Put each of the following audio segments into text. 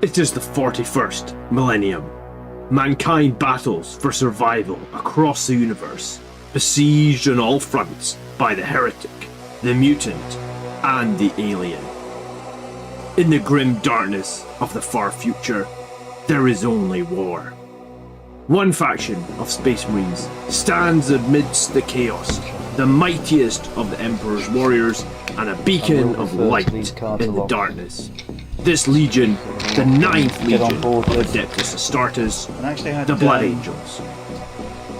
It is the 41st millennium. Mankind battles for survival across the universe, besieged on all fronts by the heretic, the mutant, and the alien. In the grim darkness of the far future, there is only war. One faction of Space Marines stands amidst the chaos, the mightiest of the Emperor's warriors, and a beacon of light in the darkness. This legion, the 9th Legion of Adeptus Astartes, the Blood Angels.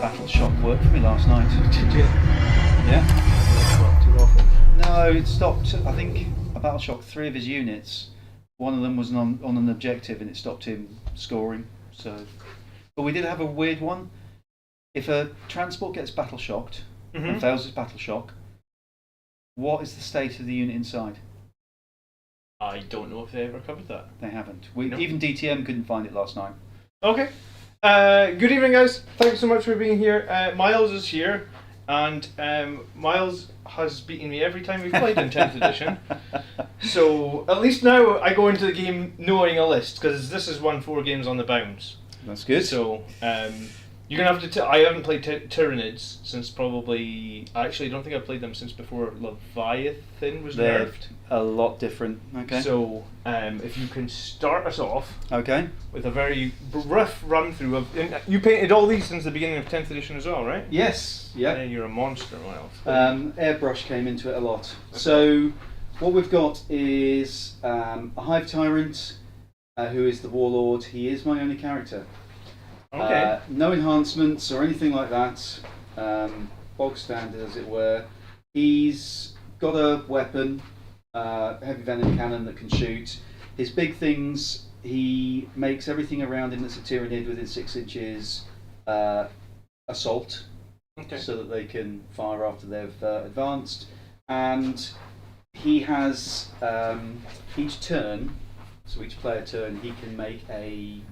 Battle Shock worked for me last night. Did you? Yeah. Not too often. No, it stopped. I think a Battle Shock 3 of his units. One of them was on an objective, and it stopped him scoring. So, but we did have a weird one. If a transport gets battle shocked and fails its battle shock, what is the state of the unit inside? I don't know if they ever covered that. They haven't. We No. Even DTM couldn't find it last night. Okay. Good evening, guys. Thanks so much for being here. Miles is here, and Miles has beaten me every time we've played in 10th edition. So at least now I go into the game knowing a list, because this has won 4 games on the bounce. That's good. So you're gonna have to. I haven't played Tyranids since probably. Actually, I don't think I've played them since before Leviathan was They're nerfed. a lot different. Okay. So if you can start us off Okay. with a very rough run through of. You painted all these since the beginning of 10th edition as well, right? Yes. Yeah. Yeah, you're a monster, Miles. Airbrush came into it a lot. So what we've got is a Hive Tyrant, who is the Warlord. He is my only character. Okay. No enhancements or anything like that. Bog standard, as it were. He's got a weapon, heavy venom cannon that can shoot. His big things, he makes everything around him that's a Tyranid within 6 inches assault, Okay. so that they can fire after they've advanced. And he has each turn, so each player turn, he can make a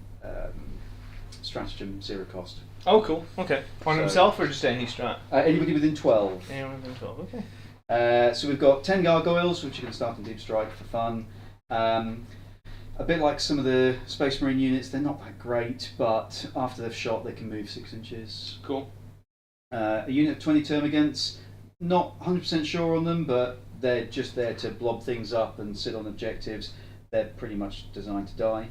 stratagem 0 cost. Oh, cool. Okay. On So- himself or just any strat? Anybody within 12. Yeah, within 12. Okay. So we've got 10 gargoyles, which you can start in Deep Strike for fun. A bit like some of the Space Marine units, they're not that great, but after they've shot, they can move 6 inches. Cool. A unit of 20 termagants, not 100% sure on them, but they're just there to blob things up and sit on objectives. They're pretty much designed to die.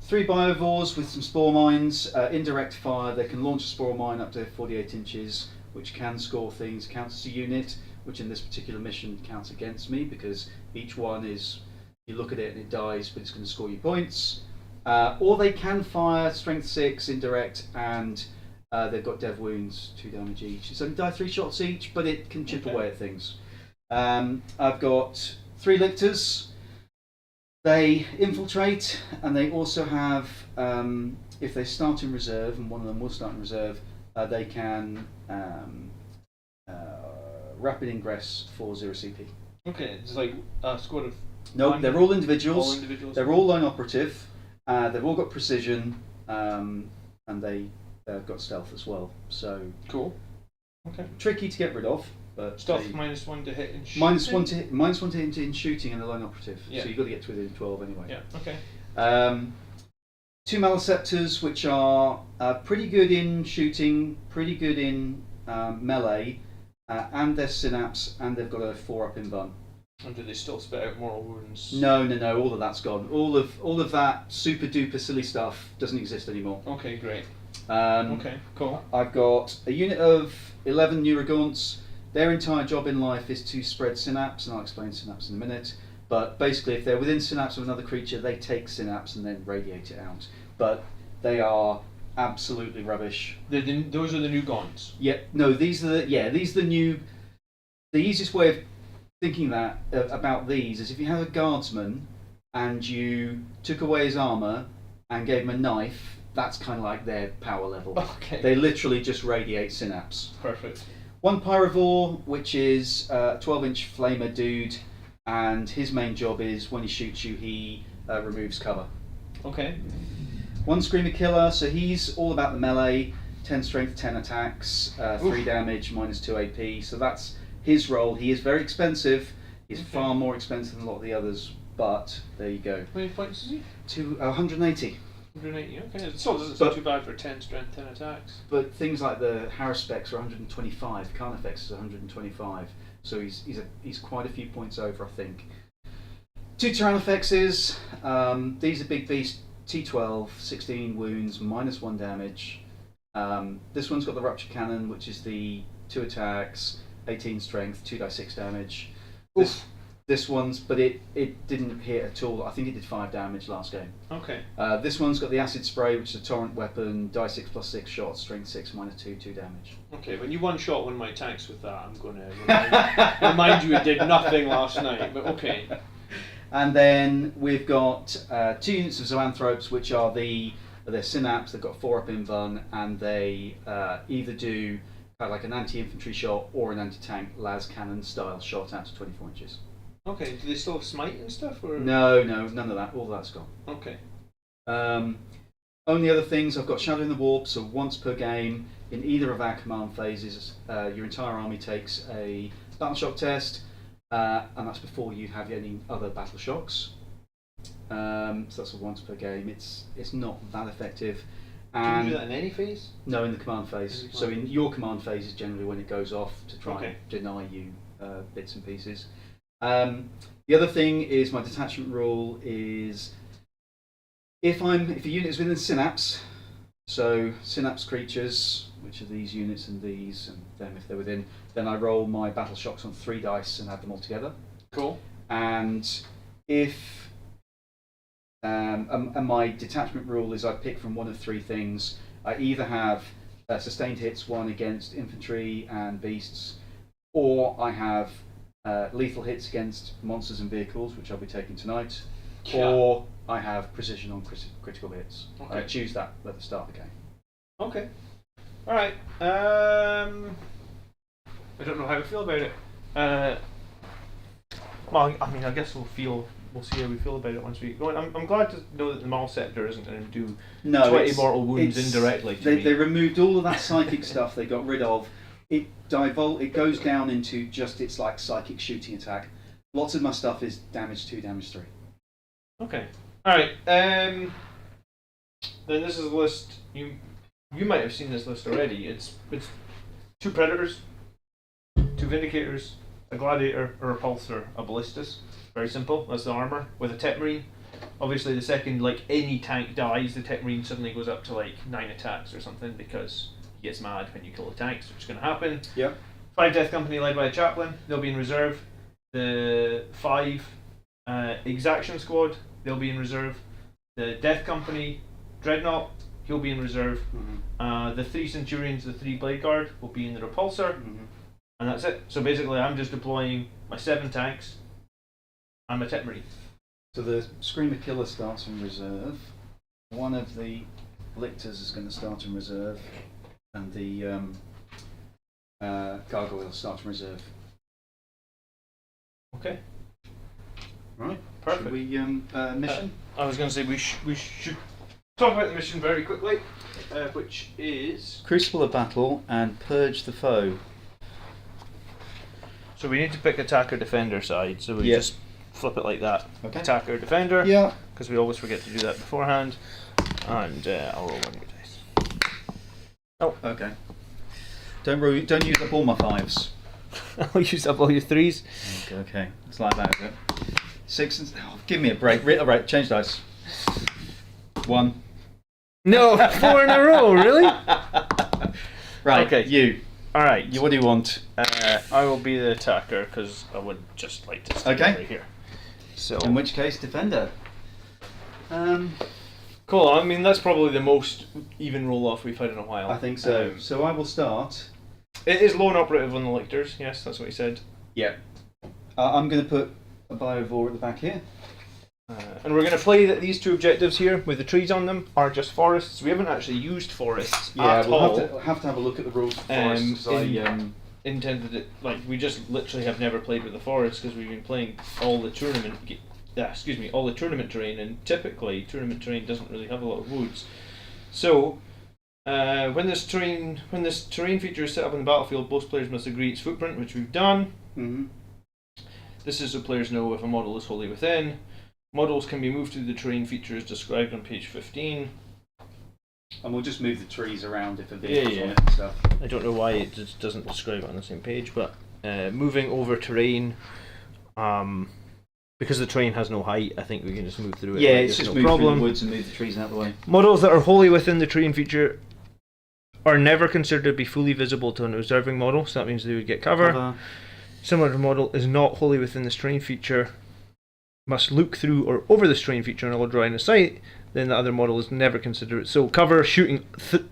3 biovores with some spore mines, indirect fire. They can launch a spore mine up to 48 inches, which can score things, counts as a unit, which in this particular mission counts against me because each one is, you look at it and it dies, but it's going to score you points. Or they can fire strength 6, indirect, and they've got dev wounds, 2 damage each. It's only die 3 shots each, but it can chip away at things. I've got 3 lictors. They infiltrate, and they also have, if they start in reserve, and one of them will start in reserve, they can rapid ingress for 0 CP. Okay. It's like a squad of. No, one- they're all individuals. All individuals. They're all line operative. They've all got precision, and they've got stealth as well. So Cool. Okay. tricky to get rid of, but Stealth they- -1 to hit and shoot. -1 to hit, -1 to hit in shooting, and the line operative. Yeah. So you've got to get to within 12 anyway. Yeah. Okay. 2 Maleceptors, which are pretty good in shooting, pretty good in melee, and they're synapse, and they've got a 4-up in bun. And do they still spit out mortal wounds? No, all of that's gone. All of that super duper silly stuff doesn't exist anymore. Okay. Great. Okay, cool. I've got a unit of 11 Neurogaunts. Their entire job in life is to spread synapse, and I'll explain synapse in a minute. But basically, if they're within synapse of another creature, they take synapse and then radiate it out. But they are absolutely rubbish. Those are the new Gaunts. Yeah, no, these are the new. The easiest way of thinking that about these is if you have a guardsman and you took away his armor and gave him a knife. That's kind of like their power level. Okay. They literally just radiate synapse. Perfect. 1 Pyrovore, which is a 12-inch flamer dude, and his main job is when he shoots you, he removes cover. Okay. 1 Screamer Killer, so he's all about the melee, 10 strength, 10 attacks, 3 damage, -2 AP, so that's his role. He is very expensive. He's far more expensive than a lot of the others, but there you go. How many points is he? To 180. 180, okay. It still doesn't sound too bad for 10 strength, 10 attacks. But things like the Harris specs are 125, Carnifex is 125, so he's quite a few points over, I think. 2 Tyrannifexes, these are big beast, T12, 16 wounds, -1 damage. This one's got the Rupture Cannon, which is the 2 attacks, 18 strength, 2d6 damage. This one's, but it didn't hit at all. I think it did 5 damage last game. Okay. This one's got the Acid Spray, which is a Torrent weapon, die 6 + 6 shot, strength 6, -2, 2 damage. Okay, when you one-shot one of my attacks with that, I'm going to remind you it did nothing last night, but okay. And then we've got 2 units of Zoanthropes, which are they're Synapse. They've got 4 up invuln, and they either do kind of like an anti-infantry shot or an anti-tank las cannon style shot out to 24 inches. Okay, do they still have smite and stuff? Or? No, none of that. All that's gone. Okay. Only other things, I've got Shadow in the Warp, so once per game in either of our command phases, your entire army takes a battle shock test, and that's before you have any other battle shocks. So that's a once per game. It's not that effective. Can you do that in any phase? No, in the command phase. So in your command phase is generally when it goes off to try and deny you bits and pieces. The other thing is my detachment rule is if a unit is within Synapse, so Synapse creatures, which are these units and these and them if they're within, then I roll my battle shocks on 3 dice and add them all together. Cool. And if and my detachment rule is I pick from one of 3 things. I either have sustained hits, 1 against infantry and beasts, or I have lethal hits against monsters and vehicles, which I'll be taking tonight, or I have precision on critical hits. Okay. I choose that at the start of the game. Okay. Alright. I don't know how I feel about it. Well, I mean, I guess we'll see how we feel about it once we go. I'm glad to know that the Malceptor isn't going to do 20 mortal wounds indirectly to me. They removed all of that psychic stuff they got rid of. It goes down into just its like psychic shooting attack. Lots of my stuff is damage 2, damage 3. Okay. Alright. Then this is a list. You might have seen this list already. It's 2 Predators, 2 Vindicators, a Gladiator, a Repulsor, a Ballistus. Very simple. That's the armor with a Tech Marine. Obviously, the second like any tank dies, the Tech Marine suddenly goes up to like 9 attacks or something because he gets mad when you kill the tanks, which is going to happen. Yep. 5 Death Company led by a Chaplain. They'll be in reserve. The 5 Exaction Squad. They'll be in reserve. The Death Company Dreadnought. He'll be in reserve. Mm-hmm. The 3 Centurions, the 3 Blade Guard will be in the Repulsor. Mm-hmm. And that's it. So basically, I'm just deploying my 7 tanks and my Tech Marine. So the Screamer Killer starts in reserve. One of the Lictors is going to start in reserve, and the Gargoyle starts in reserve. Okay. Right. Perfect. Should we mission? I was going to say we should talk about the mission very quickly, which is Crucible of Battle and Purge the Foe. So we need to pick attacker defender side. So we just flip it like that. Okay. Attacker defender. Yeah. Because we always forget to do that beforehand. And I'll roll 1 of your dice. Oh. Okay. Don't use up all my 5s. I'll use up all your 3s. Okay. It's like that, is it? 6 and give me a break. Right, change dice. 1. No, 4 in a row, really? Right. Okay. You. All right. What do you want? I will be the attacker because I would just like to stay over here. So. In which case, defender. Cool. I mean, that's probably the most even roll off we've had in a while. I think so. So I will start. It is lone operative on the lictors. Yes, that's what he said. Yeah. I'm going to put a biovore at the back here. And we're going to play that these 2 objectives here with the trees on them are just forests. We haven't actually used forests at all. We'll have to have a look at the rules for forests. Intended it like we just literally have never played with the forest because we've been playing all the tournament. All the tournament terrain, and typically tournament terrain doesn't really have a lot of woods. So when this terrain feature is set up on the battlefield, both players must agree its footprint, which we've done. Mm-hmm. This is so players know if a model is wholly within. Models can be moved through the terrain features described on page 15. And we'll just move the trees around if a Yeah, vehicle's yeah. on it and stuff. I don't know why it just doesn't describe it on the same page, but moving over terrain, because the terrain has no height, I think we can just move through it. Yeah, like, it's there's just no move through problem. the woods and move the trees out of the way. Models that are wholly within the terrain feature are never considered to be fully visible to an observing model, so that means they would get cover. Similar to model is not wholly within this terrain feature, must look through or over this terrain feature in order to line of sight, then the other model is never considered. So cover shooting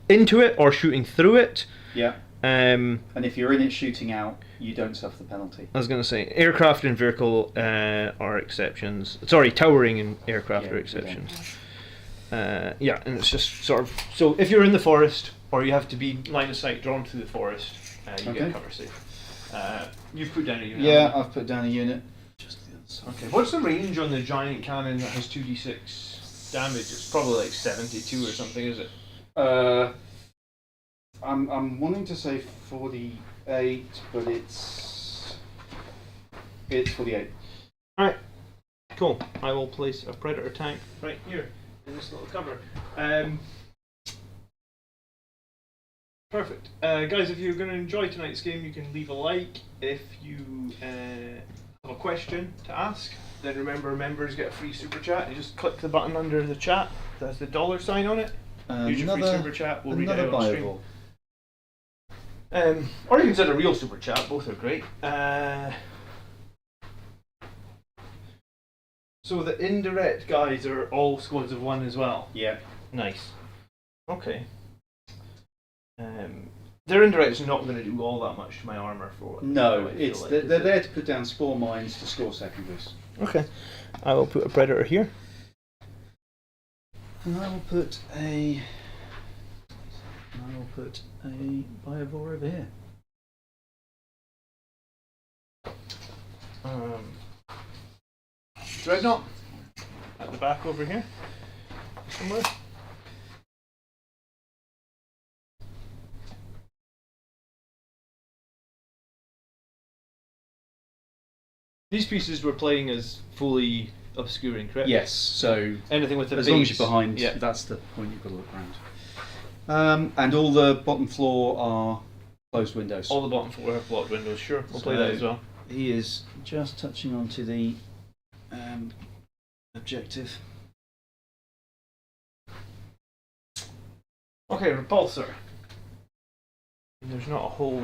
into it or shooting through it. Yeah. And if you're in it shooting out, you don't suffer the penalty. I was going to say, aircraft and vehicle are exceptions. Sorry, towering and aircraft are exceptions. Yeah, and it's just sort of... So if you're in the forest, or you have to be line of sight drawn through the forest, you get cover safe. You've put down a unit. Yeah, I've put down a unit. Just the other side. Okay, what's the range on the giant cannon that has 2d6 damage? It's probably like 72 or something, is it? I'm wanting to say 48, but it's 48. Alright, cool. I will place a Predator tank right here in this little cover. Perfect. Guys, if you're going to enjoy tonight's game, you can leave a like. If you have a question to ask, then remember, members get a free super chat. You just click the button under the chat. There's the $sign on it. Use your free super chat. We'll read it out on stream. Or you can send a real super chat. Both are great. So the indirect guys are all squads of 1 as well. Yeah. Nice. Okay. Their indirect is not going to do all that much to my armour for. No, they're there to put down spore mines to score secondaries. Okay. I will put a Predator here. And I will put a Biovore over here. Dreadnought at the back over here somewhere. These pieces we're playing as fully obscuring, correct? Yes, so anything with the as base, long as you're behind, yeah. That's the point you've got to look around. And all the bottom floor are closed windows. All the bottom floor have blocked windows, sure. We'll play that as well. He is just touching onto the objective. Okay, repulsor. There's not a whole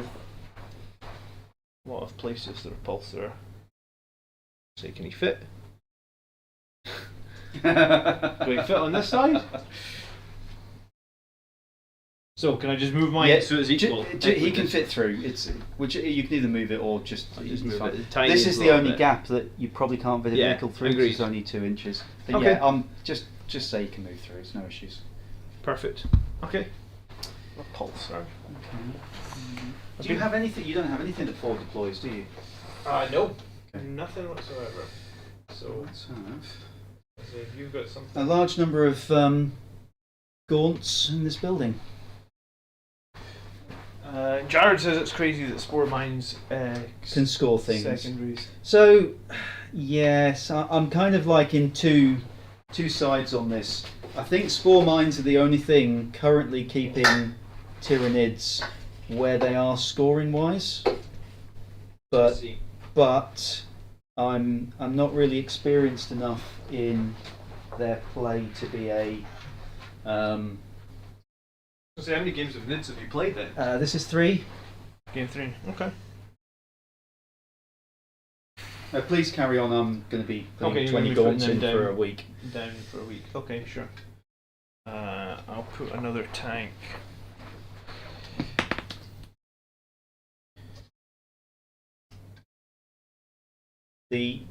lot of places the repulsor. Say, can he fit? Do he fit on this side? So can I just move mine so it's equal? He can fit through. Which you can either move it or just move fine. it. This is the only gap that you probably can't fit a vehicle through. Agreed. It's only 2 inches. But okay. Yeah, just say you can move through. It's no issues. Perfect. Okay. Repulsor. Okay. Do you have anything? You don't have anything that forward deploys, do you? No. Okay. Nothing whatsoever. So let's have. So have you got something? A large number of gaunts in this building. Jared says it's crazy that spore mines can score things. Secondaries. So, yes, I'm kind of like in two sides on this. I think spore mines are the only thing currently keeping Tyranids where they are scoring wise. But I'm not really experienced enough in their play to be a. So how many games of Nids have you played then? This is 3. Game 3. Okay. Please carry on. I'm going to be putting 20 gaunts in for a week. Down for a week. Okay, sure. I'll put another tank. The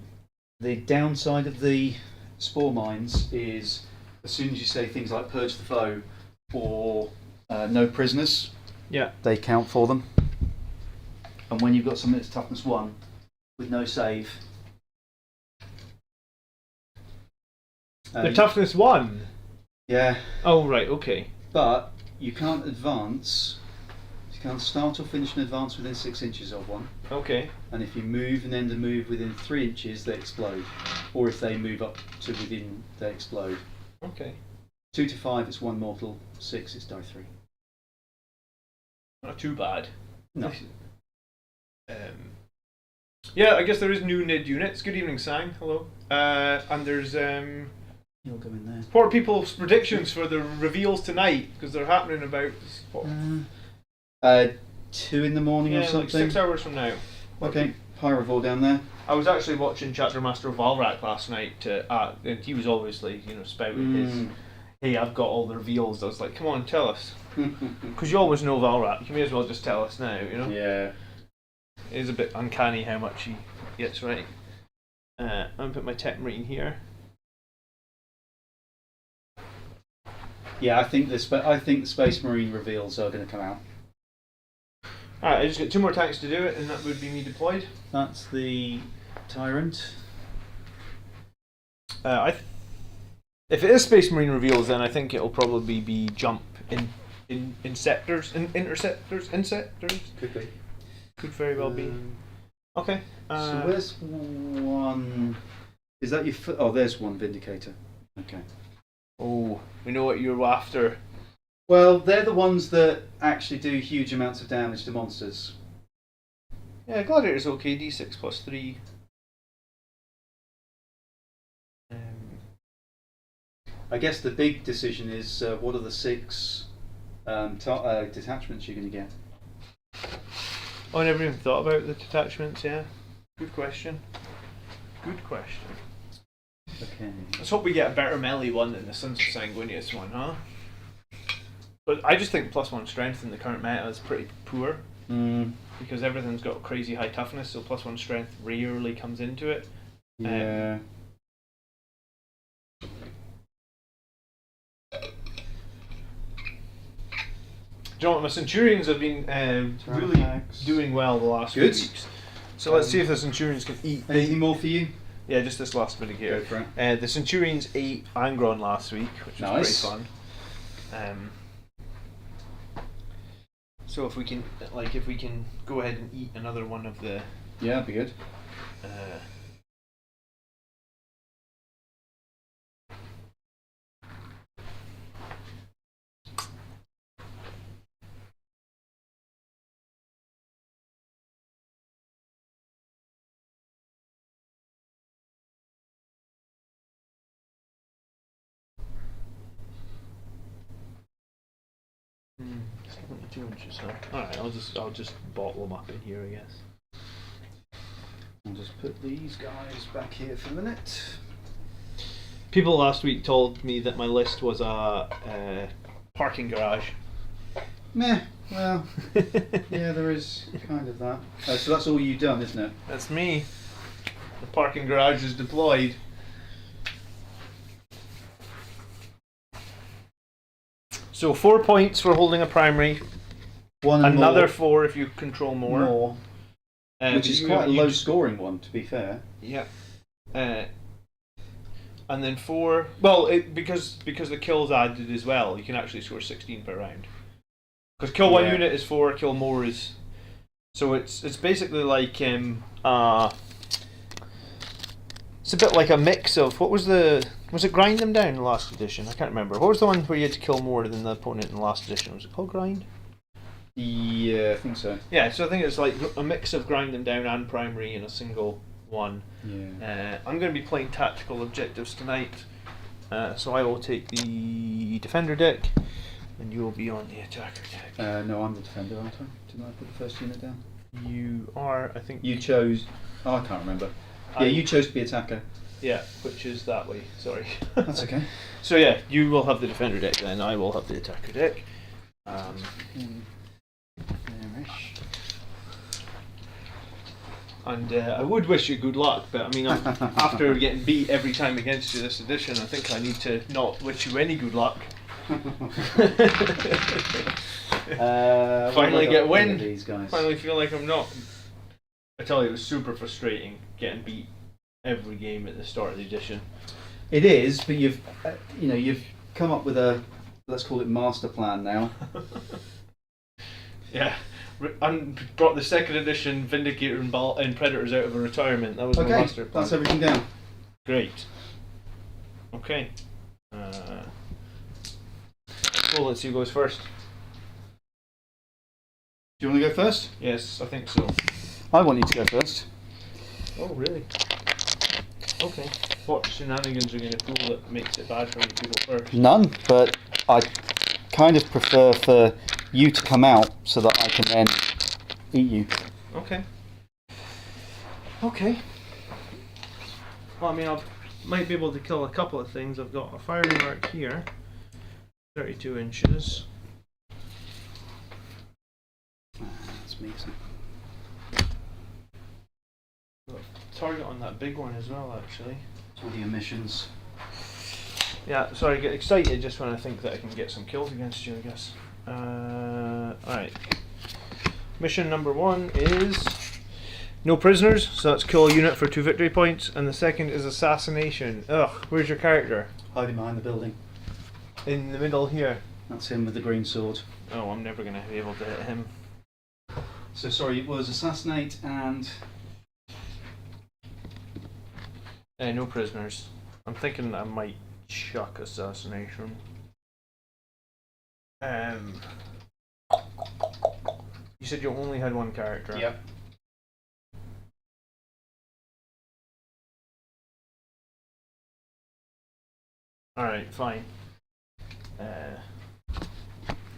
downside of the spore mines is as soon as you say things like purge the foe or no prisoners, they count for them. And when you've got something that's toughness 1 with no save, the toughness 1. Yeah. Oh right, okay. But you can't advance. You can't start or finish an advance within 6 inches of one. Okay. And if you move and end a move within 3 inches, they explode. Or if they move up to within, they explode. Okay. 2 to 5, it's 1 mortal. 6, it's die 3. Not too bad. No. Yeah, I guess there is new NID units. Good evening, Sang. Hello. And there's You'll go in there. what are people's predictions for the reveals tonight? Because they're happening about what, 2 in the morning or like something. 6 hours from now. Okay, Pyrovore down there. I was actually watching Chapter Master of Valrak last night, and he was obviously, spouting his, hey, I've got all the reveals. I was like, come on, tell us. Because you always know Valrak, you may as well just tell us now, Yeah. It is a bit uncanny how much he gets right. I'm going to put my Tech Marine here. Yeah, I think the Space Marine reveals are going to come out. Alright, I just got 2 more tanks to do it, and that would be me deployed. That's the Tyrant. If it is Space Marine reveals, then I think it'll probably be jump interceptors. Could be. Could very well be. Okay. So where's one? Is that your? Oh, there's one Vindicator. Okay. Oh, we know what you're after. Well, they're the ones that actually do huge amounts of damage to monsters. Yeah, Gladiator's okay. D6 plus 3. I guess the big decision is what are the 6 detachments you're going to get? Oh, I never even thought about the detachments, yeah. Good question. Good question. Okay. Let's hope we get a better melee one than the Sons of Sanguinius one, huh? But I just think +1 strength in the current meta is pretty poor. Because everything's got crazy high toughness, so +1 strength rarely comes into it. Yeah. Do you know what, my Centurions have been really doing well the last few weeks. So let's see if the Centurions can eat. Anything more for you? Yeah, just this last bit of gear. Go for it. The Centurions ate Angron last week, which was Nice. pretty fun. So if we can go ahead and eat another one of the. Yeah, that'd be good. It's 72 inches, huh? Alright, I'll just bottle them up in here, I guess. I'll just put these guys back here for a minute. People last week told me that my list was a parking garage. Meh. Well, yeah, there is kind of that. So that's all you've done, isn't it? That's me. The parking garage is deployed. So 4 points for holding a primary. One and Another more. 4 if you control more. Which is quite a low scoring one, to be fair. Yeah. And then 4. Well, because the kills added as well, you can actually score 16 per round. Because kill 1 unit is 4, kill more is. So it's basically like it's a bit like a mix of was it grind them down in the last edition? I can't remember. What was the one where you had to kill more than the opponent in the last edition? Was it called grind? Yeah, I think so. Yeah, so I think it's like a mix of grind them down and primary in a single one. Yeah. I'm going to be playing tactical objectives tonight, so I will take the defender deck, and you will be on the attacker deck. No, I'm the defender, aren't I? Didn't I put the first unit down? You are, I think. You chose. Oh, I can't remember. Yeah, you chose to be attacker. Yeah, which is that way. Sorry. That's okay. So yeah, you will have the defender deck, then I will have the attacker deck. There-ish. And I would wish you good luck, but I mean, after getting beat every time against you this edition, I think I need to not wish you any good luck. Finally get win. These guys. Finally feel like I'm not. I tell you, it was super frustrating getting beat every game at the start of the edition. It is, but you've come up with a, let's call it master plan now. Yeah, brought the second edition Vindicator and Predators out of a retirement. That was my master plan. That's everything down. Great. Okay. Well, let's see who goes first. Do you want to go first? Yes, I think so. I want you to go first. Oh, really? Okay. What shenanigans are you going to pull that makes it bad for me to go first? None, but I kind of prefer for you to come out so that I can then eat you. Okay. Okay. Well, I mean, I might be able to kill a couple of things. I've got a firing arc here, 32 inches. That's me. Target on that big one as well, actually. It's all the emissions. Yeah, sorry, I get excited just when I think that I can get some kills against you, I guess. Alright. Mission number 1 is no prisoners, so that's kill a unit for 2 victory points, and the second is assassination. Ugh, where's your character? Hiding behind the building. In the middle here. That's him with the green sword. Oh, I'm never going to be able to hit him. So sorry, it was assassinate and... No prisoners. I'm thinking I might chuck assassination. You said you only had one character. Yep. Alright, fine. Are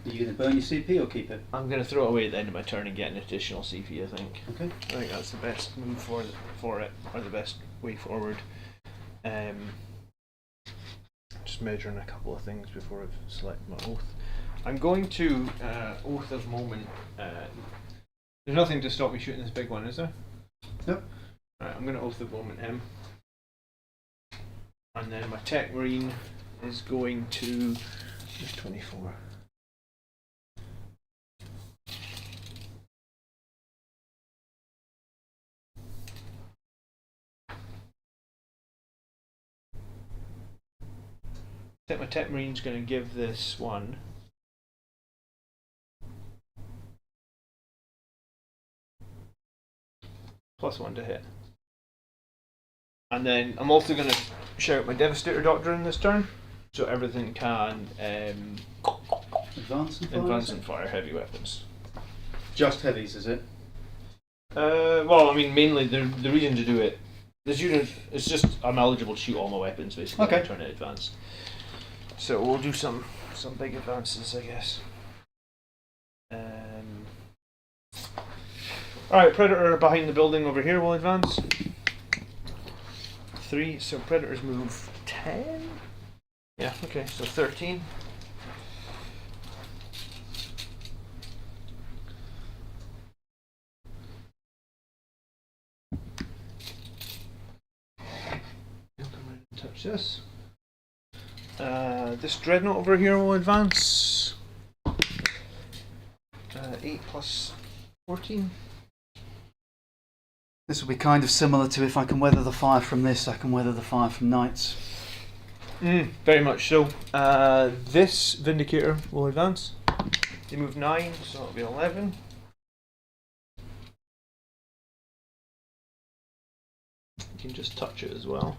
you going to burn your CP or keep it? I'm going to throw it away at the end of my turn and get an additional CP, I think. Okay. I think that's the best move for it, or the best way forward. Just measuring a couple of things before I select my oath. I'm going to oath of moment. There's nothing to stop me shooting this big one, is there? Nope. Alright, I'm going to oath of moment him. And then my tech marine is going to... There's 24. I think my tech marine's going to give this one +1 to hit. And then I'm also going to shout my Devastator Doctrine this turn, so everything can Advance and fire heavy weapons. Just heavies, is it? Well, I mean, mainly the reason to do it, this unit, it's just I'm eligible to shoot all my weapons basically. Okay. Turn it advanced. So we'll do some big advances, I guess. Alright, Predator behind the building over here will advance. 3, so Predators move 10? Yeah, okay, so 13. Touch this. This Dreadnought over here will advance. 8 plus 14. This will be kind of similar to if I can weather the fire from this, I can weather the fire from Knights. Very much so. This Vindicator will advance. They move 9, so it'll be 11. You can just touch it as well.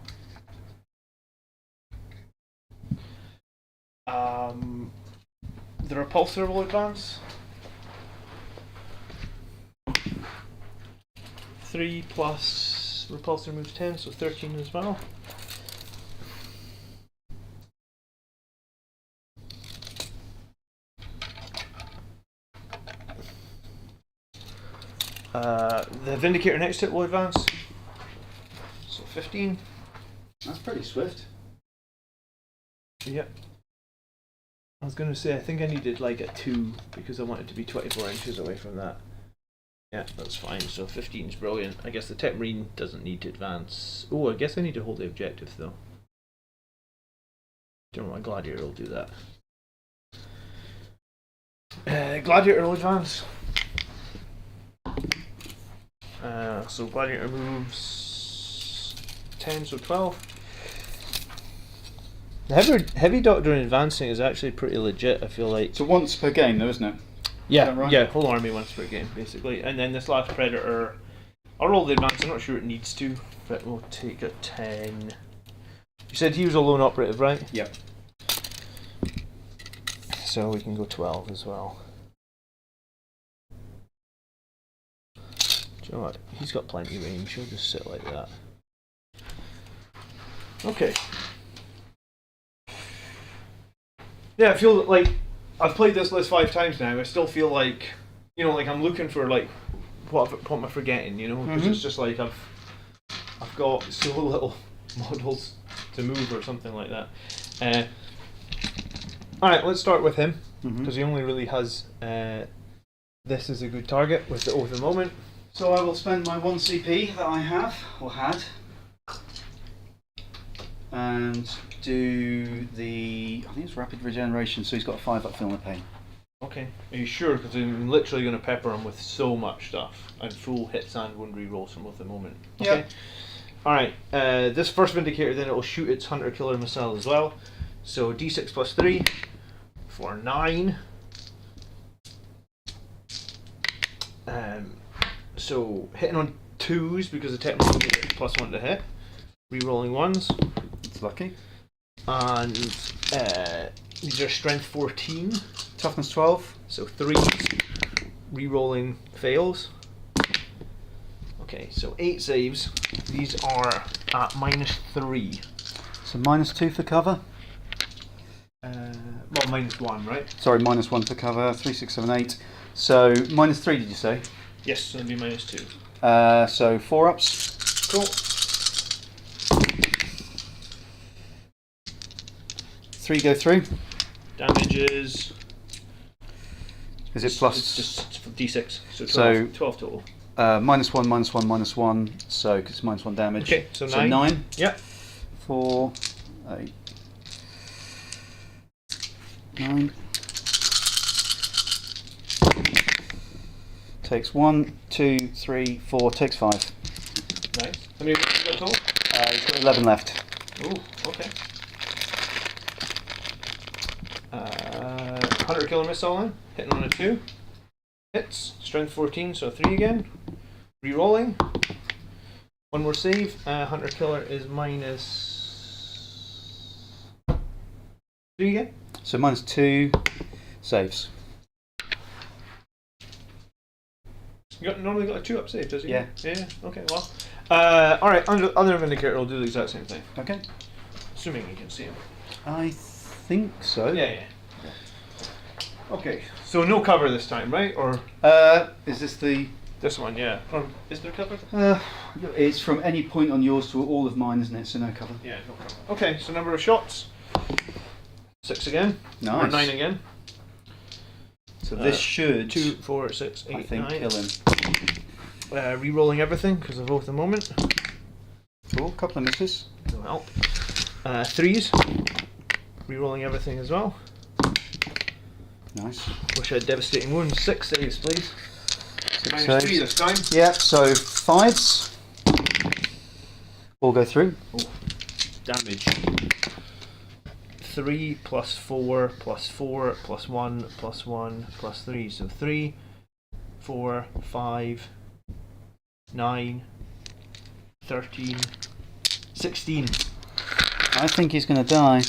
The Repulsor will advance. 3 plus Repulsor moves 10, so 13 as well. The Vindicator next to it will advance. So 15. That's pretty swift. Yep. I was going to say, I think I needed like a 2 because I wanted to be 24 inches away from that. Yeah, that's fine. So 15 is brilliant. I guess the Tech Marine doesn't need to advance. Oh, I guess I need to hold the objective though. Don't know why Gladiator will do that. Gladiator will advance. So Gladiator moves 10, so 12. The heavy Doctor in advancing is actually pretty legit, I feel like. So once per game though, isn't it? Yeah, that right? yeah, whole army once per game, basically. And then this last Predator, I'll roll the advance, I'm not sure it needs to, but we'll take a 10. You said he was a lone operative, right? Yep. So we can go 12 as well. Do you know what? He's got plenty of range, he'll just sit like that. Okay. Yeah, I feel like I've played this list 5 times now. I still feel like, you know, like I'm looking for like what am I forgetting, you know? Because it's just like I've got so little models to move or something like that. All right, let's start with him because he only really has this is a good target with the Oath of the Moment. So I will spend my 1 CP that I have or had, and do the, I think it's rapid regeneration. So he's got a 5 up feeling the pain. Okay. Are you sure? Because I'm literally going to pepper him with so much stuff and full hits and wound rerolls from Oath of the Moment. Okay. Yep. All right. This first Vindicator, then it will shoot its Hunter Killer missile as well. So D6 plus 3 for 9. So hitting on 2s because the technical gets +1 to hit. Rerolling 1s. It's lucky. And these are strength 14. Toughness 12. So 3s. Rerolling fails. Okay, so 8 saves. These are at -3. So -2 for cover. Well, -1, right? Sorry, -1 for cover. 3, 6, 7, 8. So -3, did you say? Yes, so it'll be -2. So 4 ups. Cool. 3 go through. Damages. Is it plus? It's just D6, so 12, So- 12 total. -1, -1, -1. So it's -1 damage. Okay, so 9. 9. Yep. 4, 8, 9. Takes 1, 2, 3, 4. Takes 5. Nice. How many have you got total? He's got 11 left. Ooh, okay. Hunter Killer Missile then, hitting on a 2. Hits, strength 14, so 3 again. Rerolling. 1 more save. Hunter Killer is -3 again. So -2 saves. Normally got a 2-up save, does he? Yeah. Yeah, okay, well. Alright, other Vindicator will do the exact same thing. Okay. Assuming you can see him. I think so. Yeah. Okay, so no cover this time, right? Or Is this the? this one, yeah. Or is there cover? It's from any point on yours to all of mine, isn't it? So no cover. Yeah, no cover. Okay, so number of shots. 6 again. Nice. Or 9 again. So this should, 2, 4, 6, 8, I think, 9. kill him. Rerolling everything because of Oath of the Moment. Cool. Couple of misses. No help. 3s. Rerolling everything as well. Nice. Wish I had devastating wounds. 6 saves, please. Six -3 saves. this time. Yeah. So 5s. All go through. Oh, damage. 3 plus 4 plus 4 plus 1 plus 1 plus 3. So 3, 4, 5, 9, 13, 16. I think he's going to die. A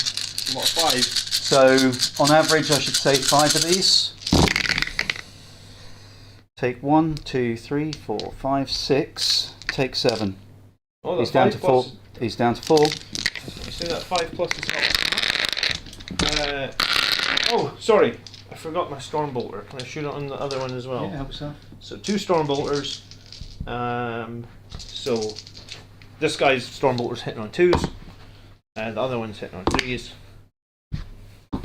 lot of 5s. So on average, I should say 5 of these. Take 1, 2, 3, 4, 5, 6. Take 7. Oh, He's down to 4. He's down to 4. You say that 5 plus is not. Oh, sorry. I forgot my Stormbolter. Can I shoot it on the other one as well? Yeah, help yourself. So 2 Stormbolters. So this guy's Stormbolter's hitting on 2s. And the other one's hitting on 3s. All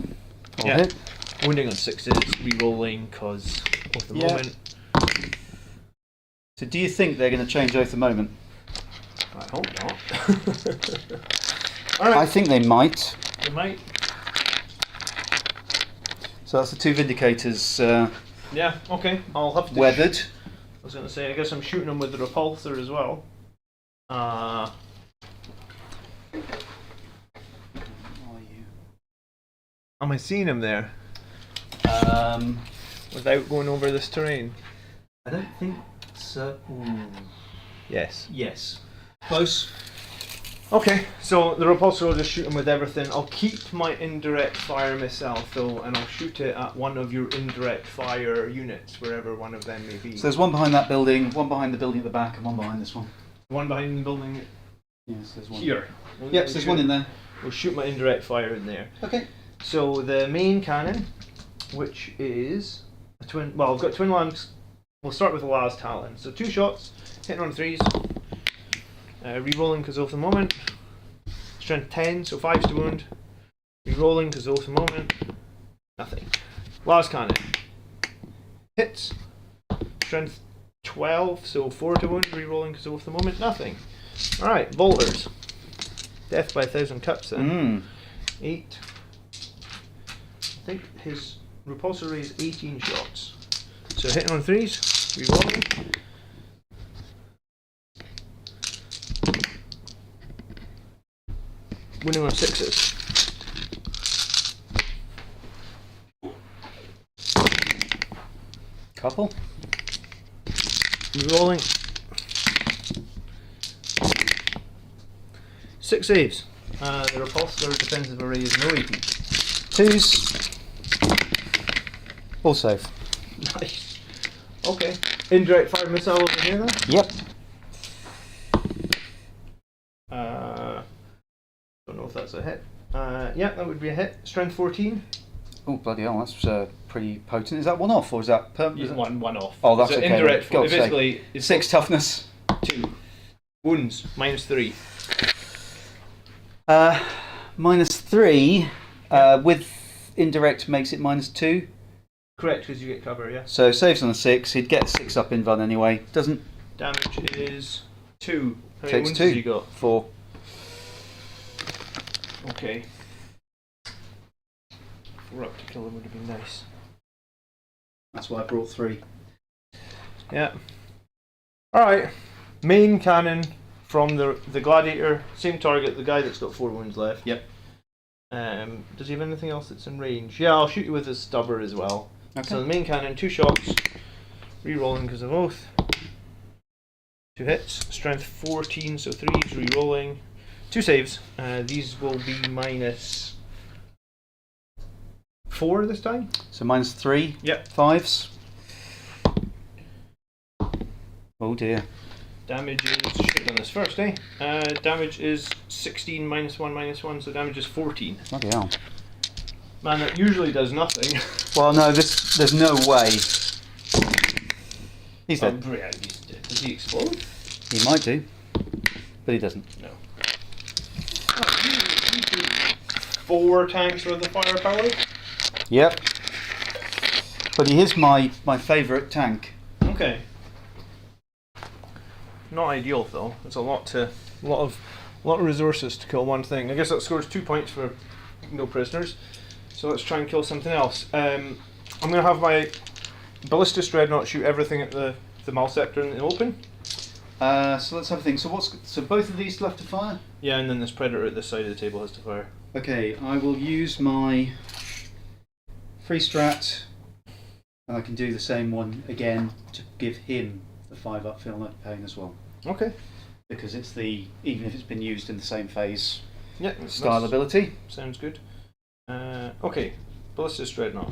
Yeah. hit. Wounding on 6s, re-rolling because of the moment. So do you think they're going to change Oath the Moment? I hope not. Alright. I think they might. They might. So that's the 2 Vindicators Yeah, okay. I'll have to. weathered. I was going to say, I guess I'm shooting them with the repulsor as well. Are you? Am I seeing him there? without going over this terrain? I don't think so. Ooh. Yes. Yes. Close. Okay, so the repulsor will just shoot him with everything. I'll keep my indirect fire missile though, and I'll shoot it at one of your indirect fire units, wherever one of them may be. So there's one behind that building, one behind the building at the back, and one behind this one. One behind the building Yes, there's one. here. Yep, so there's one in there. We'll shoot my indirect fire in there. Okay. So the main cannon, which is a twin. Well, I've got twin lands. We'll start with the last talon. So 2 shots, hitting on 3s. Rerolling because of the moment. Strength 10, so 5s to wound. Rerolling because of the moment. Nothing. Last cannon. Hits. Strength 12, so 4 to wound. Rerolling because of the moment. Nothing. Alright, bolters. Death by 1,000 cuts then. 8. I think his repulsor rate is 18 shots. So hitting on 3s. Rerolling. Winning on 6s. Couple. Rerolling. 6 saves. The repulsor defensive array is no AP. 2s. All safe. Nice. Okay. Indirect fire missile over here then? Yep. Don't know if that's a hit. Yeah, that would be a hit. Strength 14. Oh, bloody hell, that's pretty potent. Is that one off, or is that permanent? One off. Oh, that's so okay. Indirect God's sake. basically is 6 toughness. 2. Wounds, -3. -3, with indirect makes it -2. Correct, because you get cover, yeah. So saves on a 6, he'd get 6 up in run anyway. Doesn't. Damage is 2. How many Takes wounds 2. has he got? 4. Okay. 4 up to kill him would have been nice. That's why I brought 3. Yeah. Alright. Main cannon from the gladiator. Same target, the guy that's got 4 wounds left. Yep. Does he have anything else that's in range? Yeah, I'll shoot you with his stubber as well. Okay. So the main cannon, 2 shots. Rerolling because of oath. 2 hits. Strength 14, so 3s. Rerolling. 2 saves. These will be -4 this time. So -3. Yep. 5s. Oh dear. Damage is shoot on this first, eh? Damage is 16 -1 so damage is 14. Bloody hell. Man, that usually does nothing. Well, no, there's no way. He's dead. Yeah, he's dead. Does he explode? He might do, but he doesn't. No. Oh, you do 4 tanks with the firepower? Yep. But he is my favourite tank. Okay. Not ideal though. It's a lot of resources to kill one thing. I guess that scores 2 points for no prisoners. So let's try and kill something else. I'm gonna have my ballistic dreadnought shoot everything at the Mal sector in the open. So let's have a think. So both of these still have to fire? Yeah, and then this predator at this side of the table has to fire. Okay, I will use my free strat, and I can do the same one again to give him the 5 up feel no pain as well. Okay. Because it's even if it's been used in the same phase, Yeah. style ability. Sounds good. Okay, ballistic dreadnought.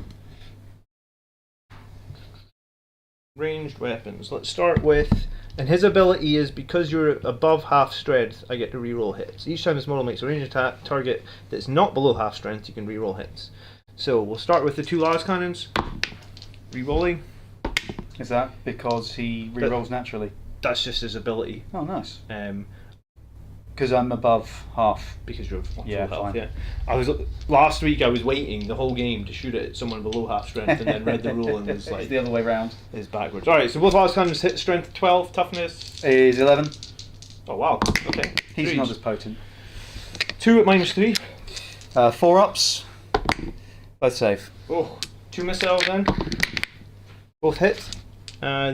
Ranged weapons. Let's start with, and his ability is because you're above half strength, I get to reroll hits. Each time this model makes a ranged attack target that's not below half strength, you can reroll hits. So we'll start with the 2 las cannons. Rerolling. Is that because he rerolls naturally? That's just his ability. Oh, nice. Um, Because I'm above half. because you're full Yeah, health. fine. Yeah. Last week I was waiting the whole game to shoot it at someone below half strength, and then read the rule and was like, It's the other way round. it's backwards. All right. So both las cannons hit strength 12, toughness. Is 11. Oh wow. Okay. He's Threes. not as potent. 2 at -3. 4 ups. Both safe. Oh, 2 missiles then. Both hit.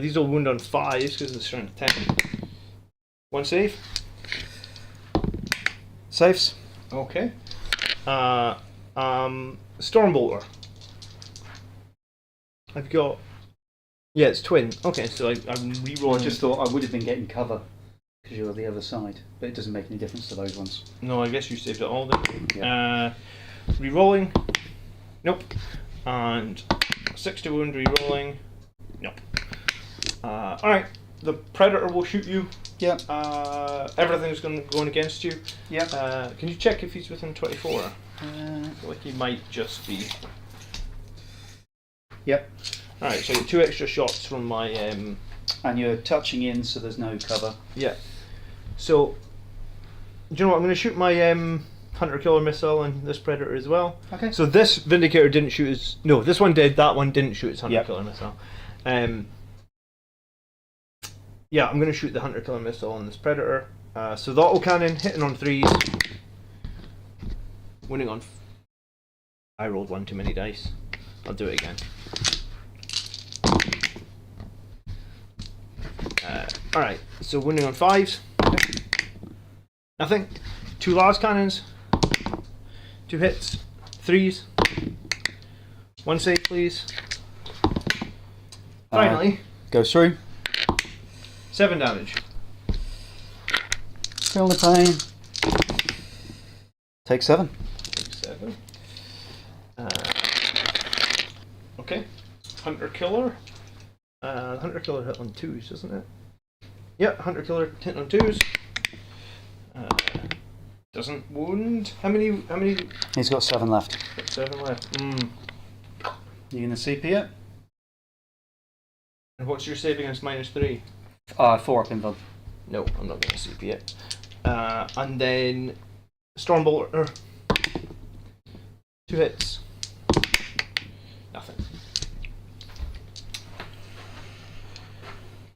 These will wound on 5s because of the strength 10. 1 save. Safes. Okay. Stormbolter. I've got. Yeah, it's twin. Okay, so I'm re-rolling. I just thought I would have been getting cover because you're on the other side, but it doesn't make any difference to those ones. No, I guess you saved it all then. Yeah. Re-rolling. Nope. And 6 to wound, re-rolling. Nope. Alright, the predator will shoot you. Yeah. Everything's going against you. Yeah. Can you check if he's within 24? I feel like he might just be. Yep. Alright, so I get 2 extra shots from my. And you're touching in, so there's no cover. Yeah. So, do you know what? I'm going to shoot my Hunter Killer missile on this predator as well. Okay. So this Vindicator didn't shoot his. No, this one did. That one didn't shoot his Hunter Yep. Killer missile. Yeah, I'm going to shoot the Hunter Killer missile on this predator. So the autocannon hitting on 3s, winning on. I rolled one too many dice. I'll do it again. Alright, so winning on 5s. Nothing. 2 large cannons. 2 hits. 3s. 1 save, please. Finally, Goes through. 7 damage. Feel the pain. Take 7. 7. Okay. Hunter Killer. Hunter Killer hit on 2s, isn't it? Yep, Hunter Killer hit on 2s. Doesn't wound. How many? He's got 7 left. Got 7 left. You gonna CP it? And what's your save against -3? 4 up in Vod. No, I'm not going to CP it. And then Stormbolter. 2 hits. Nothing.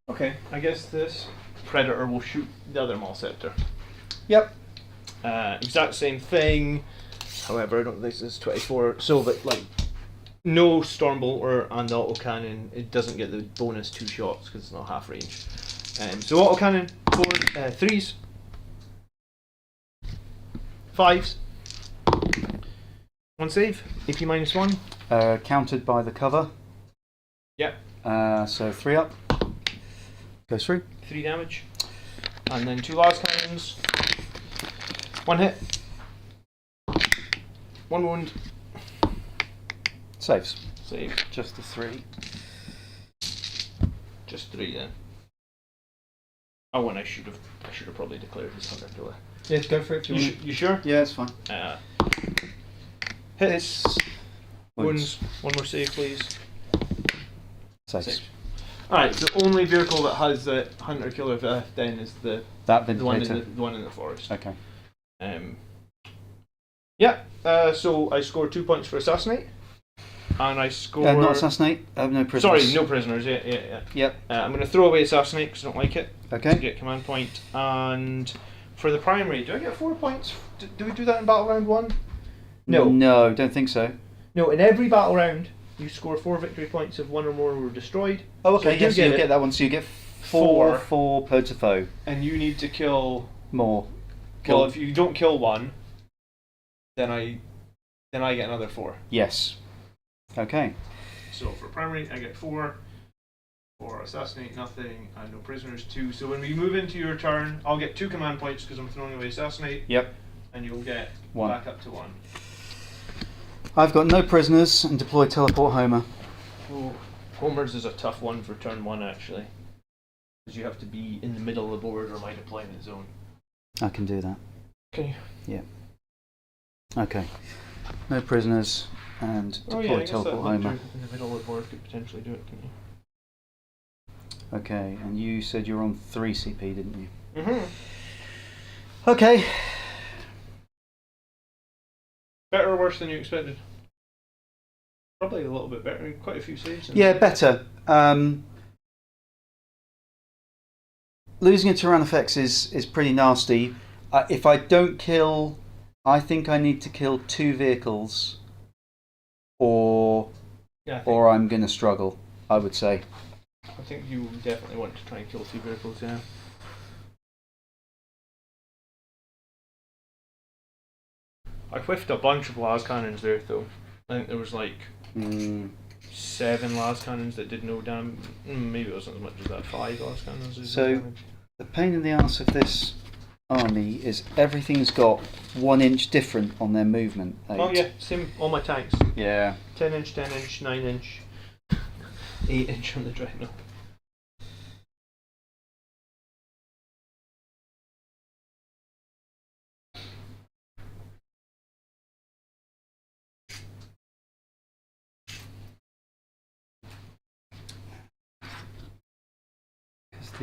Okay, I guess this Predator will shoot the other Malceptor. Yep. Exact same thing. However, I don't think this is 24. So, but like, no Stormbolter and the autocannon. It doesn't get the bonus 2 shots because it's not half range. So autocannon 3s, 5s, 1 save, AP -1. Countered by the cover. Yep. So 3 up. Goes through. 3 damage, and then 2 large cannons. 1 hit. 1 wound. Saves. Save. Just the 3. Just 3 then. Oh, and I should have probably declared his Hunter Killer. Yeah, go for it. You sure? Yeah, it's fine. Hits. Wounds. 1 more save, please. Saves. Save. Alright, the only vehicle that has the Hunter Killer then is the one in the forest. Okay. So I scored 2 points for assassinate, and I scored. Not assassinate. No prisoners. Sorry, no prisoners. Yeah. Yep. I'm going to throw away assassinate because I don't like it. Okay. To get command point, and for the primary, do I get 4 points? Do we do that in battle round 1? No. No, don't think so. No, in every battle round, you score 4 victory points if 1 or more were destroyed. Oh, okay. So Yes, you'll get that one. So you get 4 for Potafo. And you need to kill More. Well, if you don't kill 1, then I get another 4. Yes. Okay. So for primary, I get 4. For assassinate, nothing, and no prisoners, 2. So when we move into your turn, I'll get 2 command points because I'm throwing away assassinate. Yep. And you'll get 1. back up to 1. I've got no prisoners and deploy teleport Homer. Oh, Homer's is a tough one for turn 1 actually, because you have to be in the middle of the board or my deployment zone. I can do that. Okay. Yeah. Okay. No prisoners and deploy teleport Homer. In the middle of the board could potentially do it, couldn't you? Okay, and you said you're on 3 CP, didn't you? Mm-hmm. Okay. Better or worse than you expected? Probably a little bit better. Quite a few saves. Yeah, better. Losing a Tyrannofex is pretty nasty. If I don't kill, I think I need to kill 2 vehicles, or I'm going to struggle, I would say. I think you definitely want to try and kill 2 vehicles, yeah. I whiffed a bunch of las cannons there, though. I think there was like 7 las cannons that did no damage. Maybe it wasn't as much as that. 5 las cannons. Did no So damage. the pain in the arse of this army is everything's got 1 inch different on their movement. Oh yeah, same. All my tanks. Yeah. 10 inch, 10 inch, 9 inch, 8 inch on the dreadnought.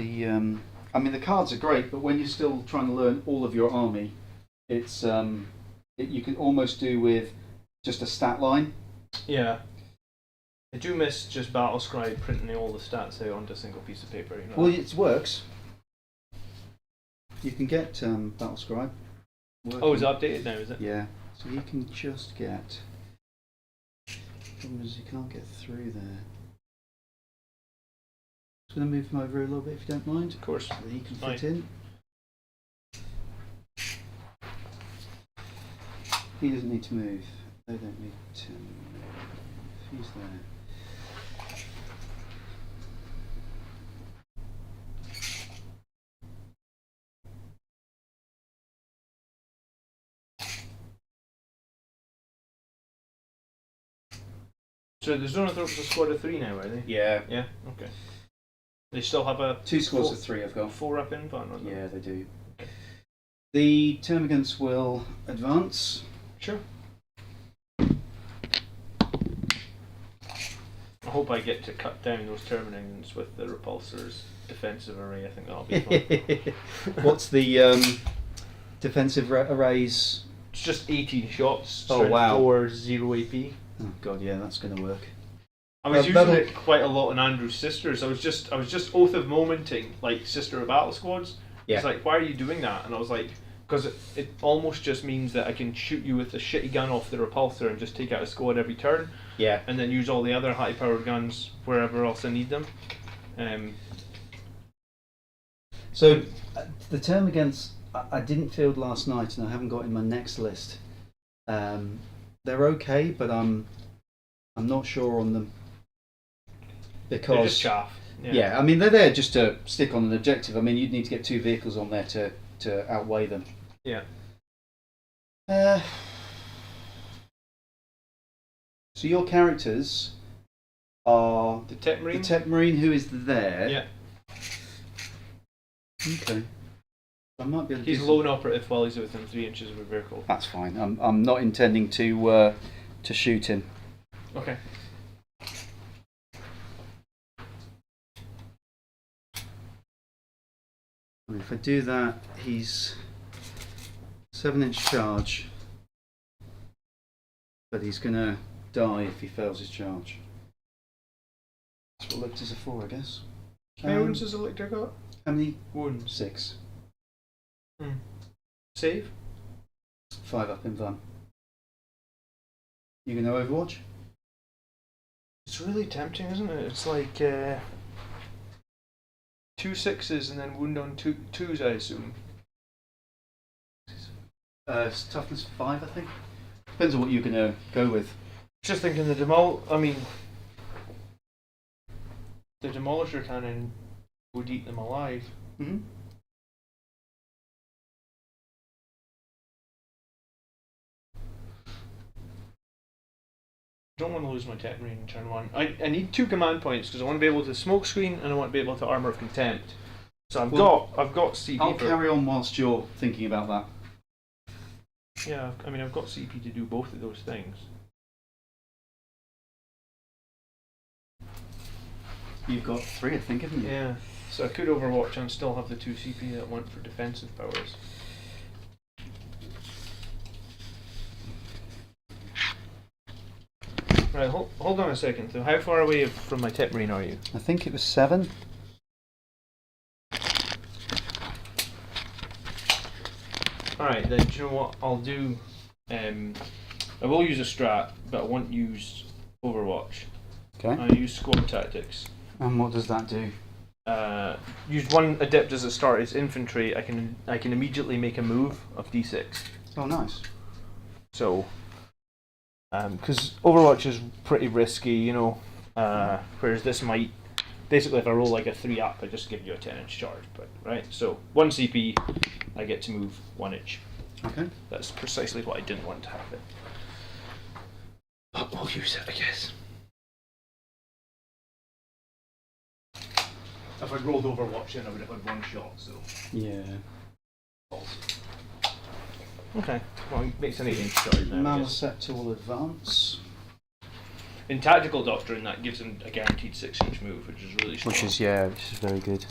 I mean, the cards are great, but when you're still trying to learn all of your army, it's you can almost do with just a stat line. Yeah. I do miss just Battlescribe printing all the stats out onto a single piece of paper. You know? Well, it works. You can get Battlescribe. Oh, is it updated now, is it? Yeah. So you can just get. Problem is, you can't get through there. Just going to move him over a little bit, if you don't mind. Of course. So that he can Fine. fit in. He doesn't need to move. They don't need to move. He's there. So the Zonothropes a squad of 3 now, are they? Yeah. Yeah. Okay. They still have a 2 squads of 3 I've got. 4 up in on them. Yeah, they do. The Termagants will advance. Sure. I hope I get to cut down those Terminians with the Repulsor's defensive array. I think that'll be fun. What's the defensive arrays? It's just 18 shots. Oh, strength wow. 4, 0 AP. Oh god, yeah, that's going to work. I was using that'll- it quite a lot in Andrew's Sisters. I was just Oath of Momenting, like Sister of Battle Squads. Yeah. It's like, why are you doing that? And I was like, because it almost just means that I can shoot you with a shitty gun off the repulsor and just take out a squad every turn, Yeah. and then use all the other high-powered guns wherever else I need them. So the Termagants, I didn't field last night, and I haven't got in my next list. They're okay, but I'm not sure on them They're because just chaff. yeah, I mean they're there just to stick on an objective. I mean you'd need to get 2 vehicles on there to outweigh them. Yeah. So your characters are The Tech Marine. the Tech Marine who is there. Yeah. Okay. I might be able to He's do a lone operative while he's within 3 inches of a vehicle. That's fine. I'm not intending to shoot him. Okay. If I do that, he's 7-inch charge, but he's gonna die if he fails his charge. That's what looked as a 4, I guess. How many wounds has Elector got? How many? Wounds. 6. Save? 5 up in Van. You gonna Overwatch? It's really tempting, isn't it? It's like 2 6s and then wound on 2s, I assume. It's toughness 5, I think. Depends on what you're gonna go with. Just thinking the the Demolisher Cannon would eat them alive. Mm-hmm. I don't want to lose my Tech Marine in turn 1. I need 2 command points because I want to be able to smoke screen and I want to be able to Armor of Contempt. So I've got CP. I'll carry on whilst you're thinking about that. Yeah, I mean I've got CP to do both of those things. You've got 3, I think, haven't you? Yeah. So I could Overwatch and still have the 2 CP that I want for defensive powers. Right, hold on a second. So how far away from my Tech Marine are you? I think it was 7. Alright, then do you know what I'll do? I will use a strat, but I won't use Overwatch. Okay. I'll use Squad Tactics. And what does that do? Use 1 Adept as a start as infantry. I can immediately make a move of D6. Oh, nice. So, because Overwatch is pretty risky, you know, Whereas this might, basically if I roll like a 3 up, I just give you a 10-inch charge. But right, so 1 CP, I get to move 1 inch. Okay. That's precisely what I didn't want to happen. But we'll use it, I guess. If I'd rolled Overwatch, then I would have had 1 shot, so. Yeah. Okay, well, it makes an 8-inch charge now. Malicept will advance. In Tactical Doctrine, that gives him a guaranteed 6-inch move, which is really strong. Which is very good.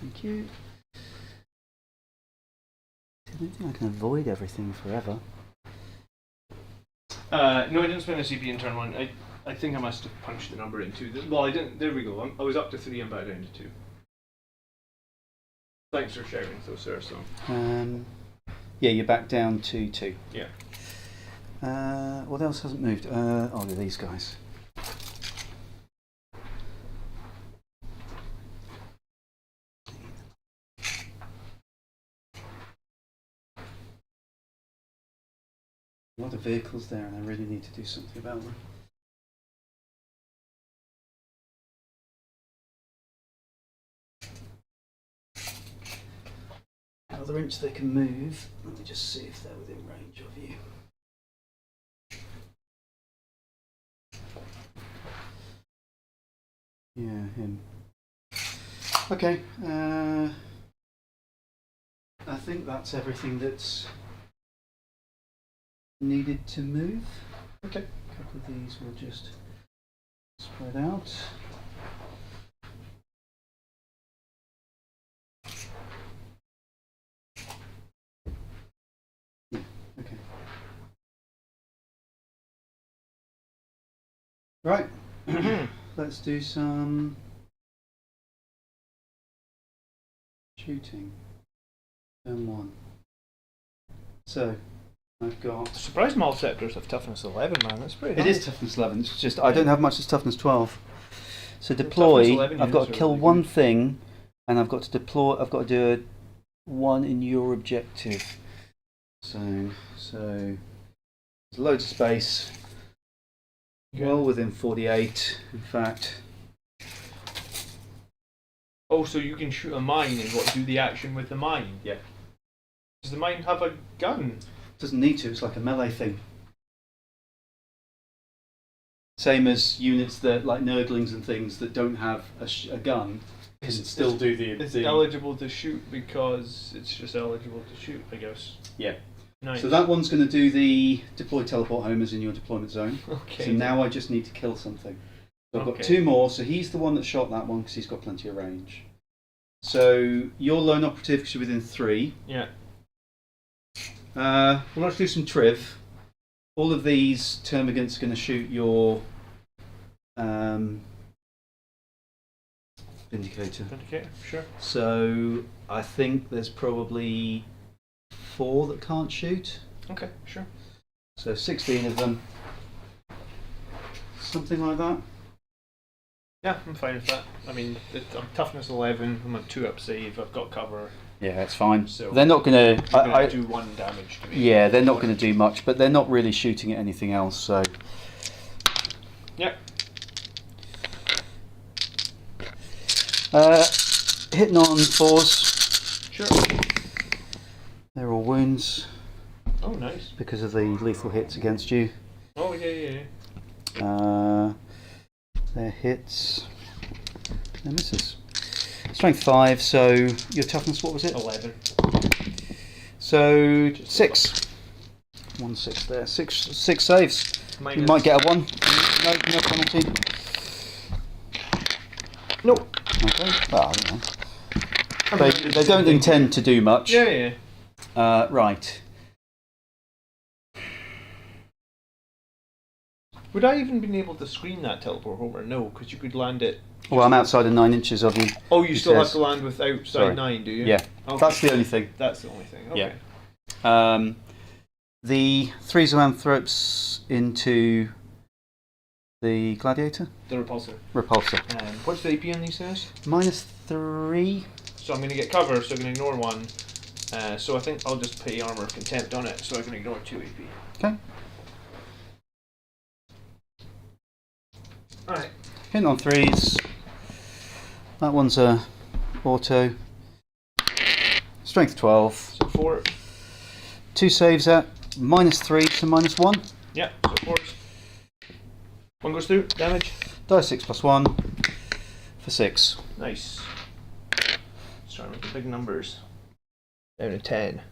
Thank you. I don't think I can avoid everything forever. No, I didn't spend a CP in turn 1. I think I must have punched the number in 2. Well, I didn't. There we go. I was up to 3 and back down to 2. Thanks for sharing, though, sir. So. Yeah, you're back down to 2. Yeah. What else hasn't moved? Oh, they're these guys. A lot of vehicles there, and I really need to do something about them. Another inch they can move. Let me just see if they're within range of you. Yeah, him. Okay. I think that's everything that's needed to move. Okay. A couple of these will just spread out. Yeah, okay. Right. Let's do some shooting. Turn 1. So I've got. Surprised Malceptors have toughness 11, man. That's pretty high. It is toughness 11. It's just I don't have much as toughness 12. So deploy. I've got to kill one thing, and I've got to deploy. I've got to do a 1 in your objective. So there's loads of space. Okay. Well within 48, in fact. Oh, so you can shoot a mine and do the action with the mine? Yeah. Does the mine have a gun? Doesn't need to. It's like a melee thing. Same as units that, like Nurglings and things that don't have a gun, can still do the. It's eligible to shoot because it's just eligible to shoot, I guess. Yeah. Nice. So that one's going to do the deploy teleport homers in your deployment zone. Okay. So now I just need to kill something. So I've got Okay. 2 more. So he's the one that shot that one because he's got plenty of range. So you're lone operative because you're within 3. Yeah. Well, let's do some triv. All of these termagants are going to shoot your Vindicator. Vindicator, sure. So I think there's probably 4 that can't shoot. Okay, sure. So 16 of them. Something like that. Yeah, I'm fine with that. I mean, I'm toughness 11, I'm on 2 up save, I've got cover. Yeah, that's fine. So they're not going to do 1 damage to me. Yeah, they're not going to do much, but they're not really shooting at anything else, so. Yeah. Hitting on 4s. Sure. They're all wounds Oh, nice. because of the lethal hits against you. Oh, yeah. They're hits. They're misses. Strength 5, so your toughness, what was it? 11. So 6. 1 6 there. 6 saves. Minus. You might get a 1. No penalty. No. Okay. Well, I don't know. They don't intend to do much. Yeah. Right. Would I even been able to screen that teleport homer? No, because you could land it. Well, I'm outside of 9 inches of you. Oh, you still have says. to land with outside Sorry. 9, do you? Yeah. Okay. That's the only thing. That's the only thing. Okay. Yeah. The 3 zoanthropes into The Gladiator? The Repulsor. Repulsor. What's the AP on these guys? -3. So I'm going to get cover, so I can ignore 1. So I think I'll just pay Armor of Contempt on it, so I can ignore 2 AP. Okay. Alright. Hitting on 3s. That one's a auto. Strength 12. So 4. 2 saves at -3 to -1. Yeah, so 4. 1 goes through, damage. Die 6 + 1 for 6. Nice. Let's try and make the big numbers. Down to 10.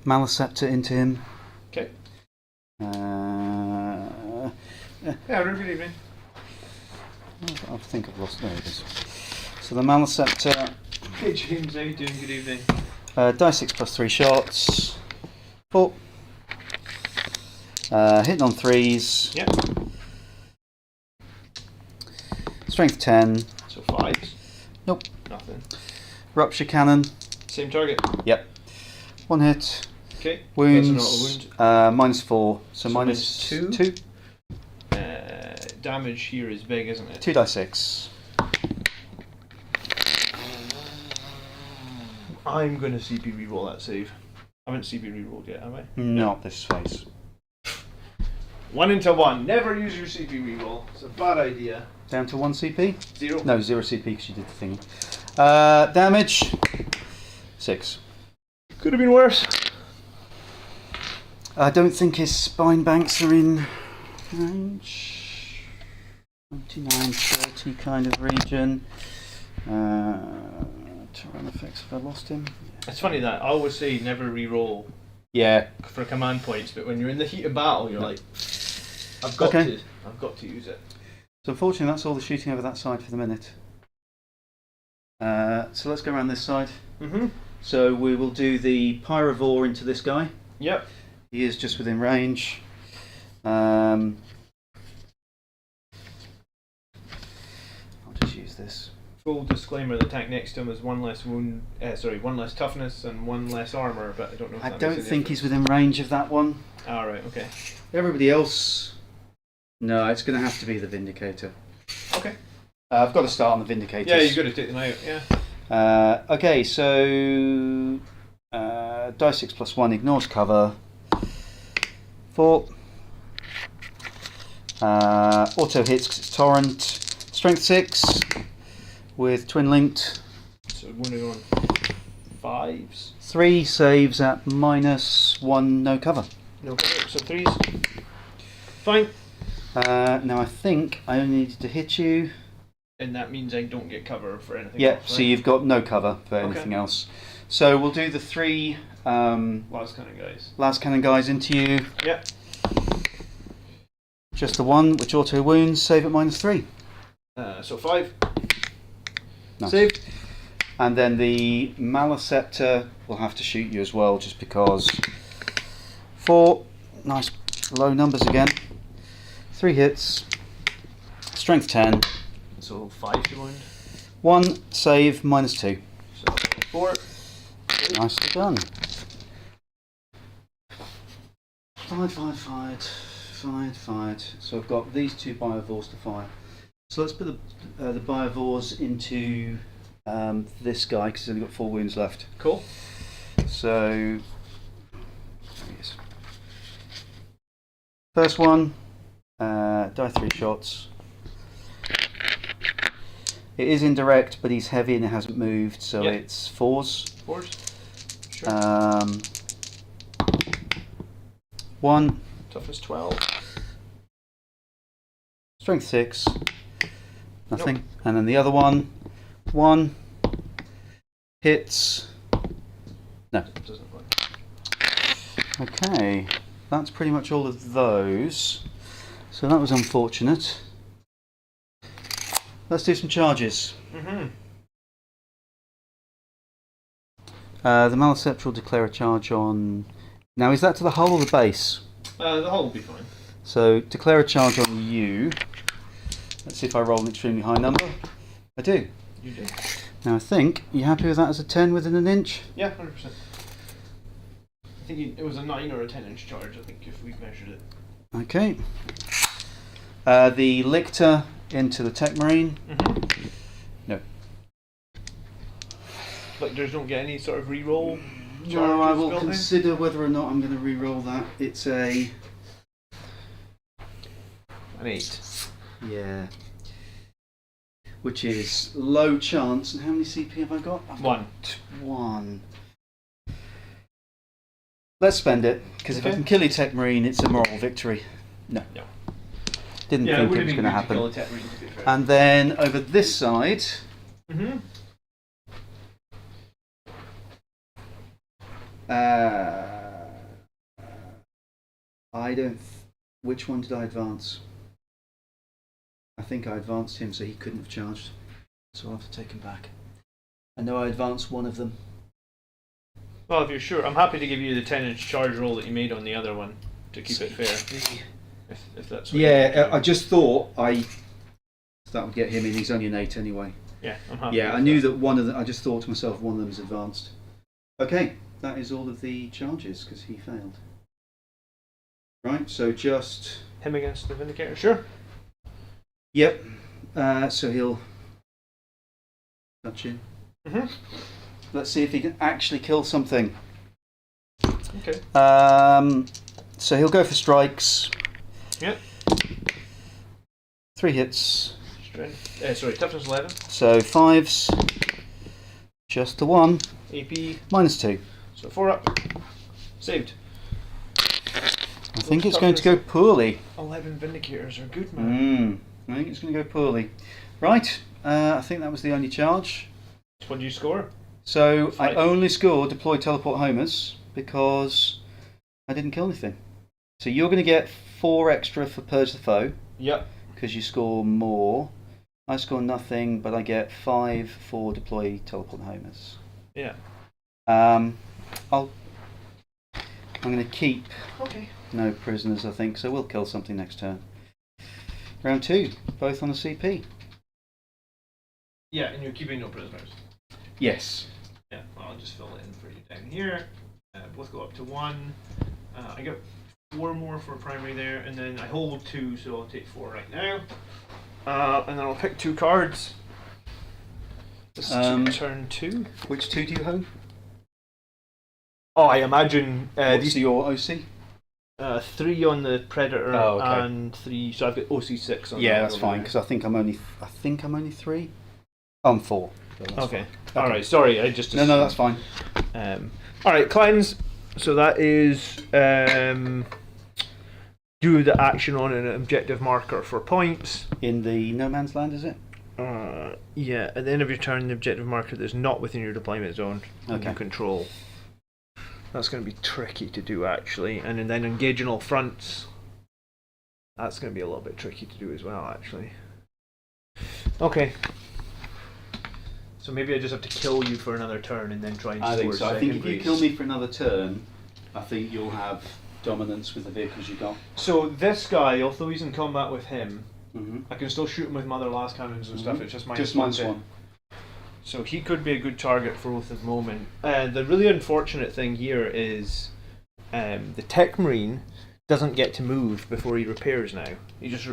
Maliceptor into him. Okay. Yeah, Good evening. I think I've lost. There it is. So the Maliceptor. Hey James, how you doing? Good evening. Die 6 + 3 shots. 4. Hitting on 3s. Yep. Strength 10. So 5s. Nope. Nothing. Rupture cannon. Same target. Yep. 1 hit. Okay. Wounds. That's an auto wound. -4. So minus two? -2. Damage here is big, isn't it? 2 die 6. I'm going to CP reroll that save. I haven't CP rerolled yet, have I? Not this phase. 1 into 1. Never use your CP reroll. It's a bad idea. Down to 1 CP? 0. No, 0 CP because you did the thingy. Damage. 6. Could have been worse. I don't think his spine banks are in range. 29, 30 kind of region. Terrain effects, have I lost him? It's funny that I always say never reroll Yeah. for command points, but when you're in the heat of battle, you're like, I've got to use it. So unfortunately that's all the shooting over that side for the minute. So let's go around this side. Mm-hmm. So we will do the Pyrovore into this guy. Yep. He is just within range. I'll just use this. Full disclaimer: the tank next to him is 1 less wound. 1 less toughness and 1 less armor. But I don't know. If I that don't makes a think he's difference. within range of that one. All right. Okay. Everybody else, no, it's going to have to be the Vindicator. Okay. I've got to start on the Vindicators. Yeah, you've got to take them out. Yeah. Okay, so die 6 + 1 ignores cover. 4. Auto hits because it's Torrent. Strength 6 with twin linked. So wounded on 5s. 3 saves at -1, no cover. No cover. So 3s. Fine. Now I think I only needed to hit you. And that means I don't get cover for anything Yeah, else, right? so you've got no cover for anything else. So we'll do the 3 Last kind of guys. las cannon guys into you. Yep. Just the 1, which auto wounds, save at -3. So 5. Nice. Saved. And then the Maliceptor will have to shoot you as well, just because. 4, nice low numbers again. 3 hits. Strength 10. So 5 to wound. 1 save, -2. So 4. Nicely done. 5. So I've got these 2 Biovores to fire. So let's put the Biovores into this guy because he's only got 4 wounds left. Cool. So there he is. First one, die 3 shots. It is indirect, but he's heavy and it hasn't moved, so Yep. it's 4s. 4s. Sure. 1, Toughness 12. strength 6, nothing. And then the other one, 1, hits, no. Doesn't work. Okay, that's pretty much all of those. So that was unfortunate. Let's do some charges. Mm-hmm. The Maliceptor will declare a charge on... Now, is that to the hull or the base? The hull will be fine. So, declare a charge on you. Let's see if I roll an extremely high number. I do. You do. Now, I think, you happy with that as a 10 within an inch? Yeah, 100%. I think it was a 9 or a 10 inch charge, I think, if we measured it. Okay. The Lictor into the Tech Marine. No. Lictors don't get any sort of reroll. No, I will built in? consider whether or not I'm going to re-roll that. It's a... An 8. Yeah. Which is low chance. And how many CP have I got? I've 1. got 1. Let's spend it, because if I can kill a Tech Marine, it's a moral victory. No. No. Didn't think it was going to happen. And then over this side... Mm-hmm. I don't... Which one did I advance? I think I advanced him so he couldn't have charged. So I'll have to take him back. I know I advanced one of them. Well, if you're sure, I'm happy to give you the 10-inch charge roll that you made on the other one to keep it fair. If that's what yeah, I just thought that would get him in. He's only an 8 anyway. Yeah, I'm happy. Yeah, I knew that one of them. I just thought to myself, one of them is advanced. Okay, that is all of the charges because he failed. Right, so just him against the Vindicator, sure. Yep. So he'll touch in. Mhm. Let's see if he can actually kill something. Okay. So he'll go for strikes. Yep. 3 hits. Strength. Toughness 11. So 5s. Just the 1. AP. -2. So 4 up. Saved. I think it's going to go poorly. 11 Vindicators are good, man. I think it's going to go poorly. Right. I think that was the only charge. What do you score? So 5. I only scored deploy teleport homers because I didn't kill anything. So you're going to get 4 extra for purge the foe. Yep. Because you score more. I score nothing, but I get 5 for deploy teleport homers. Yeah. I'm going to keep Okay. no prisoners, I think. So we'll kill something next turn. Round 2, both on the CP. Yeah, and you're keeping no prisoners. Yes. Yeah, well, I'll just fill it in for you down here. Both go up to 1. I get 4 more for primary there, and then I hold 2, so I'll take 4 right now. And then I'll pick 2 cards. This is turn 2. Which 2 do you hold? Oh, I imagine What's these your OC? 3 on the Predator okay. and 3. So I've got OC6 on. Yeah, that's fine because I think I'm only 3. I'm 4. Okay. All right. Sorry, I just. No, that's fine. All right, cleanse. So that is do the action on an objective marker for points. In the no man's land, is it? Yeah. At the end of your turn, the objective marker that is not within your deployment zone you control. That's going to be tricky to do actually, and then engage in all fronts. That's going to be a little bit tricky to do as well, actually. Okay. So maybe I just have to kill you for another turn and then try and score I think so. I second think if you base. kill me for another turn, I think you'll have dominance with the vehicles you got. So this guy, although he's in combat with him, Mm-hmm. I can still shoot him with my other last cannons and stuff. It's just minus minus one. one. So he could be a good target for Oath at the moment. The really unfortunate thing here is the Tech Marine doesn't get to move before he repairs now. He just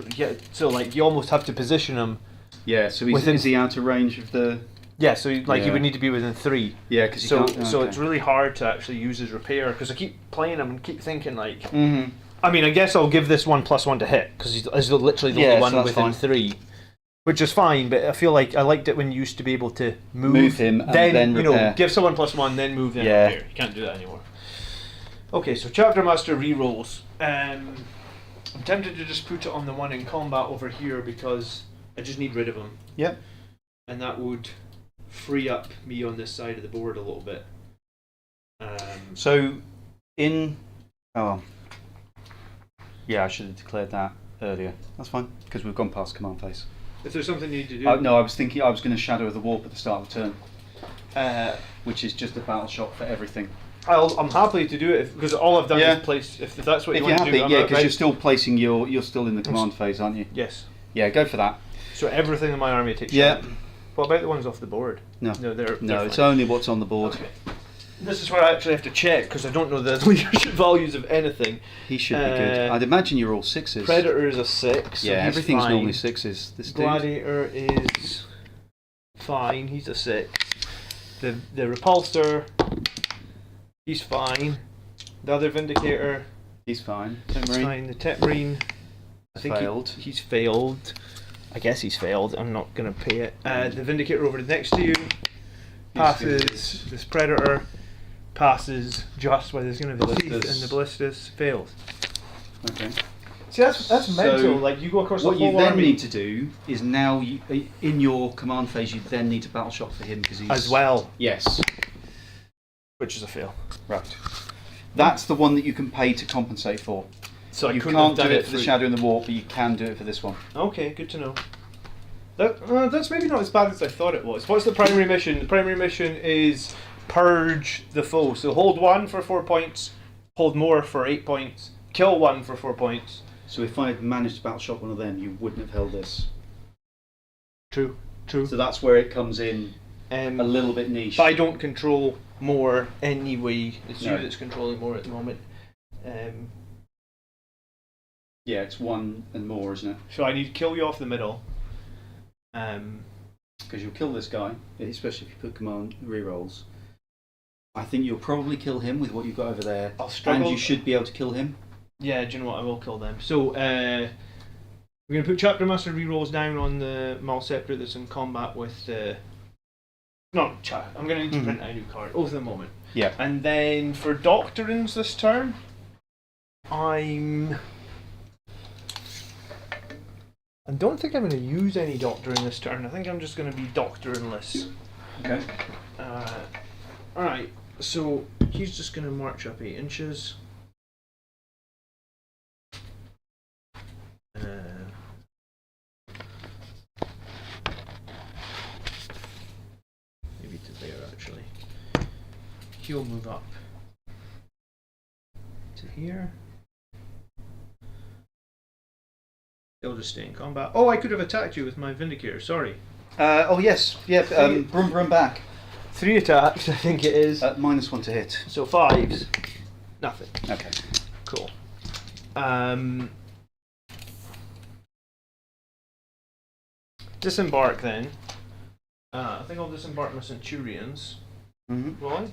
so like you almost have to position him. Yeah. So is he out of range of the? Yeah. So he would need to be within 3. Yeah, because so it's really hard to actually use his repair because I keep playing him and keep thinking like. Mm-hmm. I mean, I guess I'll give this one +1 to hit because he's literally the only one within 3. Which is fine, but I feel like I liked it when you used to be able to move him and then repair. give someone +1, then move, then repair. You can't do that anymore. Okay, so Chapter Master rerolls. I'm tempted to just put it on the one in combat over here because I just need rid of him. Yep. And that would free up me on this side of the board a little bit. So, yeah, I should have declared that earlier. That's fine, because we've gone past command phase. If there's something you need to do... No, I was thinking I was going to Shadow of the Warp at the start of the turn, which is just a battle shot for everything. I'm happy to do it because all I've done is place. If that's what you want to do, because you're still placing you're still in the command phase, aren't you? Yes. Yeah, go for that. So everything in my army takes. Yeah. What about the ones off the board? No, they're it's fine. only what's on the board. Okay. This is where I actually have to check because I don't know the leadership values of anything. He should be good. I'd imagine you're all 6s. Predator is a 6. So yeah, he's everything's fine. normally 6s. This Gladiator is fine. He's a 6. The Repulsor, he's fine. The other Vindicator, he's fine. he's fine. The Tetmarine, I think failed. He's failed. I guess he's failed. I'm not gonna pay it. The Vindicator over next to you passes. This Predator passes just where there's gonna be teeth, and the Ballistus fails. Okay. See, that's mental. So like you go across the what whole you then army. need to do is now in your command phase you then need to battle shock for him because he's as well, yes, which is a fail. right. That's the one that you can pay to compensate for. So you I couldn't can't have do done it for the through- Shadow and the Warp, but you can do it for this one. Okay, good to know. That's maybe not as bad as I thought it was. What's the primary mission? The primary mission is purge the foe. So hold 1 for 4 points, hold more for 8 points, kill 1 for 4 points. So if I had managed to battle shock one of them, you wouldn't have held this. True. So that's where it comes in a little bit niche. But I don't control more anyway. It's No. you that's controlling more at the moment. Yeah, it's 1 and more, isn't it? So I need to kill you off the middle. Because you'll kill this guy, especially if you put command rerolls. I think you'll probably kill him with what you've got over there. I'll struggle. And you should be able to kill him. Yeah, do you know what? I will kill them. So we're going to put Chapter Master rerolls down on the Malceptor that's in combat with I'm going to need to print out a new card over the moment. Yeah. And then for Doctrines this turn, I don't think I'm going to use any Doctrine this turn. I think I'm just going to be Doctrineless. Okay. Alright, so he's just going to march up 8 inches. Maybe to there actually. He'll move up to here. He'll just stay in combat. Oh, I could have attacked you with my Vindicator, sorry. Oh yes, yeah. Brum brum back. 3 attacks, I think it is. -1 to hit. So 5s. Nothing. Okay. Cool. Disembark then. I think I'll disembark my Centurions. Mm-hmm. Will I?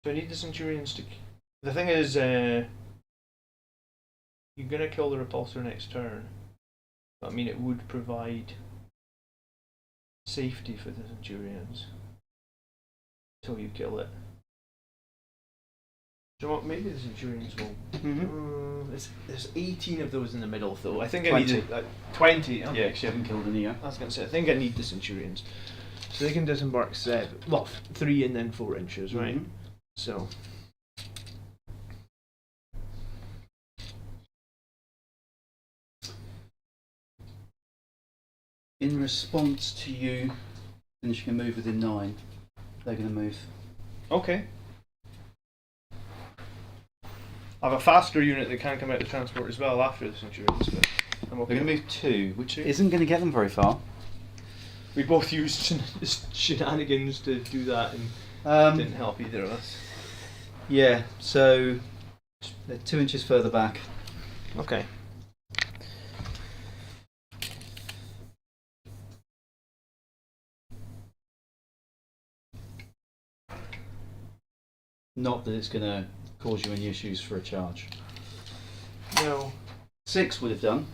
Do I need the Centurions to... The thing is, you're going to kill the Repulsor next turn. But I mean, it would provide safety for the Centurions. Till you kill it. Do you know what? Maybe the Centurions will... there's 18 of those in the middle though. I think 20. I need 20. Okay. Yeah, because you haven't killed any yet. I was going to say, I think I need the Centurions. So they can disembark 7. Well, 3 and then 4 inches, right? Mm-hmm. So... In response to you finishing a move within 9, they're going to move. Okay. I have a faster unit that can come out of the transport as well after the Centurions, but I'm okay. They're going to move 2, which isn't going to get them very far. We both used shenanigans to do that and didn't help either of us. Yeah, so they're 2 inches further back. Okay. Not that it's going to cause you any issues for a charge. No. 6 would have done.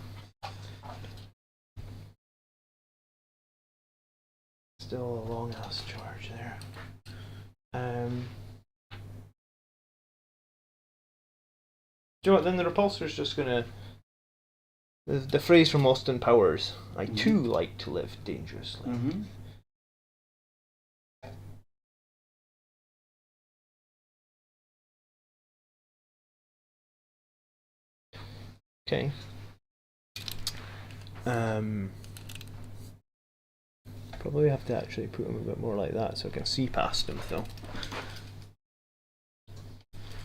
Still a long ass charge there. Do you know what? Then the Repulsor's just gonna. The phrase from Austin Powers: "I too like to live dangerously." Mm-hmm. Okay. Probably have to actually put him a bit more like that so I can see past him though.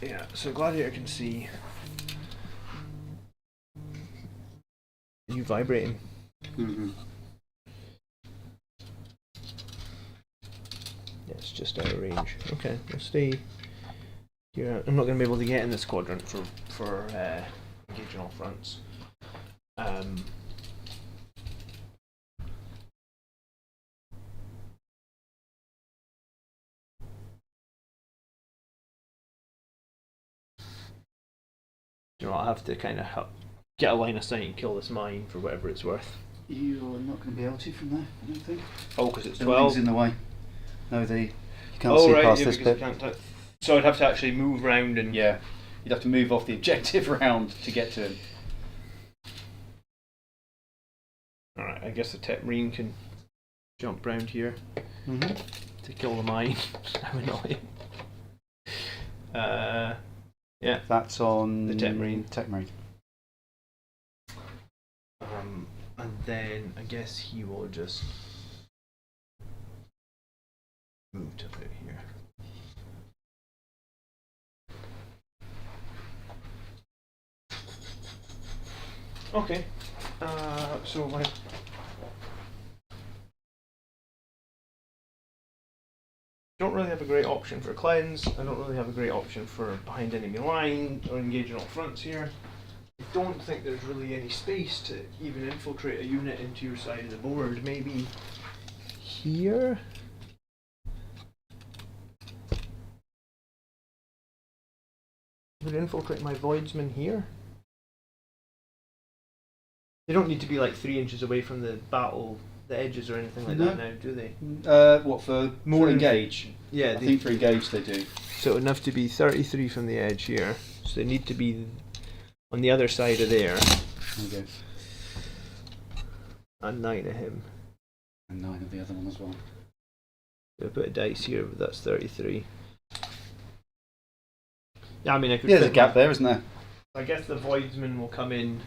Yeah, so Gladiator can see. Are you vibrating? Mm-hmm. Yeah, it's just out of range. Okay, we'll stay Here, I'm not going to be able to get in this quadrant for engaging all fronts. You know, I'll have to kind of get a line of sight and kill this mine for whatever it's worth. You're not going to be able to from there, I don't think. Oh, because it's The 12. wing's in the way. No, you can't see past this bit. So I'd have to actually move round and... Yeah, you'd have to move off the objective round to get to him. Alright, I guess the Tech Marine can jump round here to kill the mine. How annoying. Yeah. That's on the Tech Marine. And then I guess he will just move to about here. Okay. So my don't really have a great option for cleanse. I don't really have a great option for behind enemy line or engaging all fronts here. I don't think there's really any space to even infiltrate a unit into your side of the board. Maybe here? Would infiltrate my voidsman here? They don't need to be like 3 inches away from the the edges or anything like that now, do they? What, for more engage? Yeah, I think for engage they do. So it would have to be 33 from the edge here. So they need to be on the other side of there. There you go. And 9 of him. And 9 of the other one as well. So I put a dice here, but that's 33. Yeah, I mean I could. Yeah, there's a gap there, isn't there? I guess the voidsman will come in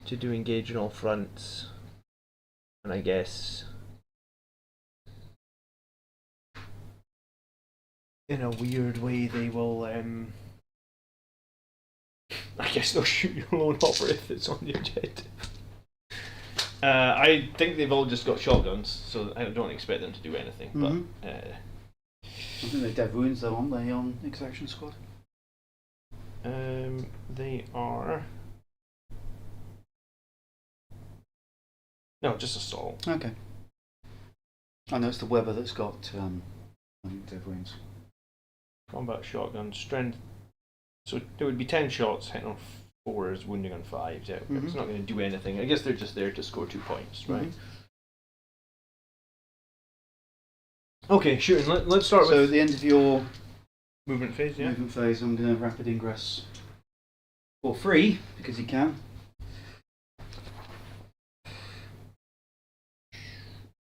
to do engage on all fronts. And I guess in a weird way they will I guess they'll shoot your lone hopper if it's on the objective. I think they've all just got shotguns, so I don't expect them to do anything. But I think they're dead wounds though, aren't they, on Exaction Squad? They are. No, just assault. Okay. I know it's the Weber that's got dead wounds. Combat shotgun, strength. So there would be 10 shots, hitting on 4s, wounding on 5s. Yeah, it's not going to do anything. I guess they're just there to score 2 points, right? Okay, shooting. Let's start with. So at the end of your movement phase, yeah. Movement phase, I'm going to rapid ingress for free because you can.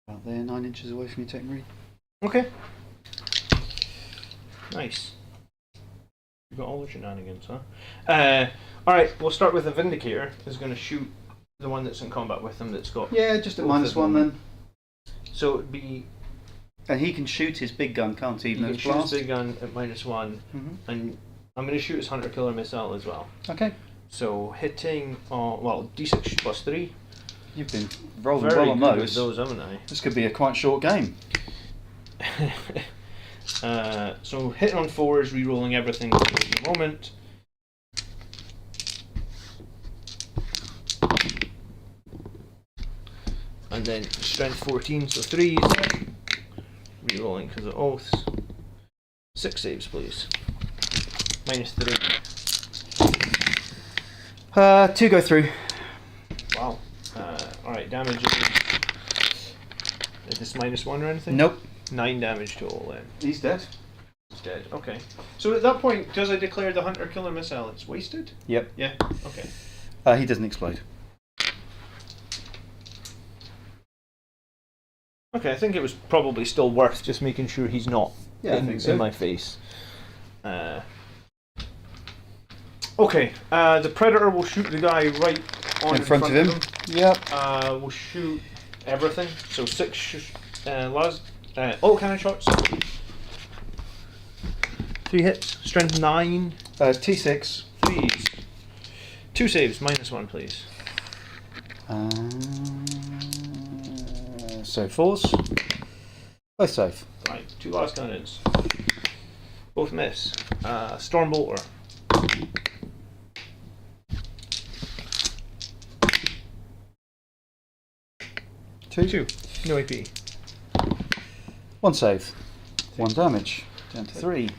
About there, 9 inches away from your Tech Marine. Okay. Nice. You got all the shenanigans, huh? Alright, we'll start with the Vindicator. Who's going to shoot the one that's in combat with him that's got. Yeah, just at -1 then. So it'd be. And he can shoot his big gun, can't he? He can shoot his big gun at -1. And I'm going to shoot his Hunter Killer Missile as well. Okay. So hitting on. Well, D6 plus 3. You've been rolling Very well on good those. with those, haven't I? This could be a quite short game. So hitting on 4s, re-rolling everything at the moment. And then strength 14, so 3s. Re-rolling because of oaths. 6 saves, please. -3. 2 go through. Wow. Alright, damage. Is this -1 or anything? Nope. 9 damage total then. He's dead. He's dead. Okay. So at that point, does I declare the Hunter Killer Missile it's wasted? Yep. Yeah. Okay. He doesn't explode. Okay, I think it was probably still worth just making sure he's not in my face. Okay, the Predator will shoot the guy right on in front of him. Yep. We'll shoot everything. So 6 cannon shots. 3 hits. Strength 9. T6. 3s. 2 saves. -1, please. So 4s. Both safe. Right, 2 last cannons. Both miss. Stormbolter. 2. No AP. 1 save. 1 damage. Down to 3.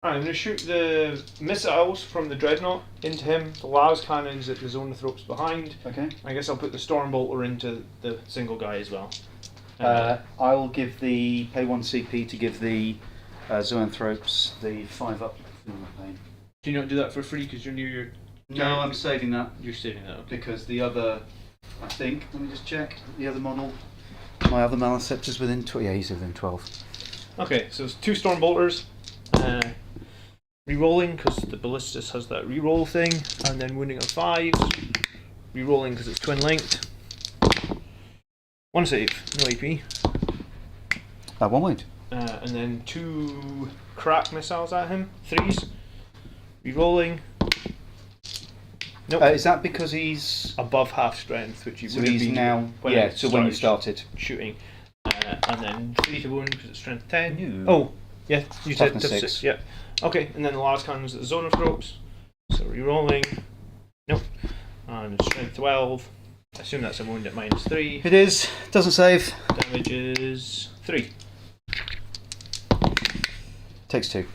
Alright, I'm going to shoot the missiles from the Dreadnought into him, the las cannons at the Zoanthropes behind. Okay. I guess I'll put the Stormbolter into the single guy as well. I'll give the pay 1 CP to give the Zoanthropes the 5 up. Do you not do that for free because you're near your... No, I'm saving that. You're saving that, okay. Because the other, I think, let me just check, the other model, my other Maliceptor's within 12, yeah, he's within 12. Okay, so it's 2 Stormbolters, re-rolling because the Ballistus has that re-roll thing, and then wounding on 5s, re-rolling because it's twin linked. 1 save, no AP. 1 wound. And then 2 crack missiles at him, 3s, re-rolling. Nope. Is that because he's Above half strength, which he so would have he's been now when yeah? I So when you started, shooting, and then 3 to wound because it's strength 10. No. Oh, yeah, you said Toughness tough 6. 6. Yeah. Okay, and then the last cannon's at the Zoanthropes. So re-rolling. Nope. And strength 12. I assume that's a wound at -3. It is. Doesn't save. Damage is 3. Takes 2.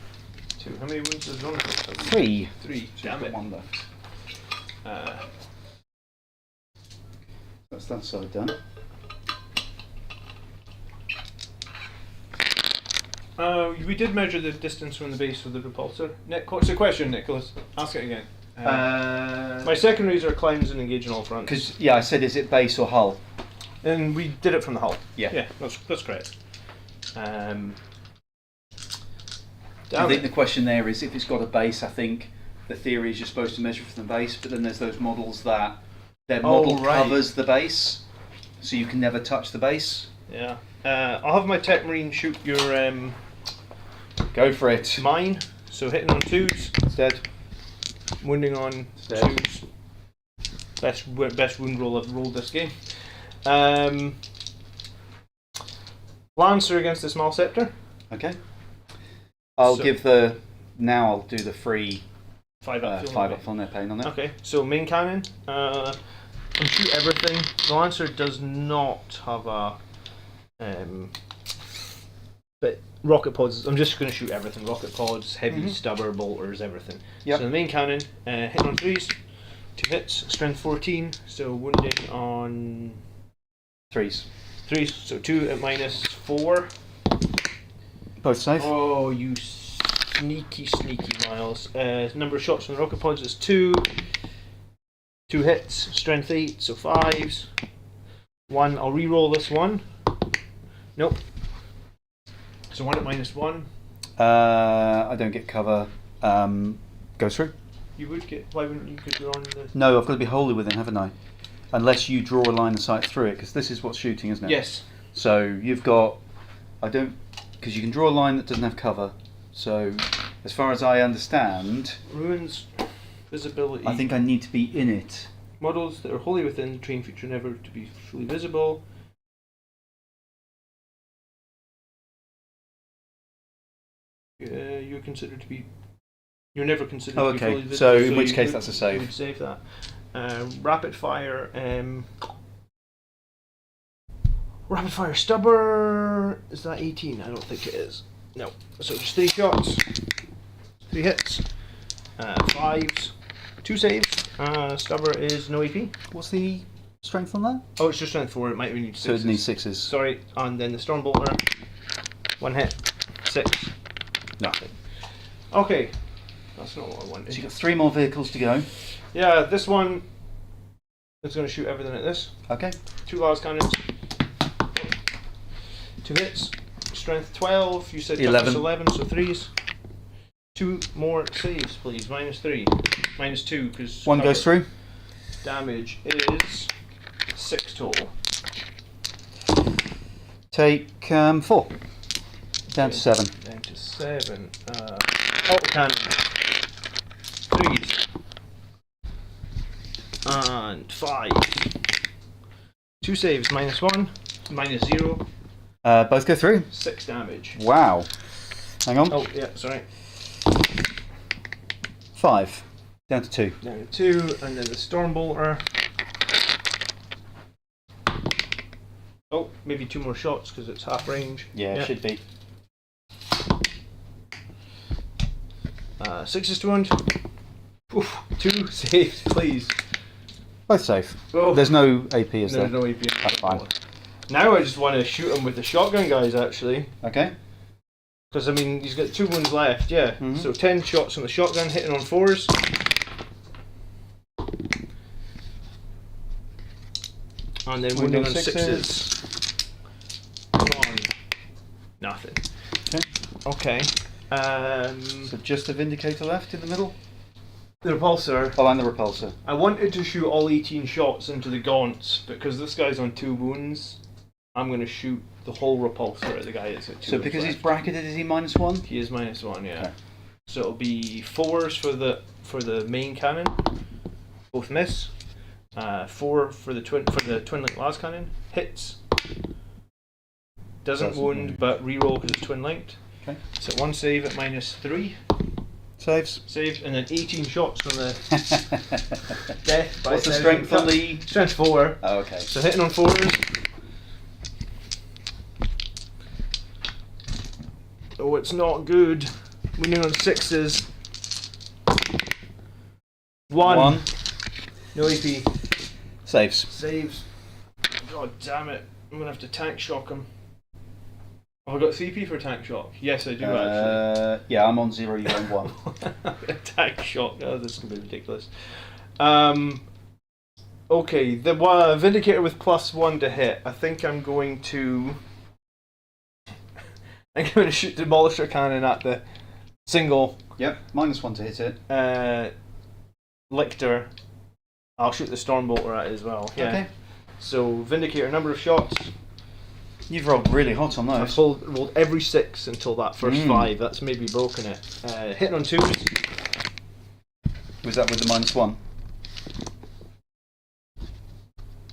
2. How many wounds does Zoanthropes have? 3. 3. Damn it. 1 left. Uh, That's that side done. we did measure the distance from the base of the repulsor. What's the question, Nicholas? Ask it again. My secondaries are climbs and engage on all fronts. Because yeah, I said is it base or hull? And we did it from the hull. Yeah. Yeah, that's correct. I think the question there is if it's got a base. I think the theory is you're supposed to measure from the base, but then there's those models that their model covers the base, so you can never touch the base. Yeah. I'll have my Tech Marine shoot your Go for it. mine. So hitting on 2s. It's dead. Wounding on Dead. 2s. Best wound roll I've rolled this game. Lancer against the Small Scepter. Okay. I'll So- give the now. I'll do the free 5 up. 5 up on their pain on that. Okay, so main cannon. And shoot everything. The Lancer does not have a. But rocket pods. I'm just going to shoot everything. Rocket pods, heavy stubber, bolters, everything. Yep. So the main cannon, hitting on 3s, 2 hits, strength 14. So wounding on 3s. 3s. So 2 at -4. Both save. Oh, you sneaky Miles. Number of shots from the rocket pods is 2. 2 hits, strength 8, so 5s. 1, I'll re-roll this one. Nope. So 1 at -1. I don't get cover. Goes through. You would get. Why wouldn't you? Because you're on the. No, I've got to be wholly within, haven't I? Unless you draw a line of sight through it, because this is what's shooting, isn't it? Yes. So you've got. I don't. Because you can draw a line that doesn't have cover. So, as far as I understand, Ruins visibility. I think I need to be in it. Models that are wholly within the train feature never to be fully visible. You're considered to be. You're never considered Oh, to be okay. fully visible. So in which you case would- that's a save. you would save that. Rapid fire. Rapid fire stubber. Is that 18? I don't think it is. No. So just 3 shots. 3 hits. 5s. 2 saves. Stubber is no AP. What's the strength on that? Oh, it's just strength 4. It might need 6. So it needs 6s. Sorry. And then the Stormbolter. 1 hit. 6. Nothing. Okay. That's not what I wanted. So you've got 3 more vehicles to go. Yeah, this one is going to shoot everything at this. Okay. 2 large cannons. 2 hits. Strength 12. You said 11. toughness 11, so 3s. 2 more saves, please. -3. -2, because 1 goes through. Damage is 6 total. Take 4. Down to 7. Down to 7. Auto cannon. 3s. And 5. 2 saves, -1, -0. Both go through. 6 damage. Wow. Hang on. Oh, yeah, sorry. 5. Down to 2. Down to 2, and then the Stormbolter. Oh, maybe 2 more shots because it's half range. Yeah, it should be. 6 is to wound. Oof, 2 saves, please. Both safe. Oh. There's no AP, is there? There's no AP. That's fine. Now I just want to shoot him with the shotgun, guys, actually. Okay. Because, I mean, he's got 2 wounds left, yeah. So 10 shots on the shotgun, hitting on 4s. And then wounding on 6s. Come on. Nothing. Okay. Okay. So just the Vindicator left in the middle? The repulsor. Oh, and the Repulsor. I wanted to shoot all 18 shots into the gaunts, but because this guy's on 2 wounds, I'm going to shoot the whole repulsor at the guy that's at 2 So wounds because left. he's bracketed, is he -1? He is -1, yeah. Okay. So it'll be 4s for the main cannon, both miss. 4 for the twin link las cannon, hits. Doesn't wound, but reroll because it's twin linked. Okay. So 1 save at -3. Saves. Saved, and then 18 shots on the death. What's the strength on the... Strength 4. Oh, okay. So hitting on 4s. Oh, it's not good. Winning on 6s. 1. No AP. Saves. Saves. God damn it. I'm going to have to tank shock him. Have I got CP for tank shock? Yes, I do actually. Yeah, I'm on 0, you're on 1. Tank shock. Oh, this is going to be ridiculous. Okay, the Vindicator with +1 to hit. I think I'm going to... I'm going to shoot the Demolisher Cannon at the single Yep, -1 to hit it. Lictor. I'll shoot the Stormbolter at it as well. Yeah. Okay. So, Vindicator, number of shots. You've rolled really hot on I've those. rolled every 6 until that first 5. That's maybe broken it. Hitting on 2s. Was that with the -1?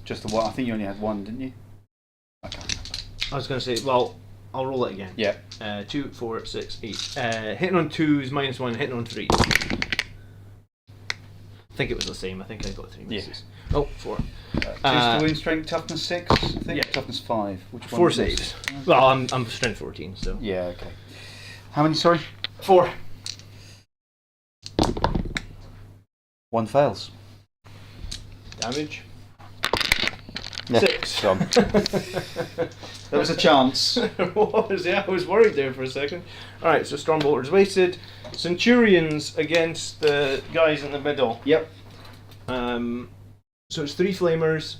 Just the 1. I think you only had 1, didn't you? I can't remember. I was going to say, well, I'll roll it again. Yeah. 2, 4, 6, 8. Hitting on 2s, -1, hitting on 3. I think it was the same. I think I got 3 misses. Yeah. Oh, 4. 2's to wound strength, toughness 6, I think. Yeah. Toughness 5. Which one 4 was this? saves. Well, I'm strength 14, so. Yeah, okay. How many, sorry? 4. 1 fails. Damage. Yeah, 6. gone. There was a chance. I was worried there for a second. Alright, so Stormbolter's wasted. Centurions against the guys in the middle. Yep. So it's 3 Flamers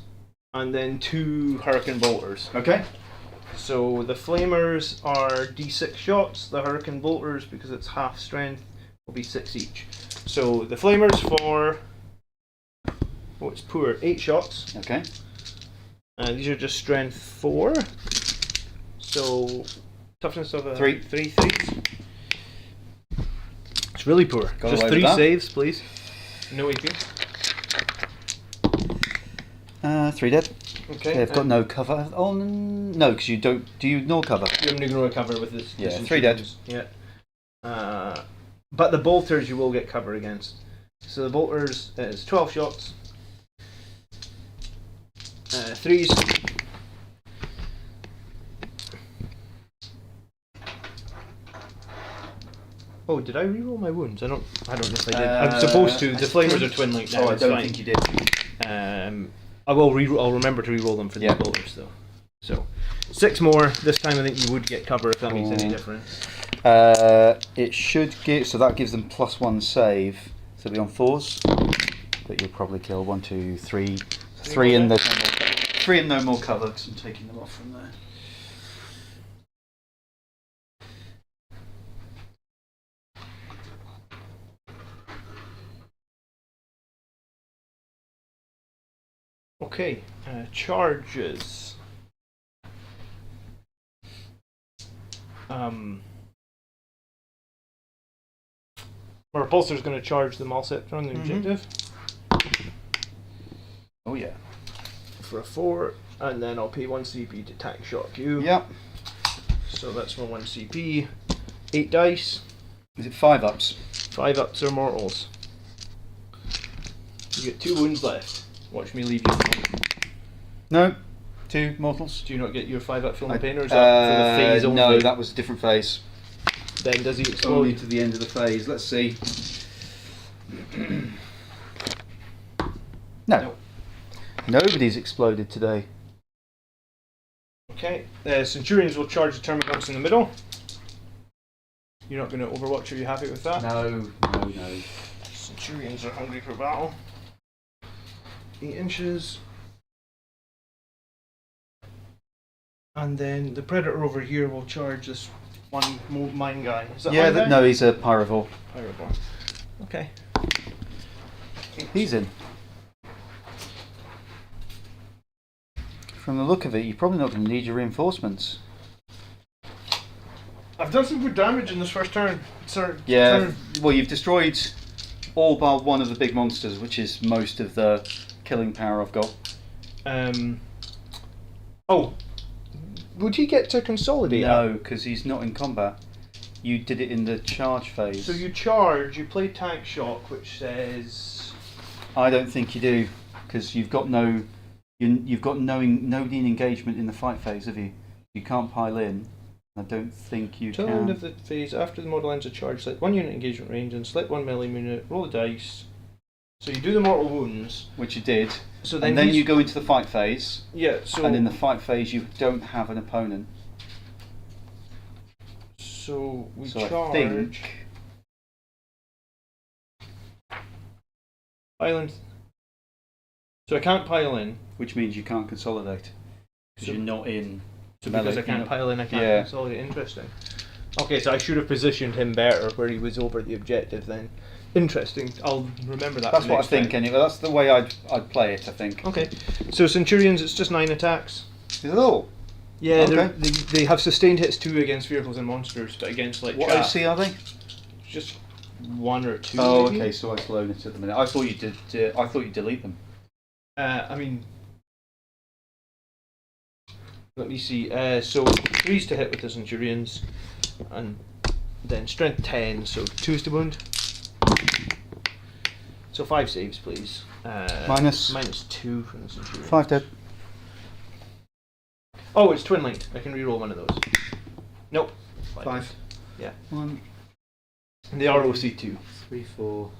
and then 2 Hurricane Bolters. Okay. So the Flamers are D6 shots, the Hurricane Bolters, because it's half strength, will be 6 each. So the Flamers for, oh it's poor, 8 shots. Okay. And these are just strength 4. So toughness of a 3. 3 threes. It's really poor. Got Just away 3 with that. saves, please. No AP. 3 dead. Okay. They've got no cover. Oh, no, because you don't. Do you ignore cover? You're going to recover with this. Yeah, this 3 dead. insurance. Yeah. But the bolters you will get cover against. So the bolters is 12 shots. 3s. Oh, did I reroll my wounds? I don't know if I did. I'm supposed to. The flamers are twin linked now. Oh, I it's don't fine. think you did. I will I'll remember to reroll them for the bolters though. So 6 more. This time I think you would get cover if that makes any difference. It should give. So that gives them +1 save. So it'll be on 4s. But you'll probably kill 1, 2, 3. 3 and there's no more. 3 and no more cover because I'm taking them off from there. Okay, charges. My repulsor's going to charge the Malceptor on the objective Oh yeah. for a 4, and then I'll pay 1 CP to tank shock you. Yep. So that's my 1 CP. 8 dice. Is it 5 ups? 5 ups are mortals. You get 2 wounds left. Watch me leave you. No. 2 mortals. Do you not get your 5 up film of pain, or is that for the phase only? No, that was a different phase. Then does he explode? Only to the end of the phase. Let's see. No. Nobody's exploded today. Okay. Centurions will charge the termagants in the middle. You're not going to overwatch, are you happy with that? No. Centurions are hungry for battle. 8 inches. And then the predator over here will charge this one mine guy. Is that Yeah, mine guy? no, he's a pyrovore. Pyrovore. Okay. He's in. From the look of it, you're probably not going to need your reinforcements. I've done some good damage in this first turn. Yeah, well, you've destroyed all bar one of the big monsters, which is most of the killing power I've got. Oh, would he get to consolidate? No, because he's not in combat. You did it in the charge phase. So you charge, you play tank shock, which says... I don't think you do, because you've got no nobody in engagement in the fight phase, have you? You can't pile in. I don't think you Till can. the end of the phase, after the model ends a charge, select 1 unit engagement range and select 1 melee unit, roll the dice. So you do the mortal wounds. Which you did. So and then you go into the fight phase. Yeah, so... And in the fight phase you don't have an opponent. So we So charge... I think... Pile in. So I can't pile in. Which means you can't consolidate. Because So- you're not in... So melee, because I you're can't not- pile in, I can't Yeah. consolidate. Interesting. Okay, so I should have positioned him better where he was over the objective then. Interesting. I'll remember that. That's for what I next think time. anyway. That's the way I'd play it, I think. Okay. So Centurions, it's just 9 attacks. Is it all? Yeah, Okay. they have sustained hits 2 against vehicles and monsters, but against like What chaff, OC are they? just 1 or 2. Oh, maybe? okay. So I've slowed it at the minute. I thought you did. I thought you delete them. I mean, let me see. So 3's to hit with the Centurions, and then strength 10, so 2's to wound. So 5 saves, please. Minus? Minus 2 from the Centurions. 5 dead. Oh, it's twin linked. I can reroll one of those. Nope. 5. Yeah. 1, And they are OC2. 3, 4,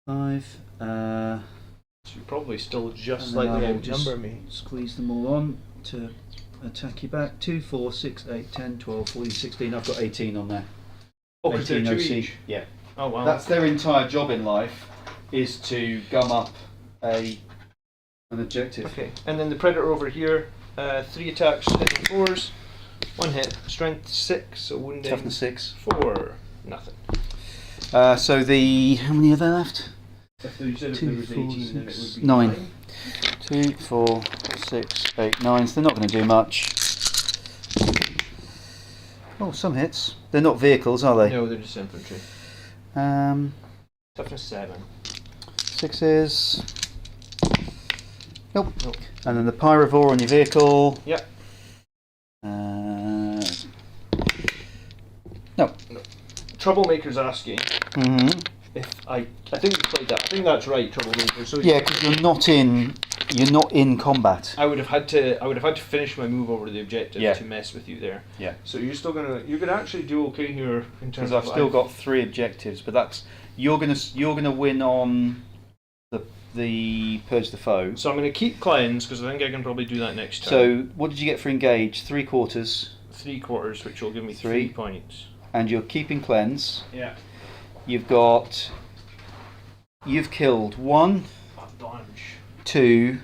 5. So you're probably still just And then slightly I will outnumber just me. Squeeze them all on to attack you back. 2, 4, 6, 8, 10, 12, 14, 16. I've got 18 on there. Oh, because they're 2 OC. each. Yeah. Oh, wow. That's their entire job in life, is to gum up an objective. Okay, and then the Predator over here, 3 attacks, hitting 4s, 1 hit, strength 6, so wounding Toughness 6. 4, nothing. So the how many are there left? If you said 2, there was 4, 18, then it 6, would be 9. 9. 2, 4, 6, 8, 9. So they're not going to do much. Oh, some hits. They're not vehicles, are they? No, they're just infantry. Toughness 7. 6s. Nope. Nope. And then the pyrovore on your vehicle. Yep. No. Troublemakers asking Mm-hmm. if I think you played that. I think that's right, Troublemaker. So Yeah, because you're not in combat. I would have had to finish my move over the objective Yeah. to mess with you there. Yeah. So you're could actually do okay here in terms Because of I've still life. got 3 objectives, but that's you're gonna win on the purge the foe. So I'm going to keep cleanse because I think I can probably do that next time. So what did you get for engage? 3/4, 3/4, which will give me 3. 3 points. and you're keeping cleanse. Yeah. You've killed 1, A bunch. 2,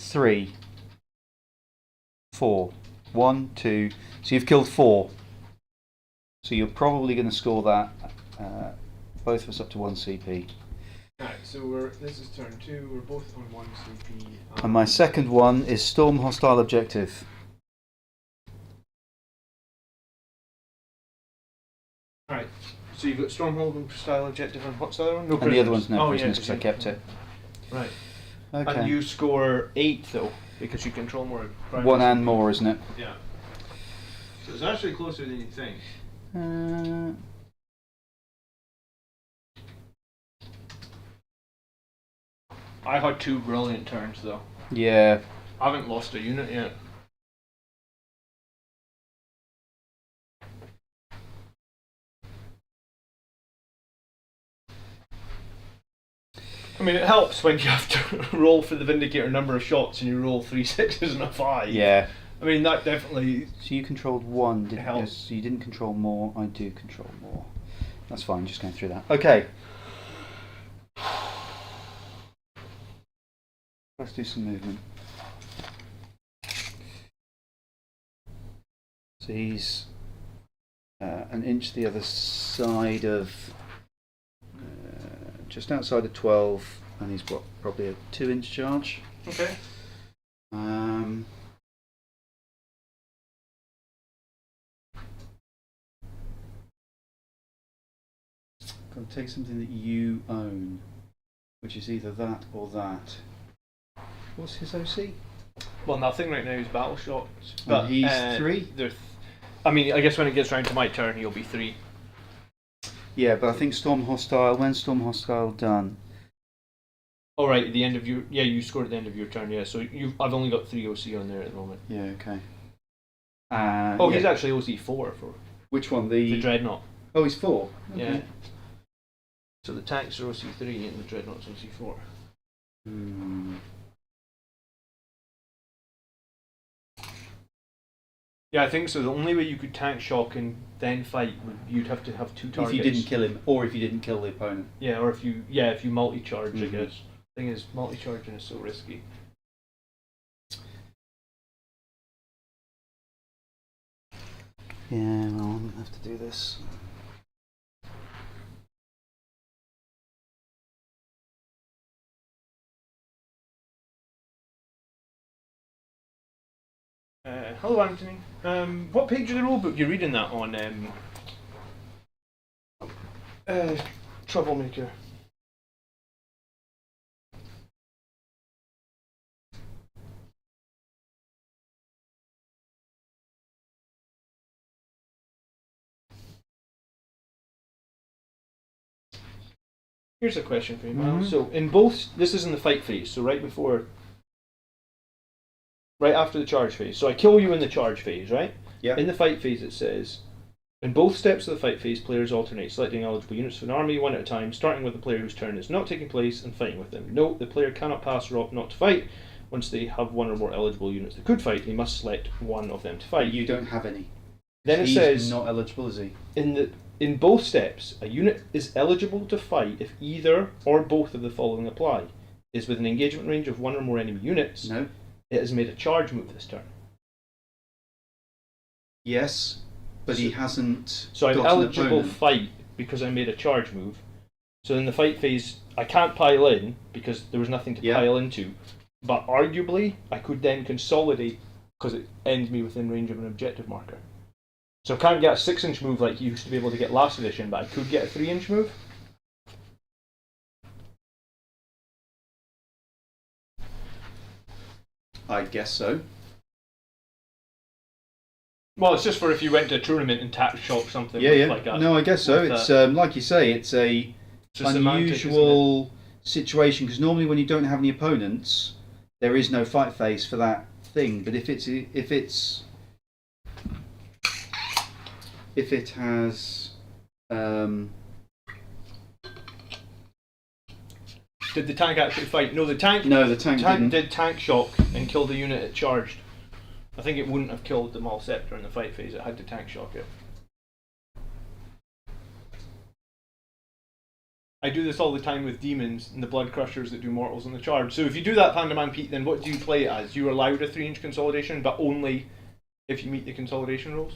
3, 4. 1, 2. So you've killed 4. So you're probably going to score that. Both of us up to 1 CP. Alright, so this is turn 2, we're both on 1 CP. And my second one is storm hostile objective. Alright, so you've got Stronghold style objective, and what's the other one? No And the other prisoners. one's no Oh, prisoners yeah, because I kept it. Right. Okay. And you score 8 though, because you control more. 1 and more, isn't it? Yeah. So it's actually closer than you think. I had 2 brilliant turns though. Yeah. I haven't lost a unit yet. I mean, it helps when you have to roll for the Vindicator number of shots and you roll 3 6s and a 5. Yeah. I mean, that definitely. So you controlled 1, didn't you? Helps. So you didn't control more. I do control more. That's fine. Just going through that. Okay. Let's do some movement. So he's an inch the other side of, just outside of 12, and he's what, probably a 2-inch charge. Okay. Got to take something that you own, which is either that or that. What's his OC? Well, nothing right now is battle shots. But he's 3? I mean, I guess when it gets round to my turn, he'll be 3. Yeah, but I think Storm Hostile, when's Storm Hostile done? Oh, right, at the end of your. Yeah, you scored at the end of your turn, yeah. So I've only got 3 OC on there at the moment. Yeah, okay. Oh, yeah. he's actually OC 4 for Which one? the Dreadnought. Oh, he's 4? Okay. Yeah. So the tanks are OC 3 and the Dreadnought's OC 4. Yeah, I think so. The only way you could tank shock and then fight would you'd have to have 2 targets. If you didn't kill him, or if you didn't kill the opponent. Yeah, or if you multi-charge, I guess. Thing is, multi-charging is so risky. Yeah, well, I'm gonna have to do this. Hello, Anthony. What page of the rulebook you're reading that on? Troublemaker. Here's a question for you, Miles. So in both, this is in the fight phase, so right after the charge phase. So I kill you in the charge phase, right? Yeah. In the fight phase it says, in both steps of the fight phase, players alternate selecting eligible units for an army one at a time, starting with the player whose turn is not taking place and fighting with them. Note, the player cannot pass or opt not to fight. Once they have one or more eligible units that could fight, they must select one of them to fight. You don't have any. Then it He's says, not eligible, is he? in both steps, a unit is eligible to fight if either or both of the following apply. Is within engagement range of one or more enemy units. No. It has made a charge move this turn. Yes, but he hasn't. So I'm got an eligible opponent. fight because I made a charge move. So in the fight phase, I can't pile in because there was nothing to pile into. But arguably, I could then consolidate because it ends me within range of an objective marker. So I can't get a 6-inch move like you used to be able to get last edition, but I could get a 3-inch move. I guess so. Well, it's just for if you went to a tournament and tax shop something like that. No, I guess so. It's like you say, it's a semantic, unusual situation because normally when you don't have any opponents, there is no fight phase for that thing. But if it has Did the tank actually fight? No, the tank didn't. did tank shock and killed the unit it charged. I think it wouldn't have killed the Maul Scepter in the fight phase, it had to tank shock it. I do this all the time with demons and the blood crushers that do mortals on the charge. So if you do that Pandaman Pete, then what do you play it as? You're allowed a 3-inch consolidation, but only if you meet the consolidation rules?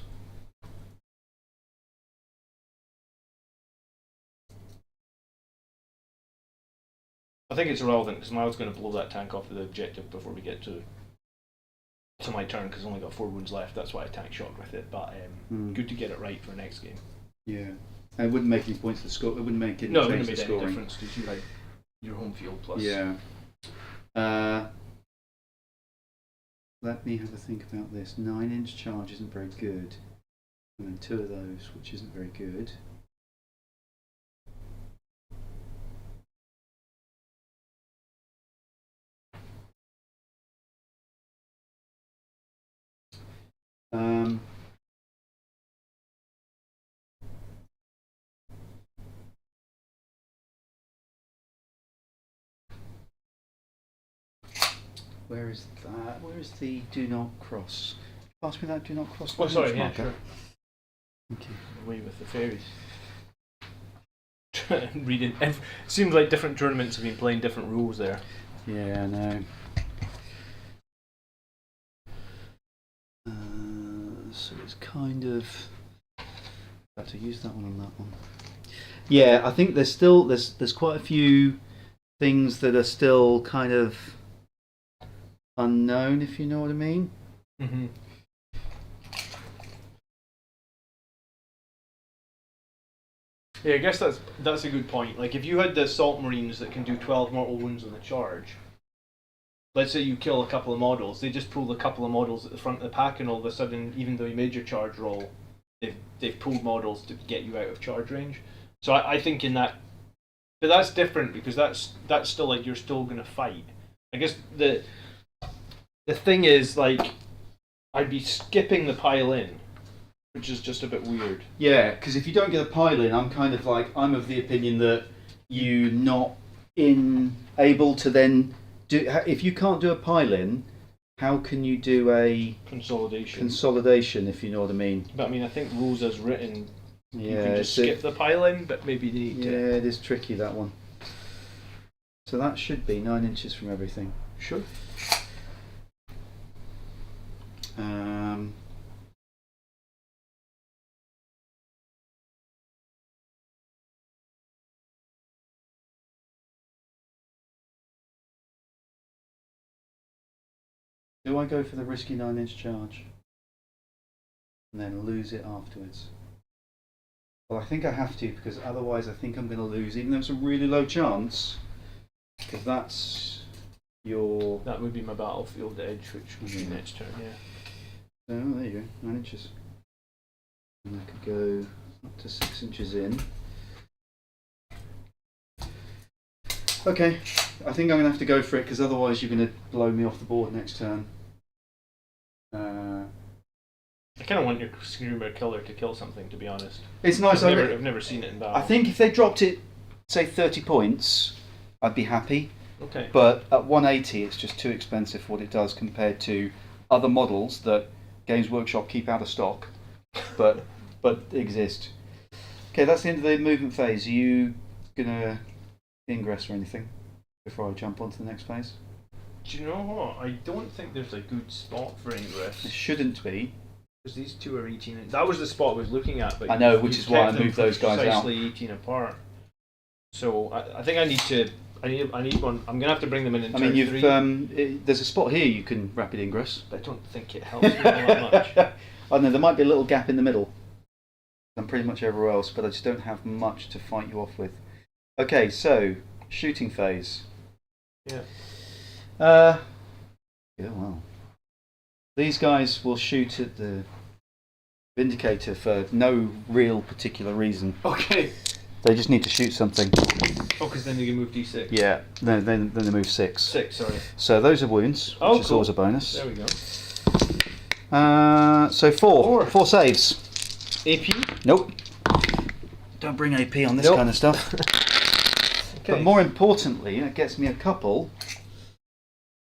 I think it's irrelevant because Miles going to blow that tank off of the objective before we get to my turn because I've only got 4 wounds left. That's why I tank shock with it. But good to get it right for next game. Yeah, and it wouldn't make any points to the score. It wouldn't make it. No, it wouldn't change make the any scoring. difference because you like your home field plus. Yeah. Let me have a think about this. 9-inch charge isn't very good. And then 2 of those, which isn't very good. Where is that? Where is the do not cross? Pass me that do not cross. Oh, sorry, yeah, marker. sure. Thank you. Away with the fairies. Reading. Seems like different tournaments have been playing different rules there. Yeah, I know. So it's kind of. Got to use that one on that one. Yeah, I think there's still there's quite a few things that are still kind of unknown, if you know what I mean. Mm-hmm. Yeah, I guess that's a good point. Like if you had the assault marines that can do 12 mortal wounds on the charge, let's say you kill a couple of models, they just pulled a couple of models at the front of the pack, and all of a sudden, even though you made your charge roll, they've pulled models to get you out of charge range. So I think in that, but that's different because that's still like you're still gonna fight. I guess the thing is like I'd be skipping the pile in, which is just a bit weird. Yeah, because if you don't get a pile in, I'm of the opinion that you're not able to then do. If you can't do a pile in, how can you do a consolidation? If you know what I mean. But I mean, I think rules as written, yeah, you can just skip the pile in, but maybe you need to. Yeah, it is tricky, that one. So that should be 9 inches from everything. Sure. Do I go for the risky 9-inch charge and then lose it afterwards? Well, I think I have to, because otherwise I think I'm going to lose, even though it's a really low chance, because that's your... That would be my battlefield edge, which would be next turn, yeah. Oh, there you go, 9 inches. And I could go up to 6 inches in. Okay, I think I'm going to have to go for it, because otherwise you're going to blow me off the board next turn. I kind of want your Screamer Killer to kill something, to be honest. It's nice. I've never seen it in battle. I think if they dropped it, say 30 points, I'd be happy. Okay. But at 180, it's just too expensive for what it does compared to other models that Games Workshop keep out of stock, but exist. Okay, that's the end of the movement phase. Are you gonna ingress or anything before I jump on to the next phase? Do you know what? I don't think there's a good spot for ingress. It shouldn't be. Because these two are 18. That was the spot I was looking at, but I know, which is why I moved those guys out. Precisely 18 apart. So I think I need one. I'm gonna have to bring them in. I mean, you've there's a spot here you can rapid ingress. But I don't think it helps me all that much. I don't know, there might be a little gap in the middle. I'm pretty much everywhere else, but I just don't have much to fight you off with. Okay, so shooting phase. Yeah. Yeah, well. These guys will shoot at the Vindicator for no real particular reason. Okay. They just need to shoot something. Oh, because then you can move D6. Yeah, then they move 6. 6, sorry. So those are wounds, which is always a bonus. There we go. So 4 saves. AP? Nope. Don't bring AP on this Nope. kind of stuff. Okay. But more importantly, it gets me a couple.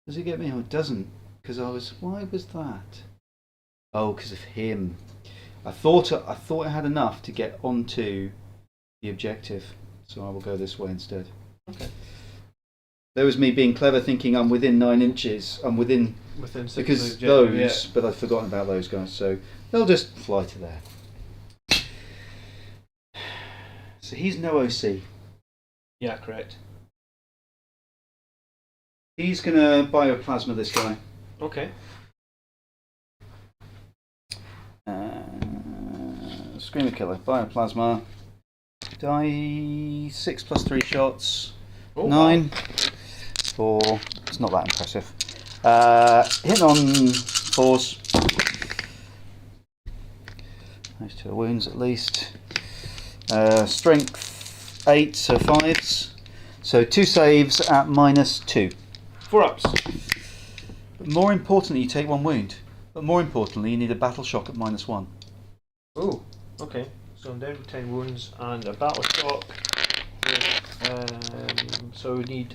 Does it get me? Oh, it doesn't. Because why was that? Oh, because of him. I thought I had enough to get onto the objective, so I will go this way instead. Okay. There was me being clever, thinking I'm within 9 inches. I'm within 6 because of the objective, those, yeah. but I've forgotten about those guys, so they'll just fly to there. So he's no OC. Yeah, correct. He's gonna bioplasma this guy. Okay. Screamer Killer, bioplasma. Die 6 plus 3 shots. Oh, 9. 4. It's not that impressive. Hit on 4s. Those 2 are wounds at least. Strength 8, so 5s. So 2 saves at -2. 4 ups. But more importantly, you take 1 wound. But more importantly, you need a battle shock at -1. Oh, okay. So I'm down to 10 wounds and a battle shock. So we need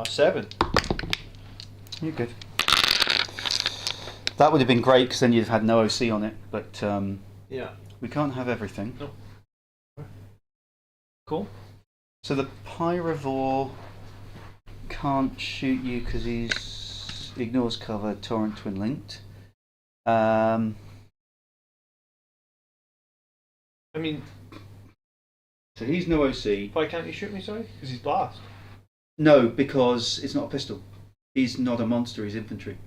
7. You're good. That would have been great because then you'd have had no OC on it. But Yeah. we can't have everything. No. Cool. So the Pyrovore can't shoot you because he's ignores cover, torrent, twin linked. I mean, So he's no OC. why can't he shoot me, sorry? Because he's blast. No, because it's not a pistol. He's not a monster, he's infantry.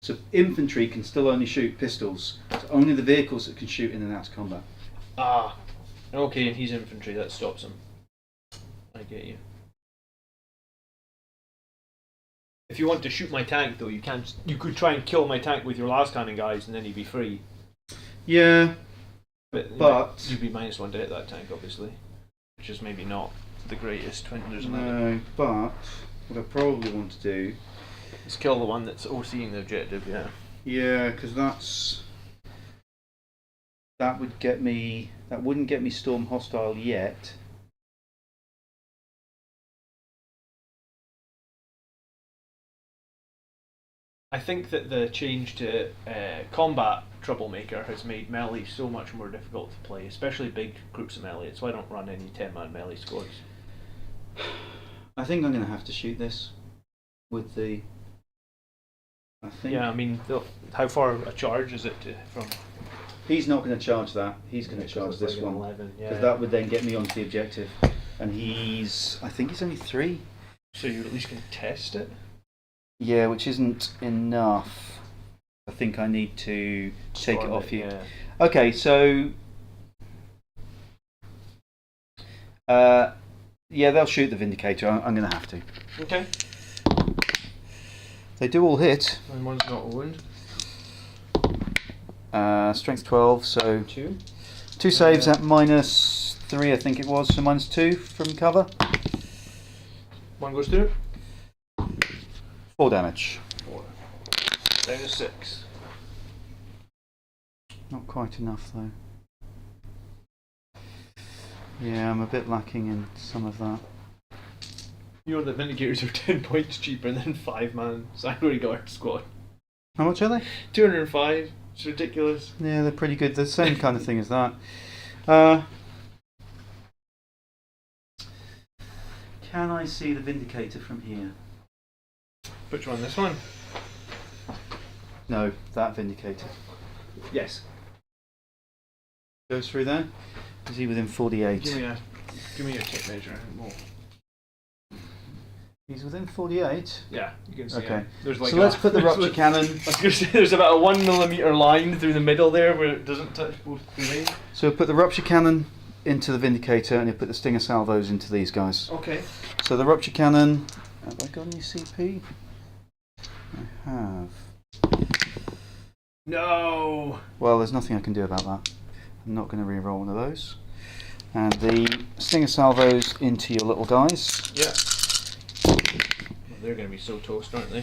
So infantry can still only shoot pistols. It's only the vehicles that can shoot in and out of combat. Ah. Okay, and he's infantry, that stops him. I get you. If you want to shoot my tank though, you can't. You could try and kill my tank with your last cannon guys and then he'd be free. Yeah, But you'd be -1 to hit that tank, obviously. Which is maybe not the greatest when there's no, but what I probably want to do... Let's kill the one that's OCing the objective, yeah. Yeah, because that would get me... That wouldn't get me Storm Hostile yet. I think that the change to combat Troublemaker has made melee so much more difficult to play, especially big groups of melee. It's why I don't run any 10-man melee squads. I think I'm going to have to shoot this with the... I think... Yeah, I mean, how far a charge is it from? He's not going to charge that. He's going to charge this like one. 11, yeah. Because that would then get me onto the objective. And he's... I think he's only 3. So you at least can test it? Yeah, which isn't enough. I think I need to take it off you. Yeah. Okay, so... yeah, they'll shoot the Vindicator. I'm going to have to. Okay. They do all hit. And one's not a wound. Strength 12, so 2. 2 saves at -3, I think it was, so -2 from cover. One goes through. 4 damage. 4. Down to 6. Not quite enough though. Yeah, I'm a bit lacking in some of that. You know the Vindicators are 10 points cheaper than 5-man Sanctuary Guard squad. How much are they? 205. It's ridiculous. Yeah, they're pretty good. They're the same kind of thing as that. Can I see the Vindicator from here? Which one? This one? No, that Vindicator. Yes. Goes through there? Is he within 48? Give me your tape measure. More. He's within 48? Yeah, you can see Okay. it. There's like So let's put the rupture cannon. I was gonna say there's about a 1mm line through the middle there where it doesn't touch both the lanes. So we'll put the rupture cannon into the Vindicator and you put the Stinger salvos into these guys. Okay. So the rupture cannon. Have I got any CP? I have. No. Well, there's nothing I can do about that. I'm not going to re-roll one of those. And the Stinger salvos into your little guys. Yeah. Well, they're going to be so toast, aren't they?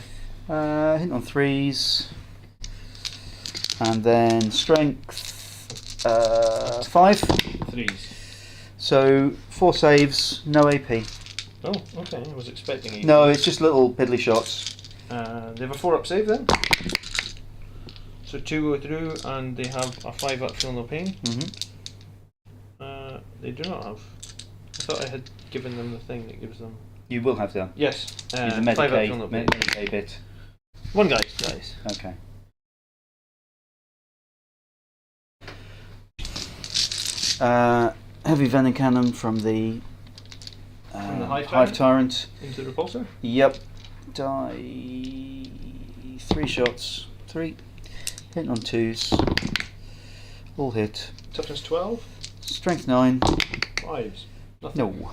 Hit on 3s. And then strength 5. 3s. So 4 saves, no AP. Oh, okay. I was expecting it. No, it's just little piddly shots. They have a 4-up save then. So 2 go through, and they have a 5-up feel no pain. They do not have. I thought I had given them the thing that gives them. You will have done. Yes. The 5-up feel no pain. Medicaid bit. One guys. Okay. Heavy venom cannon from the Hive Tyrant. Into the repulsor. Yep. Die 3 shots. 3. Hit on 2s. All hit. Toughness 12. Strength 9. 5s. Nothing. No.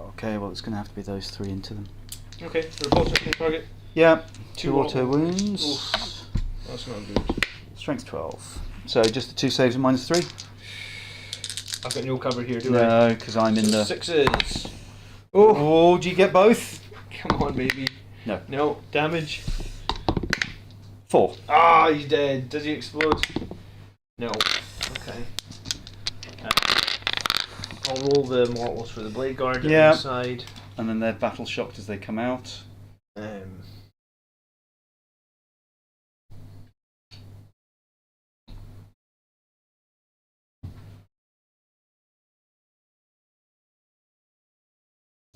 Okay, well it's going to have to be those 3 into them. Okay, the repulsor can target Yeah, 2 2 auto wounds. Oof. That's not good. Strength 12. So just the 2 saves and -3? I've got no cover here, do I? No, because I'm in the... 6s. Oh! Oh, do you get both? Come on, baby. No. No. Damage. 4. Ah, he's dead. Does he explode? No. Okay. I'll roll the mortals for the blade guard on Yeah. the side. And then they're battle shocked as they come out.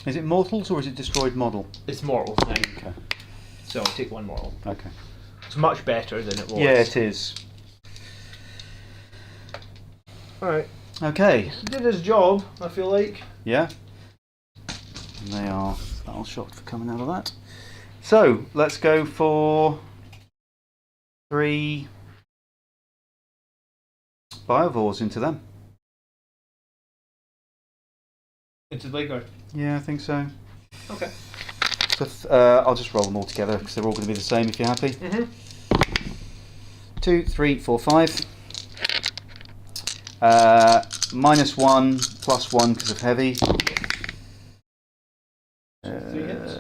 Is it mortals or is it destroyed model? It's mortals now. Okay. So I'll take 1 mortal. Okay. It's much better than it was. Yeah, it is. Alright. Okay. He did his job, I feel like. Yeah. And they are battle shocked for coming out of that. So let's go for 3 biovores into them. Into the blade guard. Yeah, I think so. Okay. So I'll just roll them all together because they're all going to be the same if you're happy. Mm-hmm. 2, 3, 4, 5. -1, +1 because of heavy. 3 hits?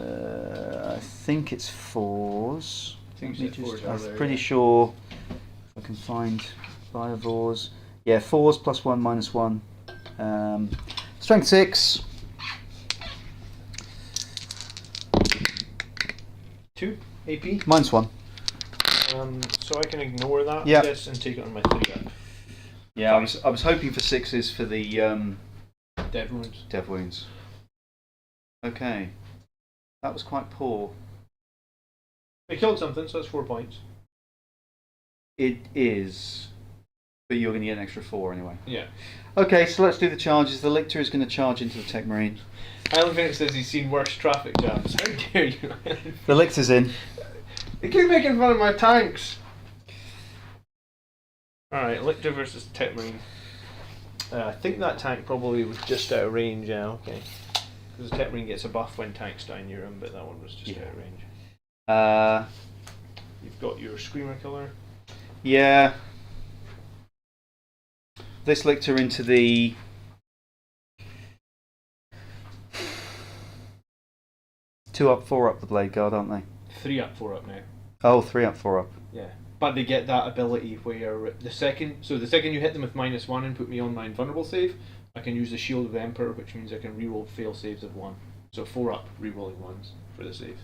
I think it's 4s. I think it's 4s. I'm pretty sure if I can find biovores. Yeah, 4s +1 -1. Strength 6. 2 AP. -1. So I can ignore that, Yep. I guess, and take it on my 3 up. Yeah, I was hoping for 6s for the Dead wounds. dev wounds. Okay, that was quite poor. I killed something, so that's 4 points. It is, but you're going to get an extra 4 anyway. Yeah. Okay, so let's do the charges. The lictor is going to charge into the tech marine. Alan Phoenix says he's seen worse traffic jams. How dare you? The lictor's in. They keep making fun of my tanks. Alright, Lictor versus Tech Marine. I think that tank probably was just out of range, yeah, okay. Because the Tech Marine gets a buff when tanks die near him, but that one was just out of range. You've got your Screamer Killer. Yeah. This lictor into the... Two up, 4 up the blade guard, aren't they? 3 up, 4 up now. Oh, 3 up, 4 up. Yeah. But they get that ability where the second you hit them with -1 and put me on my invulnerable save, I can use the Shield of the Emperor, which means I can reroll fail saves of 1. So 4 up, rerolling 1s for the save.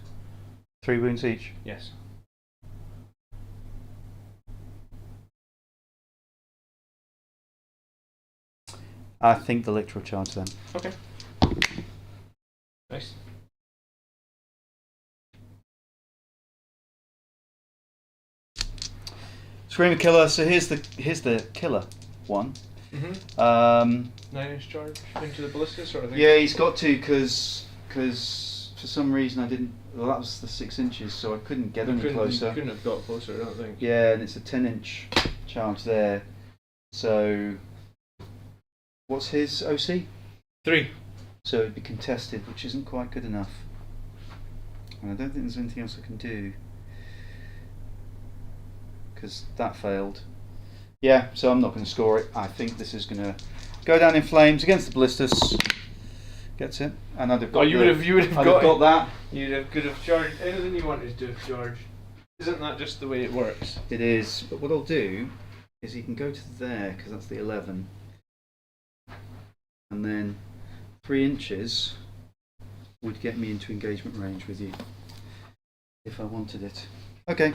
3 wounds each. Yes. I think the lictor will charge them. Okay. Nice. Screamer killer. So here's the killer one. Mm-hmm. 9-inch charge into the ballista sort of thing. Yeah, he's got to because for some reason I didn't. Well, that was the 6 inches, so I couldn't get any closer. You couldn't have got closer, I don't think. Yeah, and it's a 10-inch charge there. So what's his OC? 3. So it'd be contested, which isn't quite good enough. And I don't think there's anything else I can do. Because that failed. Yeah, so I'm not going to score it. I think this is going to go down in flames against the ballistas. Gets it. And I'd have got you would have I'd have got that. Could have charged anything you wanted to have charged. Isn't that just the way it works? It is. But what I'll do is he can go to there, because that's the 11. And then 3 inches would get me into engagement range with you. If I wanted it. Okay.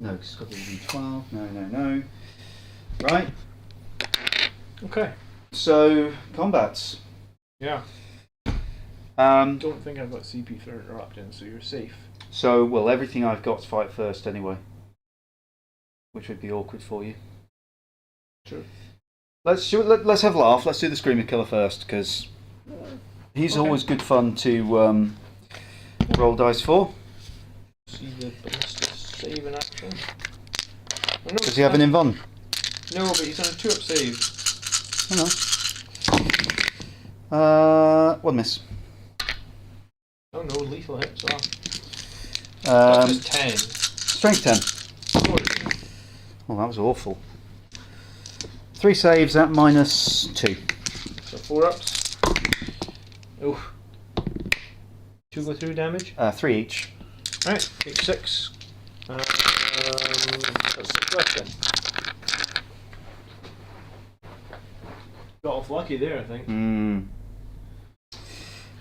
No, because it's got to be 12. No. Right. Okay. So, combats. Yeah. Um, Don't think I've got CP for interrupting, so you're safe. so, well, everything I've got is fight first anyway. Which would be awkward for you. True. Let's have a laugh. Let's do the Screamer Killer first, because he's Okay. always good fun to Roll dice 4. See the ballista save in action. Oh, no, Does he have an invuln? No, but he's on a 2-up save. Oh no. One miss. Oh no, lethal hit as well. That's just 10. Strength 10. Oh, Oh, that was awful. 3 saves at -2. so 4-ups. Oh. 2 go through damage. 3 each. Alright, take 6. That's 6 left then. Got off lucky there, I think.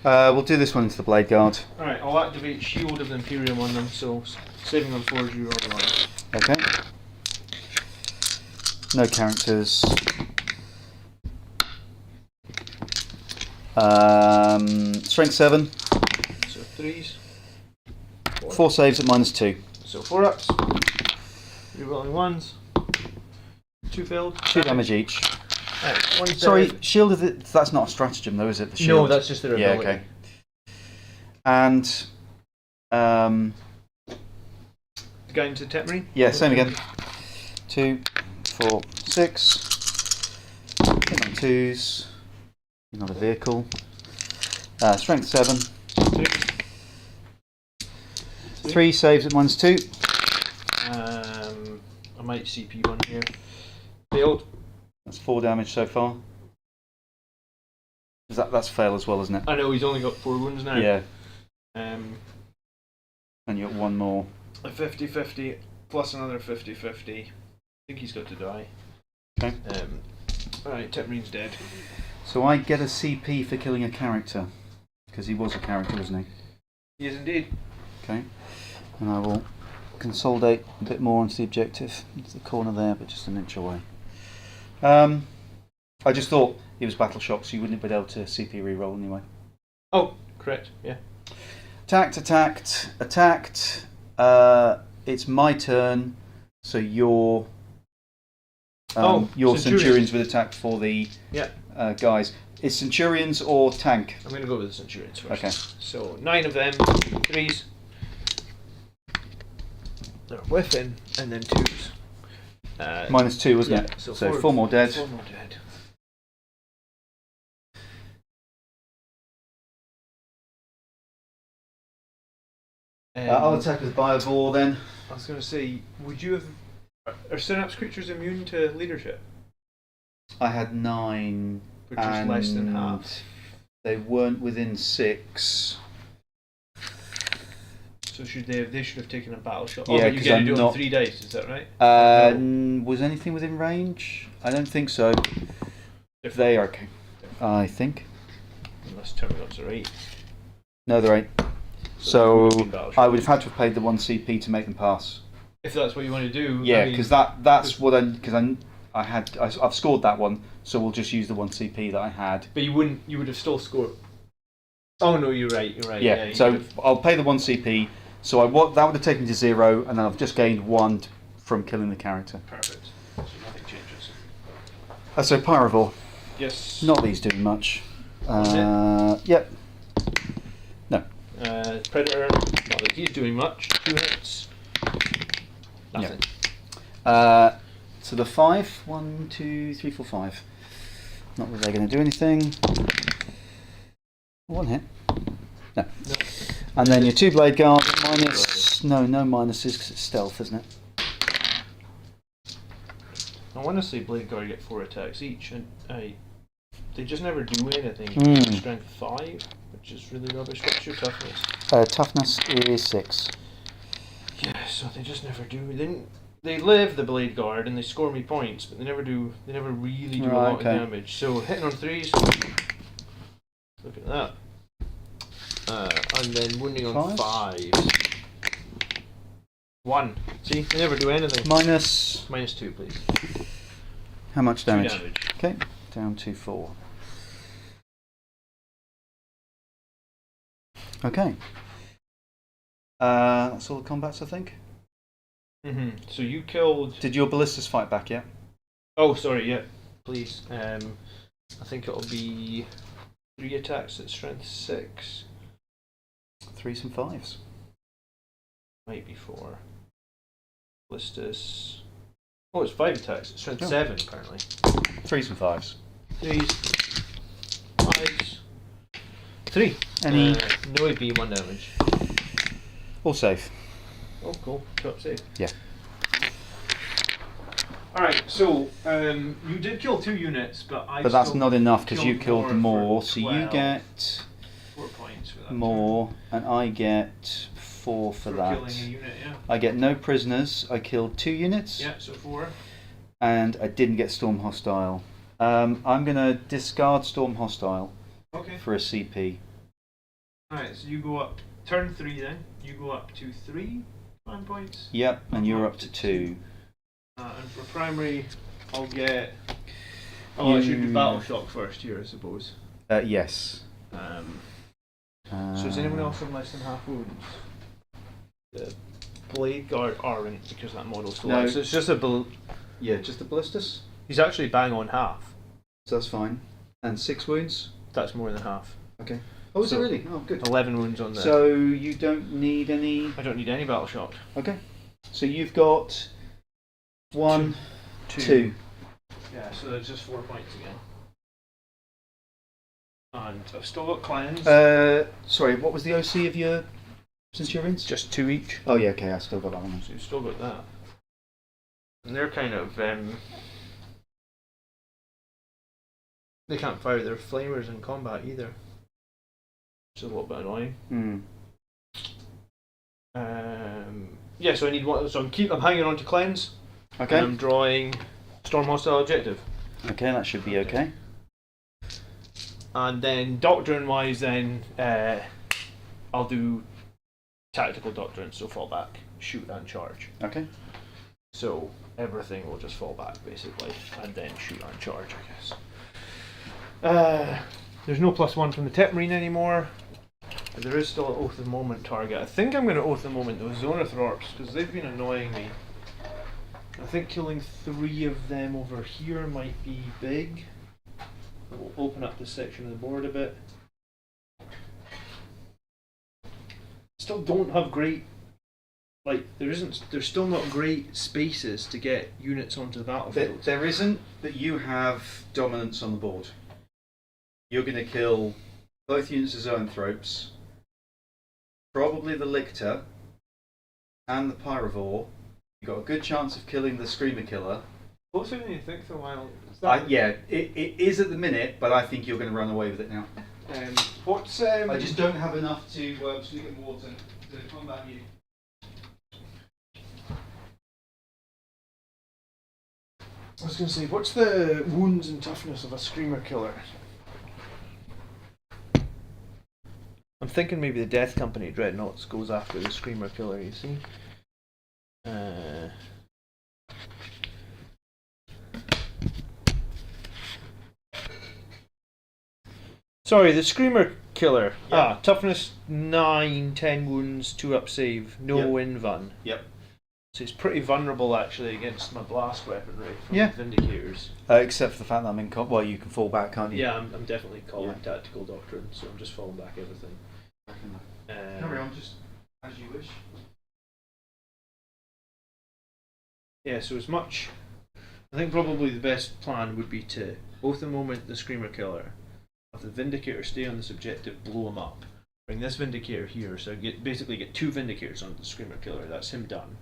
We'll do this one into the Blade Guard. Alright, I'll activate Shield of the Imperium on them, so saving on 4 is your order on it. Okay. No characters. Strength 7. So 3s. 4 saves at -2. So 4-ups. Rerolling 1s. 2 failed. 2 damage each. Right, 1 Sorry, dead. shield of the, that's not a stratagem though, is it? The shield? No, that's just their yeah, ability. okay. And Going to Tetmarine? yeah, same again. 2, 4, 6. Hit on 2s. Not a vehicle. Strength 7. 3 saves at -2. I might CP one here. Failed. That's 4 damage so far. That's fail as well, isn't it? I know he's only got 4 wounds now. Yeah. And And you got 1 more. a 50-50 plus another 50-50. I think he's got to die. Okay. Alright, Tetmarine's dead. So I get a CP for killing a character. Because he was a character, wasn't he? He is indeed. Okay. And I will consolidate a bit more onto the objective. Into the corner there, but just an inch away. I just thought he was battle shock, so you wouldn't have been able to CP reroll anyway. Oh, correct, yeah. Attacked, attacked, attacked. It's my turn, so your Centurions would attack for the guys. Is Centurions or tank? I'm going to go with the Centurions first. Okay. So 9 of them, 3s. They're whiffing, and then 2s. -2, wasn't it? So 4 more dead. 4 more dead. I'll attack with Biovore then. I was going to say, would you have... Are Synapse creatures immune to leadership? I had 9. Which is less than half. They weren't within 6. So they should have taken a battle shot. Yeah, Oh, but you 'cause get to I'm do it on not- 3 dice, is that right? Was anything within range? I don't think so. They are okay. I think. Unless Terminals are 8. No, they're 8. So battle I would have had to have paid the 1 CP to make them pass. If that's what you want to do. Yeah, I mean, because that's what I've scored that one, so we'll just use the 1 CP that I had. But you would have still scored. Oh no, you're right. Yeah, so I'll pay the 1 CP. So that would have taken me to 0, and then I've just gained 1 from killing the character. Perfect. So nothing changes. So Pyrovore. Yes. Not these doing much. That's Yep. No. Predator. Not that he's doing much. 2 hits. Nothing. So the 5. 1, 2, 3, 4, 5. Not that they're going to do anything. 1 hit. No. And then your 2 Blade Guard minus. No minuses because it's stealth, isn't it? I want to say Blade Guard get 4 attacks each, and they just never do anything. Strength 5, which is really rubbish. What's your toughness? Toughness is 6. Yeah, so they just never do. They live the Blade Guard and they score me points, but they never really do a lot of damage. So hitting on 3s. Look at that. And then wounding on 5s. 1. See, they never do anything. Minus. -2, please. How much 2 damage? damage. Okay, down to 4. Okay. That's all the combats, I think. So you killed. Did your ballistas fight back yet? Oh, sorry. Yeah, please. I think it'll be 3 attacks at strength 6. 3s and 5s. Might be 4. Ballistus. Oh, it's 5 attacks. It's strength 7 apparently. 3s and 5s. 3s. 5s. 3. Any? No AB, 1 damage. All safe. Oh, cool. Drop save. Yeah. Alright, so you did kill 2 units, but that's not enough because you killed more, for so you 12. get 4 points for that. more, and I get 4 for that. Killing a unit, yeah. I get no prisoners. I killed 2 units. Yeah, so 4. And I didn't get Storm Hostile. I'm gonna discard Storm Hostile Okay. for a CP. Alright, so you go up, turn 3 then. You go up to 3 command points. Yep, and you're up to 2. And for primary, I'll get. Oh, I should do Battle Shock first here, I suppose. Yes. So is anyone else on less than half wounds? The Blade Guard aren't because that model's still No. out. So it's just a. Yeah, just a ballistus. He's actually bang on half. So that's fine. And 6 wounds. That's more than half. Okay. Oh, is it So- really? Oh, good. 11 wounds on there. So you don't need any. I don't need any Battle Shock. Okay. So you've got 1, 2. Yeah, so it's just 4 points again. And I've still got cleanse. Sorry, what was the OC of your Centurions? Just 2 each. Oh yeah, okay, I still got that one. So you've still got that. And they're kind of they can't fire their flamers in combat either. Which is a little bit annoying. Hmm. Yeah, so I need one. So I'm hanging on to cleanse. Okay. And I'm drawing storm hostile objective. Okay, that should be okay. And then doctrine wise, then I'll do tactical doctrine. So fall back, shoot, and charge. Okay. So everything will just fall back basically, and then shoot and charge, I guess. There's no +1 from the Tech Marine anymore. But there is still an Oath of Moment target. I think I'm going to Oath of Moment those Zonathorps because they've been annoying me. I think killing 3 of them over here might be big. We'll open up this section of the board a bit. Still don't have great. Like there's still not great spaces to get units onto the battlefield. There isn't, but you have dominance on the board. You're going to kill both units of Zoanthropes, probably the Lictor, and the Pyrovore. You've got a good chance of killing the Screamer Killer. What's it when you think for a while? Yeah, it is at the minute, but I think you're going to run away with it now. What's I just don't have enough to get water to combat you. I was going to say, what's the wounds and toughness of a Screamer Killer? I'm thinking maybe the Death Company Dreadnoughts goes after the Screamer Killer, you see? Sorry, the Screamer Killer. Yeah. Toughness 9, 10 wounds, 2 up save, no Yep. invuln. Yep. So it's pretty vulnerable actually against my blast weaponry from Yeah. Vindicators. Except for the fact that I'm in well, you can fall back, can't you? Yeah, I'm definitely calling Yeah. tactical doctrine, so I'm just falling back everything. Carry on, just as you wish. Yeah, so as much. I think probably the best plan would be to both the moment the Screamer Killer, have the Vindicator stay on this objective, blow him up. Bring this Vindicator here, so I basically get 2 Vindicators on the Screamer Killer. That's him done.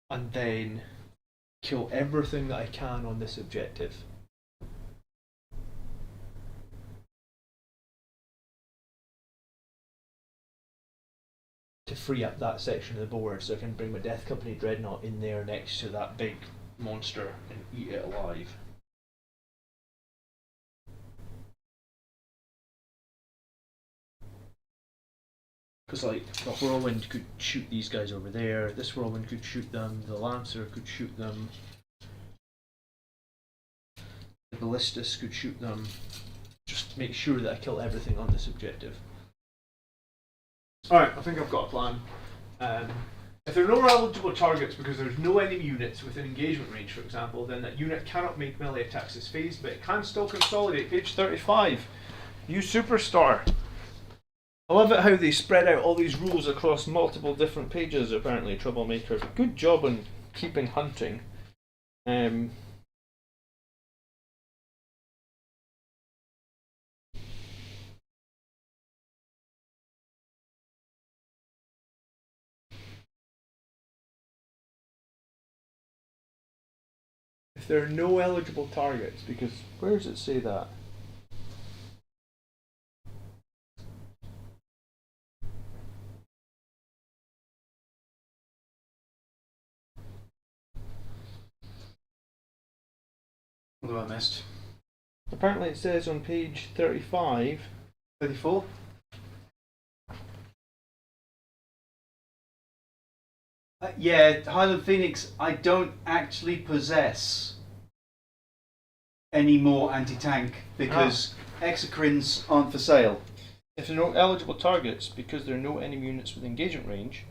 And then kill everything that I can on this objective. To free up that section of the board so I can bring my Death Company Dreadnought in there next to that big monster and eat it alive. Because like the Whirlwind could shoot these guys over there, this Whirlwind could shoot them, the Lancer could shoot them, the Ballistus could shoot them. Just make sure that I kill everything on this objective. Alright, I think I've got a plan. If there are no eligible targets because there's no enemy units within engagement range, for example, then that unit cannot make melee attacks this phase, but it can still consolidate. Page 35. You superstar. I love it how they spread out all these rules across multiple different pages, apparently, Troublemaker. Good job on keeping hunting. If there are no eligible targets, because where does it say that? What have I missed? Apparently it says on page 35. 34? Yeah, Highland Phoenix, I don't actually possess any more anti-tank because exocrines aren't for sale. If there are no eligible targets, because there are no enemy units with engagement range,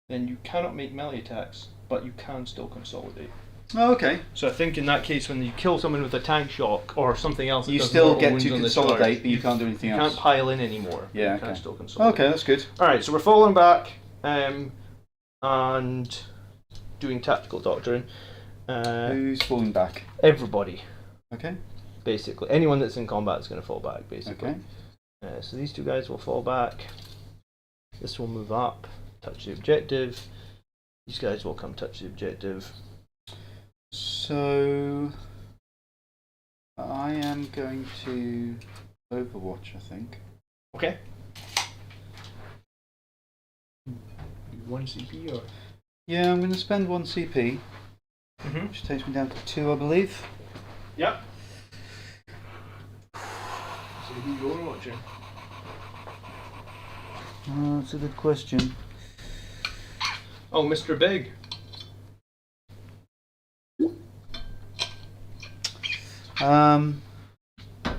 then you cannot make melee attacks, but you can still consolidate. Oh, okay. So I think in that case, when you kill someone with a tank shock or something else, that You does still mortal get wounds to on the consolidate, charge, but you can't do anything you else. can't pile in anymore. Yeah, you can okay. still consolidate. Okay, that's good. Alright, so we're falling back and doing tactical doctrine. Who's falling back? Everybody, Okay. basically. Anyone that's in combat is going to fall back, basically. Okay. So these two guys will fall back. This will move up, touch the objective. These guys will come touch the objective. So I am going to Overwatch, I think. Okay. 1 CP or? Yeah, I'm going to spend 1 CP, Mm-hmm. which takes me down to 2, I believe. Yep. So who you're watching? That's a good question. Oh, Mr. Big. Um, I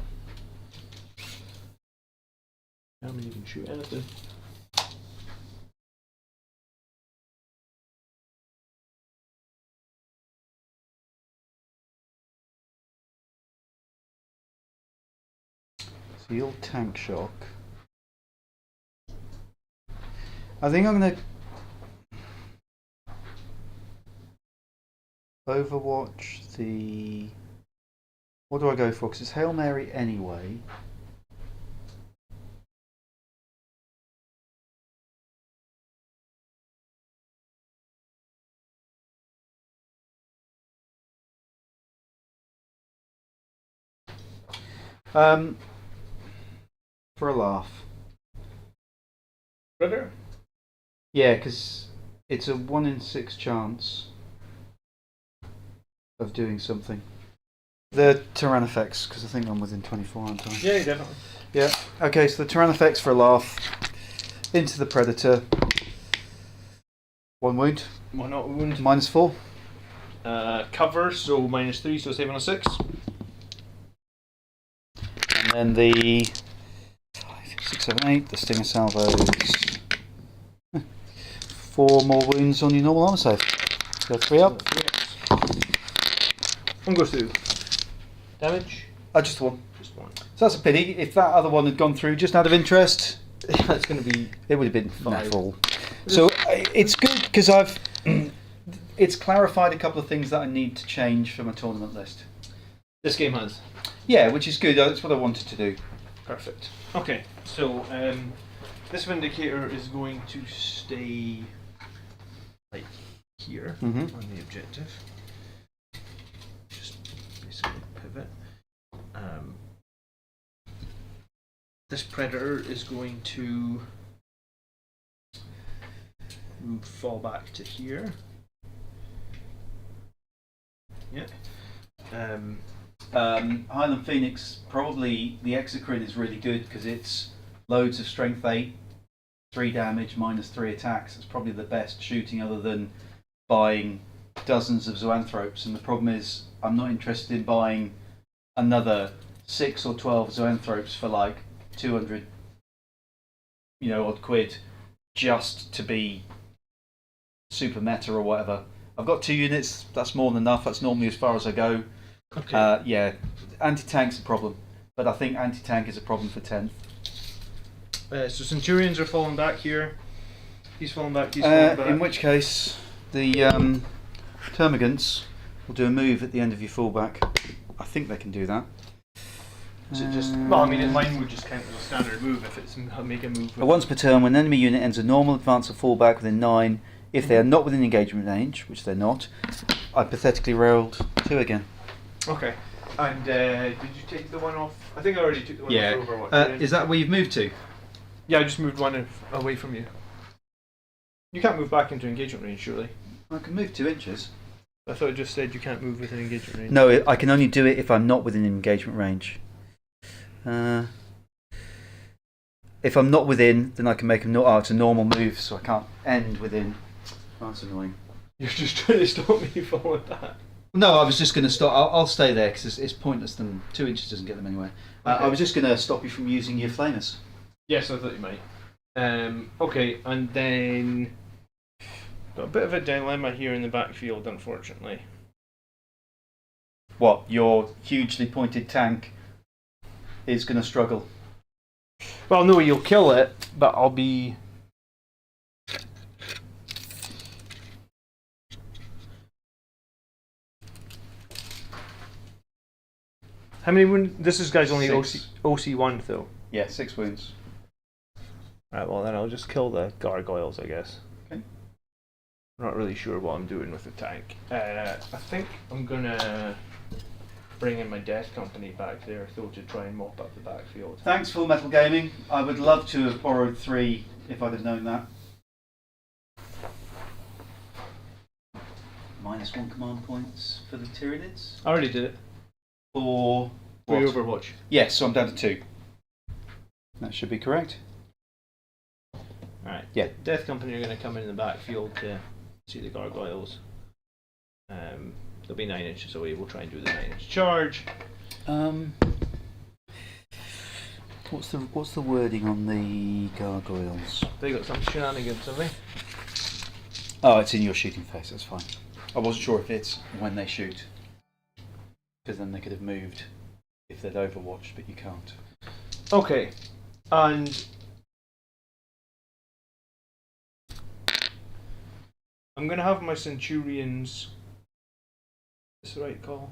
haven't even shoot anything. Seal tank shock. I think I'm going to Overwatch the... What do I go for? Because it's Hail Mary anyway. For a laugh. Brother? Yeah, because it's a 1 in 6 chance of doing something. The Tyrannifex, because I think I'm within 24, aren't I? Yeah, definitely. Yeah. Okay, so the Tyrannifex for a laugh. Into the Predator. 1 wound. Why not wound? -4. Cover, so -3, so save on a 6. And then the 5, 6, 7, 8, the Stinger Salvos. 4 more wounds on your normal armor save. Go 3 up. One goes through. Damage? Just 1. Just 1. So that's a pity. If that other one had gone through just out of interest, That's going to be... it would have been 5. full. So it's good because I've it's clarified a couple of things that I need to change for my tournament list. This game has. Yeah, which is good. That's what I wanted to do. Perfect. Okay, so this Vindicator is going to stay like here Mhm. on the objective. Just basically pivot. This Predator is going to fall back to here. Yep. Highland Phoenix, probably the Exocrine is really good because it's loads of strength 8, 3 damage, -3 attacks. It's probably the best shooting other than buying dozens of Zoanthropes. And the problem is, I'm not interested in buying another 6 or 12 Zoanthropes for like 200, odd quid just to be super meta or whatever. I've got 2 units. That's more than enough. That's normally as far as I go. Okay. Yeah, anti-tank's a problem, but I think anti-tank is a problem for 10th. So Centurions are falling back here. He's falling back. He's falling back. In which case, the Termagants will do a move at the end of your fallback. I think they can do that. Is it just? Well, I mean, mine would just count as a standard move if it's make a move. Once per turn, when an enemy unit enters a normal advance or fallback within 9, if they are not within engagement range, which they're not, I pathetically rolled 2 again. Okay. And did you take the one off? I think I already took the one off Overwatch. Is that where you've moved to? Yeah, I just moved one away from you. You can't move back into engagement range, surely. I can move 2 inches. I thought it just said you can't move within engagement range. No, I can only do it if I'm not within engagement range. If I'm not within, then I can make it's a normal move, so I can't end within. Oh, that's annoying. You're just trying to stop me falling back. No, I was just going to stop. I'll stay there because it's pointless. 2 inches doesn't get them anywhere. Okay. I was just going to stop you from using your flamers. Yes, I thought you might. Okay, and then got a bit of a dilemma here in the backfield, unfortunately. What? Your hugely pointed tank is going to struggle. Well, no, you'll kill it, but I'll be. How many wounds? This is guy's only 6. OC1 though. Yeah, 6 wounds. Right, well then I'll just kill the gargoyles, I guess. Okay. I'm not really sure what I'm doing with the tank. I think I'm gonna bring in my death company back there though to try and mop up the backfield. Thanks, Full Metal Gaming. I would love to have borrowed 3 if I'd have known that. -1 command points for the Tyranids. I already did it. For For what? Overwatch. Yes, so I'm down to 2. That should be correct. Alright. Yeah. Death company are gonna come in the backfield to see the gargoyles. They'll be 9 inches away. We'll try and do the 9-inch charge. What's the wording on the gargoyles? They got some shenanigans, have they? Oh, it's in your shooting phase. That's fine. I wasn't sure if it's when they shoot, because then they could have moved if they'd overwatched, but you can't. Okay, and I'm gonna have my Centurions. Is the right call?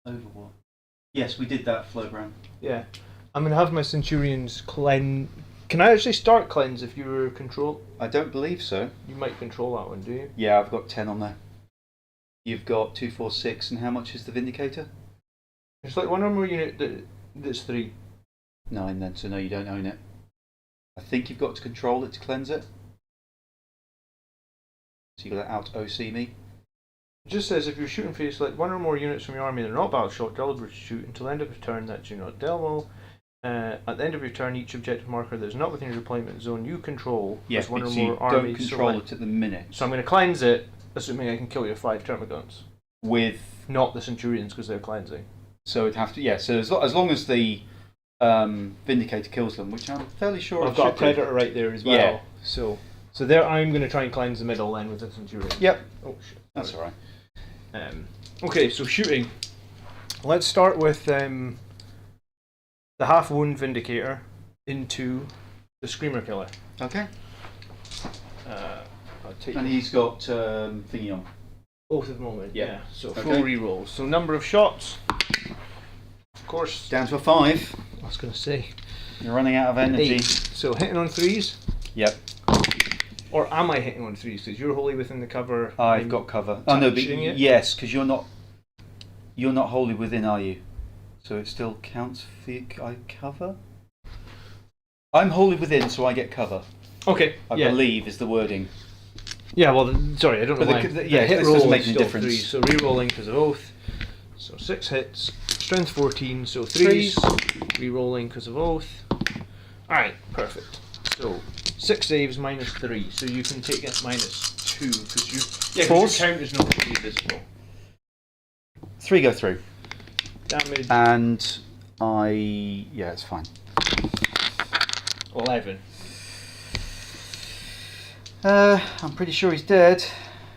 Overwatch. Yes, we did that, Flowground. Yeah, I'm gonna have my Centurions cleanse. Can I actually start cleanse if you were control? I don't believe so. You might control that one, do you? Yeah, I've got 10 on there. You've got 2, 4, 6, and how much is the Vindicator? It's like one or more unit that's 3. 9 then, so no, you don't own it. I think you've got to control it to cleanse it. So you've got to out OC me. It just says if you're shooting phase, select one or more units from your army that are not battle shot, deliberately shoot until the end of your turn that do not demo. At the end of your turn, each objective marker that is not within your deployment zone you control Yes, has one or so more you armies. don't control it at the minute. So I'm going to cleanse it, assuming I can kill your 5 Termagants. With Not the Centurions, because they're cleansing. So it'd have to, yeah. So as long as the Vindicator kills them, which I'm fairly sure I've got a Predator right there as well. Yeah. So there, I'm going to try and cleanse the middle then with the Centurion. Yep. Oh shit. That's all right. Okay, so shooting. Let's start with the half wound Vindicator into the Screamer Killer. Okay. I'll take And he's got thingy on. both at the moment. Yeah. Yeah. So Okay. full rerolls. So number of shots. Of course. Down to a 5. I was going to say. You're running out of energy. 8. So hitting on 3s. Yep. Or am I hitting on 3s? Because you're wholly within the cover. I've got cover. Oh no, but touching it? yes, because you're not wholly within, are you? So it still counts for I cover. I'm wholly within, so I get cover. Okay. I yeah. believe is the wording. Yeah. Well, sorry, I don't know But why. yeah, hit this roll doesn't make is any still difference. 3, so re-rolling because of oath. So 6 hits, strength 14, so 3s. Re-rolling because of oath. Alright, perfect. So 6 saves minus 3, so you can take it minus 2 because your count is not really visible. 3 go through. Damage And yeah, it's fine. 11. I'm pretty sure he's dead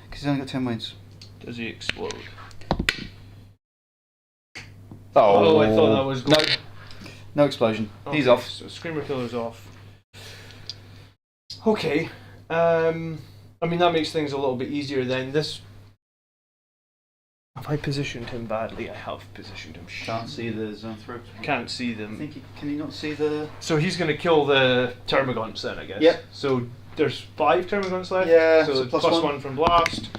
because he's only got 10 wounds. Does he explode? Oh, I thought that was good. No explosion. Okay, He's off. So Screamer Killer's off. Okay. I mean, that makes things a little bit easier then. This. Have I positioned him badly? I have positioned him. Can't see the Zoanthropes. Can't see I them. think can you not see the? So he's going to kill the Termagants then, I guess. Yep. So there's 5 Termagants left. Yeah. So plus plus one from blast.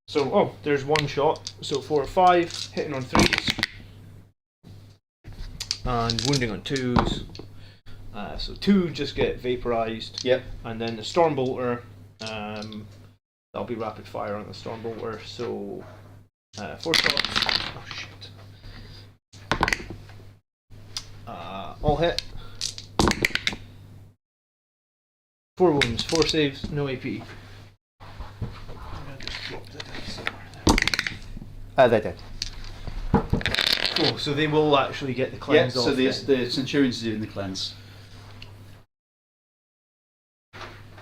So there's 1 shot. So 4 or 5 hitting on 3s. And wounding on 2s. So 2 just get vaporized. Yep. And then the Stormbolter, that'll be rapid fire on the Stormbolter. So 4 shots. Oh shit. All hit. 4 wounds, 4 saves, no AP. I'm gonna just drop the dice somewhere there. They're dead. Cool, so they will actually get the cleanse off. So the then. Centurions are doing the cleanse.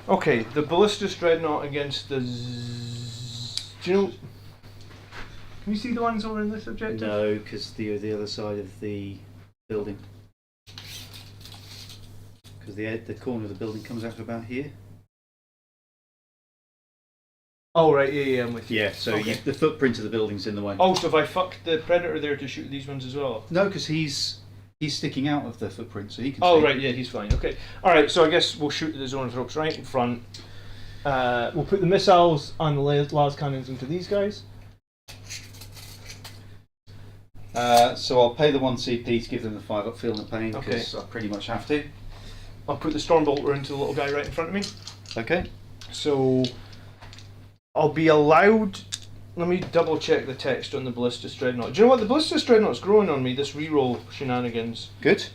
Okay, the Ballistus Dreadnought against the... Do you know... Can you see the ones over in this objective? No, because the other side of the building. Because the corner of the building comes out to about here. Oh right, yeah, I'm with you. Yeah, so Okay. the footprint of the building's in the way. Oh, so if I fuck the Predator there to shoot these ones as well? No, because he's sticking out of the footprint, so he can. Oh see. right, yeah, he's fine. Okay, all right. So I guess we'll shoot the Zoanthropes right in front. We'll put the missiles and the las cannons into these guys. So I'll pay the 1 CP to give them the 5 up feeling the pain Okay. because I pretty much have to. I'll put the Stormbolter into the little guy right in front of me. Okay. So I'll be allowed. Let me double check the text on the Ballistus Dreadnought. Do you know what? The Ballistus Dreadnought's growing on me, this reroll shenanigans. Good.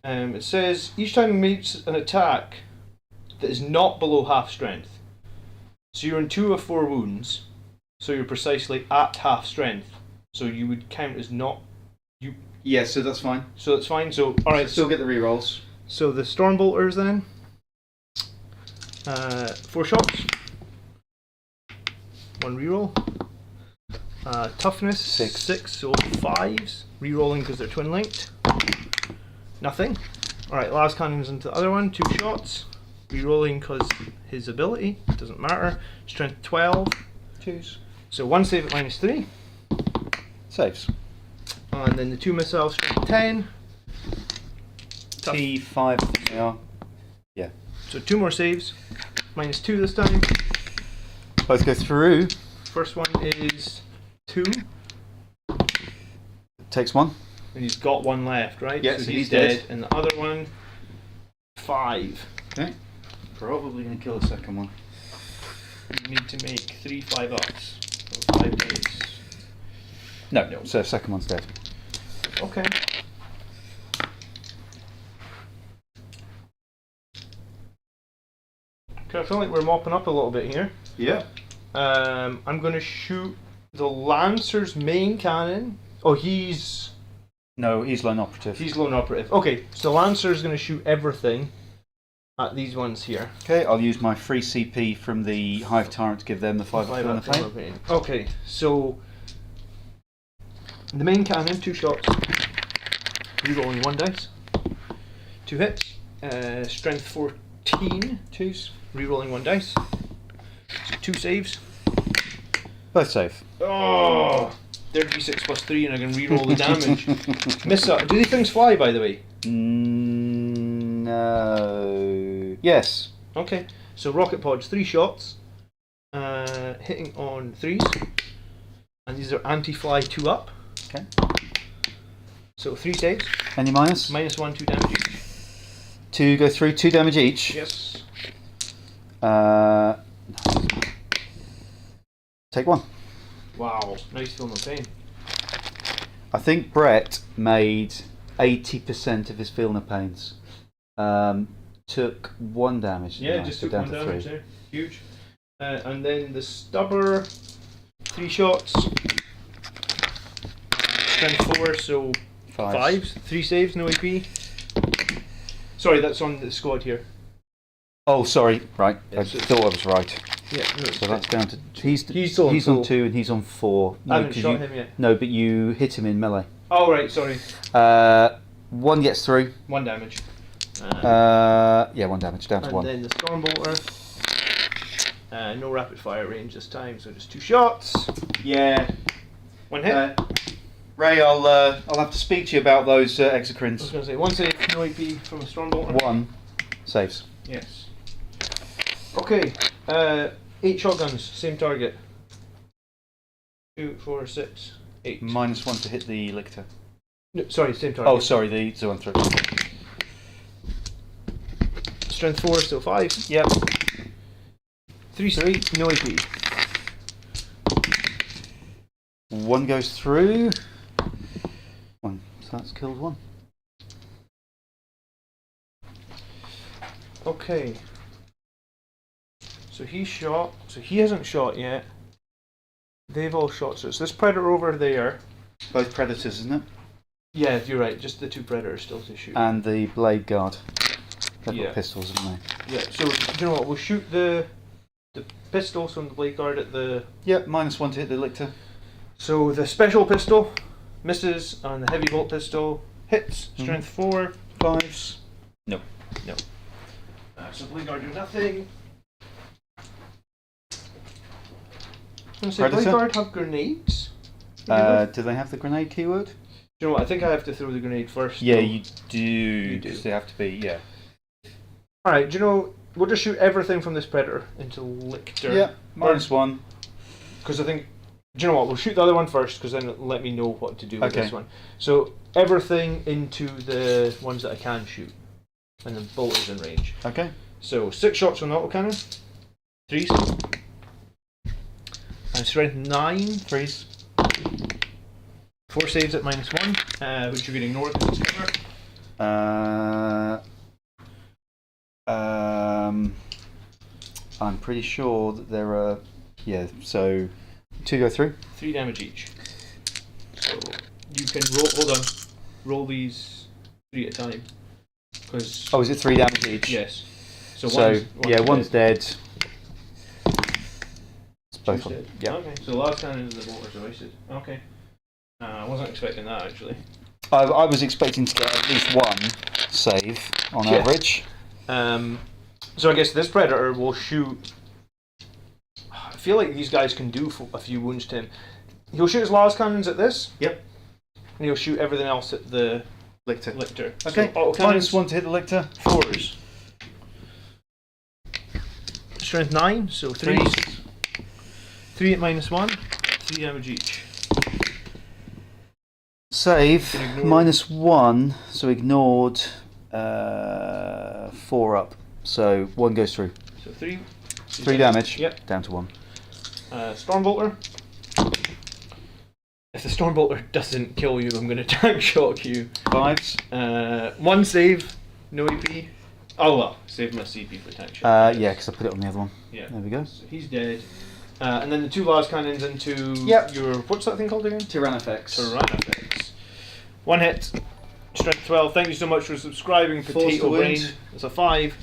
It says each time it makes an attack that is not below half strength. So you're in 2 of 4 wounds. So you're precisely at half strength. So you would count as not. Yeah, so that's fine. So that's fine. So alright. Still get the rerolls. So the Stormbolters then. 4 shots. 1 reroll. Toughness 6, so 5s. Rerolling because they're twin linked. Nothing. Alright, last cannons into the other one, 2 shots. Rerolling because his ability, doesn't matter. Strength 12. Choose. So 1 save at -3. Saves. And then the 2 missiles, strength 10. Tough. T5 they are. Yeah. So 2 more saves. -2 this time. Both go through. First one is 2. Takes 1. And he's got 1 left, right? Yeah, so so he's he's dead. dead. And the other one, 5. Okay. Probably going to kill the second one. You need to make 3 5-ups. So 5 dice. No. So second one's dead. Okay. Okay, I feel like we're mopping up a little bit here. Yeah. I'm going to shoot the Lancer's main cannon. Oh, he's No, he's lone operative. lone operative. Okay, so the Lancer's going to shoot everything at these ones here. Okay, I'll use my free CP from the Hive Tyrant to give them the 5 up feeling the pain. pain. Okay, so the main cannon, 2 shots. Rerolling 1 dice. 2 hits. Strength 14. Choose. Rerolling 1 dice. So 2 saves. Both save. Oh! They're d6 plus 3 and I can reroll the damage. Miss up. Do these things fly, by the way? No. Yes. Okay. So rocket pods, 3 shots. Hitting on 3s. And these are anti-fly 2 up. Okay. So 3 saves. Any minus? -1, 2 damage each. 2 go through, 2 damage each. Yes. Take 1. Wow. Nice feel no pain. I think Brett made 80% of his feel no pains. Took 1 damage. Yeah, tonight, just so took down 1 to damage 3. there. Huge. And then the Stubber, 3 shots. Strength 4, so 5s. 3 saves, no AP. Sorry, that's on the squad here. Oh, sorry. Right. Yeah, I so thought I was right. Yeah. No, So that's down to he's on on full. 2 and he's on 4. I haven't 'cause shot you, him yet. No, but you hit him in melee. Oh right, sorry. 1 gets through. 1 damage. Yeah, 1 damage down to And 1. then the Stormbolter. No rapid fire range this time, so just 2 shots. Yeah. 1 hit. Ray, I'll have to speak to you about those I was exocrines. going to say 1 save, no AP from a Stormbolter. 1 saves. Yes. Okay. 8 shotguns, same target. 2, 4, 6, 8. -1 to hit the lictor. No, sorry, same target. Oh, sorry, the zoanthrope. Strength 4, still 5. Yep. 3, no AP. 1 goes through. 1. So that's killed 1. Okay. So he shot. So he hasn't shot yet. They've all shot. So it's this predator over there. Both predators, isn't it? Yeah, you're right. Just the 2 predators still to shoot. And the blade guard. They've Yeah. got pistols, haven't they? Yeah. So you know what? We'll shoot the pistols from the blade guard at the. Yep, -1 to hit the lictor. So the special pistol misses, and the heavy bolt pistol hits. Strength 4, 5s. No. No. So blade guard do nothing. Does blade Predator? guard have grenades? Do they have the grenade keyword? Do you know what? I think I have to throw the grenade first. Yeah, though. you do. You do. Because they have to be, yeah. Alright, do you know, we'll just shoot everything from this predator into Lictor. Yeah, -1. Because I think, do you know what, we'll shoot the other one first, because then it'll let me know what to do with Okay. this one. So, everything into the ones that I can shoot. And the bolt is in range. Okay. So, 6 shots on the autocannon. 3s. And strength 9. 3s. 4 saves at -1, which you can ignore because it's cover. I'm pretty sure that there are. Yeah, so 2 go through. 3 damage each. So you can roll. Hold on. Roll these 3 at a time. Because Oh, is it 3 damage each? yes. So, one's dead. It's both Two's of them. dead. Yeah. Okay. So the last cannon and the bolters are wasted. Okay. I wasn't expecting that actually. I was expecting to get at least 1 save on Yeah. average. So I guess this predator will shoot. I feel like these guys can do a few wounds to him. He'll shoot his last cannons at this. Yep. And he'll shoot everything else at the Lictor. lictor. Okay. So autocannons, -1 to hit the lictor. 4s. Strength 9, so 3. 3 at -1, 3 damage each. Save Can ignore- -1, so ignored 4 up. So 1 goes through. So 3. 3 damage. Yep. Down to 1. Stormbolter. If the Stormbolter doesn't kill you, I'm going to tank shock you. 5s. 1 save, no EP. Oh well, save my CP for tank shock. Yeah, because I put it on the other one. Yeah. There we go. So he's dead. And then the 2 last cannons into Yep. your, what's that thing called again? Tyrannifex. Tyrannofex. 1 hit. Strength 12. Thank you so much for subscribing, Force Potato the Brain. wound. It's a 5.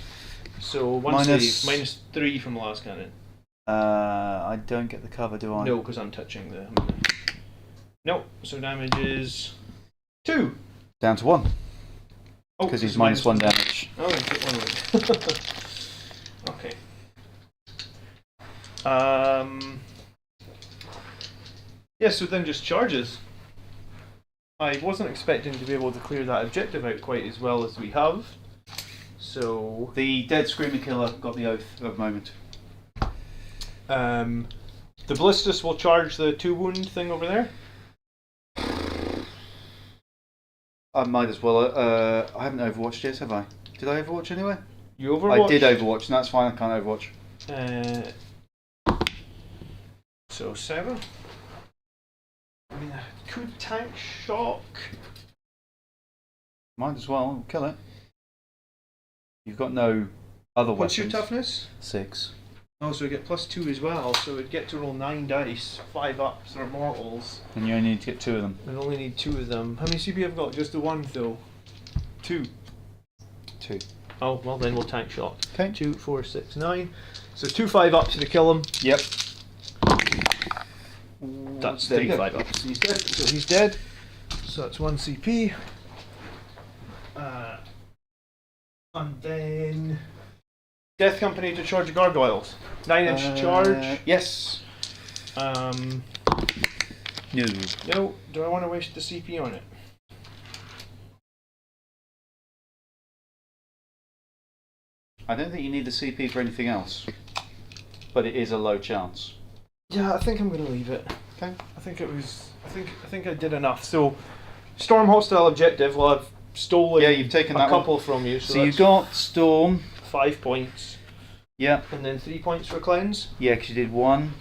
So 1 Minus- save. -3 from the last cannon. I don't get the cover, do I? No, because I'm touching the. No, so damage is 2. Down to 1. Oh, Because he's it's -1 damage. Oh, take 1 away. Okay. Yeah, so then just charges. I wasn't expecting to be able to clear that objective out quite as well as we have. So The dead Screamer Killer got the oath of the moment. the Ballistus will charge the 2 wound thing over there. I might as well. I haven't Overwatched yet, have I? Did I Overwatch anyway? You Overwatch. I did Overwatch, and that's fine. I can't Overwatch. So 7. I mean, I could tank shock. Might as well kill it. You've got no other weapons. What's your toughness? 6. Oh, so we get +2 as well, so we'd get to roll 9 dice, 5 ups or mortals, And you only need to get 2 of them. and only need 2 of them. How many CP have I got? Just the 1 though. 2. 2. Oh, well then we'll tank shot. Okay. 2, 4, 6, 9. So 2-5 ups to kill him. Yep. That's There you 3 go. 5 ups. He's dead. So he's dead. So that's 1 CP. And then Death Company to charge gargoyles. 9-inch charge. Yes. No. No. Do I want to waste the CP on it? I don't think you need the CP for anything else, but it is a low chance. Yeah, I think I'm going to leave it. Okay. I think it was. I think I did enough. So, storm hostile objective. Well, I've stolen. Yeah, you've taken a that couple one. from you. So you got Storm. 5 points. Yeah. And then 3 points for cleanse. Yeah, because you did 1.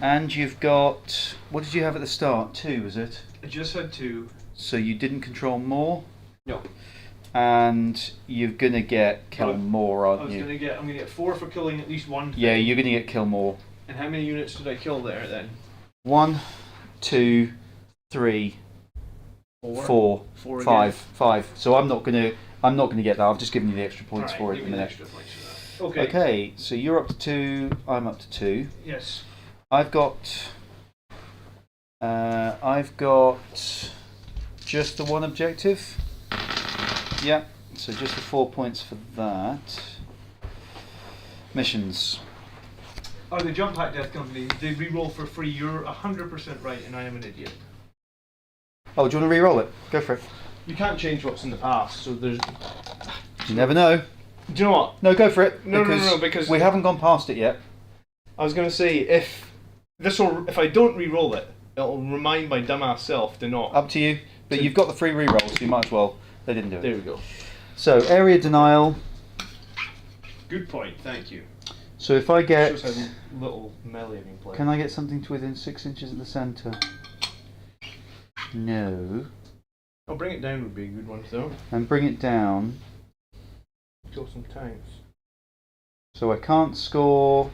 And you've got. What did you have at the start? 2, was it? I just had 2. So you didn't control more. No. And you're gonna get kill more, aren't you? I'm gonna get 4 for killing at least one thing. Yeah, you're gonna get kill more. And how many units did I kill there then? 1, 2, 3, 4, 4 5, again. 5. So I'm not gonna get that. I've just given you the extra points Alright, for it give in a me the minute. extra points for that. Okay. Okay, so you're up to 2. I'm up to 2. Yes. I've got just the 1 objective. Yeah, so just the 4 points for that. Missions. Oh, the jump pack Death Company. They re-roll for free. You're 100% right, and I am an idiot. Oh, do you want to re-roll it? Go for it. You can't change what's in the past, so there's. You never know. Do you know what? No, go for it. No, because we haven't gone past it yet. I was going to say if I don't re-roll it, it'll remind my dumbass self to not. Up to you. But you've got the free re-roll, so you might as well. They didn't do it. There we go. So area denial. Good point. Thank you. So if I get, Shows how little melee being played. can I get something to within 6 inches of the centre? No. Oh, bring it down would be a good one though. And bring it down. Kill some tanks. So I can't score.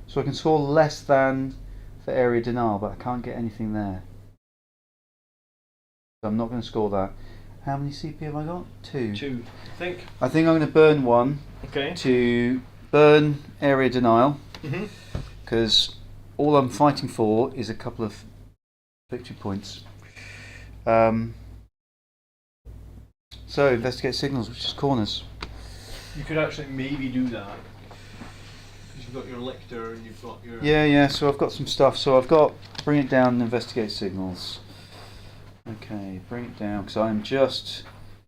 So I can score less than for area denial, but I can't get anything there. So I'm not going to score that. How many CP have I got? 2. 2. I think I'm going to burn 1 Okay. to burn area denial, Mhm. because all I'm fighting for is a couple of victory points. So investigate signals, which is corners. You could actually maybe do that. Because you've got your lictor and you've got your. Yeah. So I've got some stuff. So I've got bring it down and investigate signals. Okay, bring it down because I'm just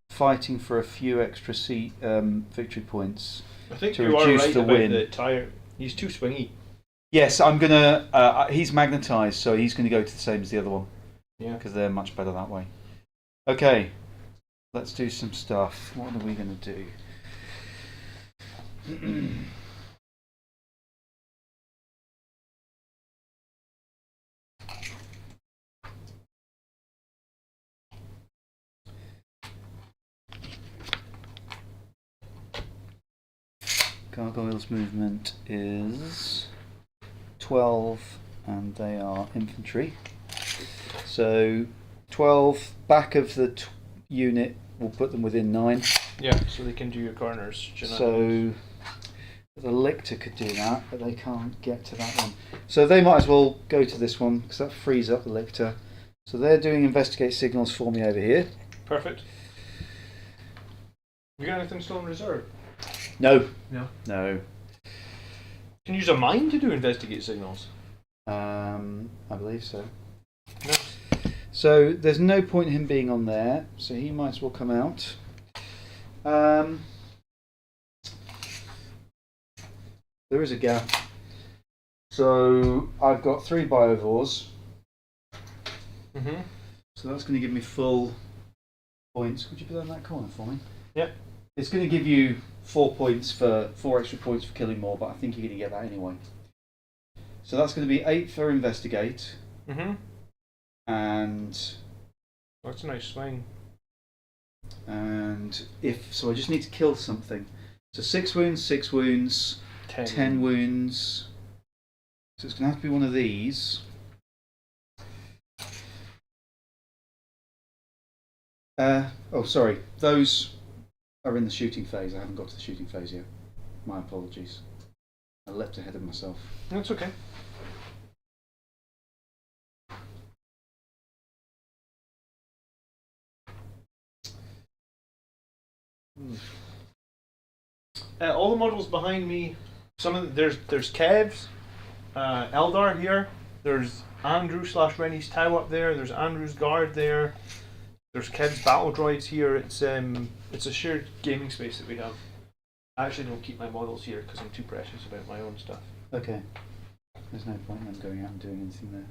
fighting for a few extra victory points. I think to you are reduce right the about win. the tire. He's too swingy. Yes, I'm gonna. He's magnetised, so he's gonna go to the same as the other one. Yeah. Because they're much better that way. Okay, let's do some stuff. What are we gonna do? Gargoyles' movement is 12 and they are infantry. So 12 back of the unit will put them within 9. Yeah, so they can do your corners. So the lictor could do that, but they can't get to that one. So they might as well go to this one because that frees up the lictor. So they're doing investigate signals for me over here. Perfect. You got anything still in reserve? No. No. Can you use a mine to do investigate signals? I believe so. No. So there's no point in him being on there, so he might as well come out. There is a gap. So I've got 3 biovores. Mm-hmm. So that's going to give me full points. Could you put that in that corner for me? Yep. It's going to give you 4 points for 4 extra points for killing more, but I think you're going to get that anyway. So that's going to be 8 for investigate. Mm-hmm. And That's a nice swing. and if so, I just need to kill something. So 6 wounds, 6 wounds, 10 wounds. So it's going to have to be one of these. Oh, sorry. Those are in the shooting phase. I haven't got to the shooting phase yet. My apologies. I leapt ahead of myself. That's okay. All the models behind me, some of there's Kev's, Eldar here. There's Andrew / Rennie's Tau up there. There's Andrew's guard there. There's Kev's battle droids here. It's a shared gaming space that we have. I actually don't keep my models here because I'm too precious about my own stuff. Okay. There's no point in going out and doing anything there.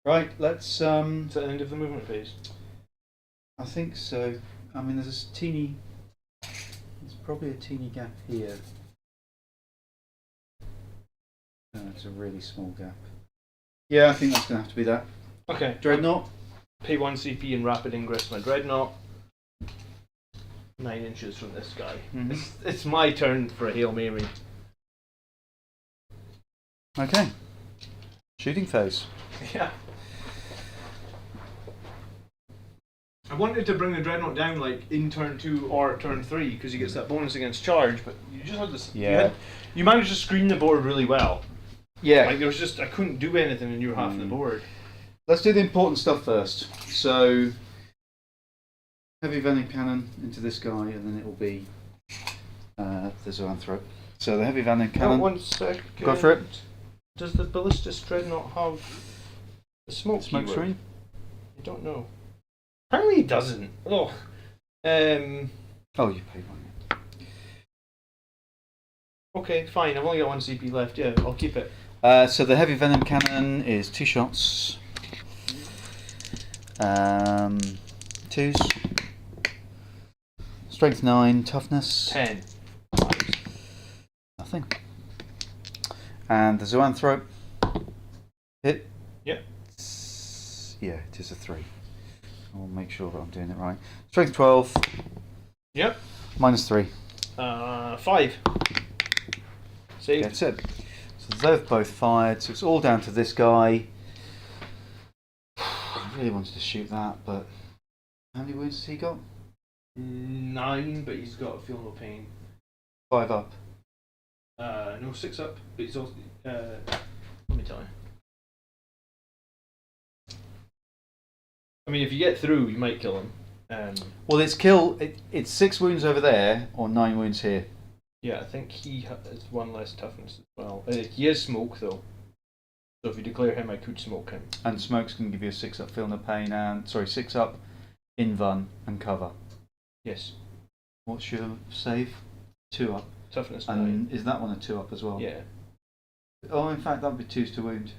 Right, let's Is that the end of the movement phase? I think so. I mean, there's probably a teeny gap here. No, it's a really small gap. Yeah, I think that's going to have to be that. Okay. Dreadnought? Pay 1 CP and rapid ingress my Dreadnought. 9 inches from this guy. Mhm. It's my turn for a Hail Mary. Okay. Shooting phase. Yeah. I wanted to bring the Dreadnought down like in turn 2 or turn 3 because he gets that bonus against charge, but you just had this. Yeah. You managed to screen the board really well. Yeah. Like there was just I couldn't do anything in your half of the board. Let's do the important stuff first. So, heavy venom cannon into this guy, and then it will be the zoanthrope. So the heavy venom cannon. 1 second. Go for it. Does the ballistic Dreadnought have a smoke keyword? screen? I don't know. Apparently it doesn't. Oh. Oh, you paid one. Okay, fine. I've only got 1 CP left. Yeah, I'll keep it. So the heavy venom cannon is 2 shots. 2s. Strength 9, toughness 10. nothing. And the zoanthrope hit. Yep. Yeah, it is a 3. I'll make sure that I'm doing it right. Strength 12. Yep. -3. 5. Save. That's it. So they've both fired, so it's all down to this guy. I really wanted to shoot that, but how many wounds has he got? 9, but he's got Feel No Pain. 5 up. No, 6 up, but he's also. Let me tell you. I mean, if you get through, you might kill him. Well, it's 6 wounds over there, or 9 wounds here. Yeah, I think he has 1 less toughness as well. He has smoke though. So if you declare him, I could smoke him. And smokes can give you a 6 up feel no pain and 6 up invuln and cover. Yes. What's your save? 2 up. Toughness 9. And is that one a 2 up as well? Yeah. Oh, in fact, that would be 2s to wound.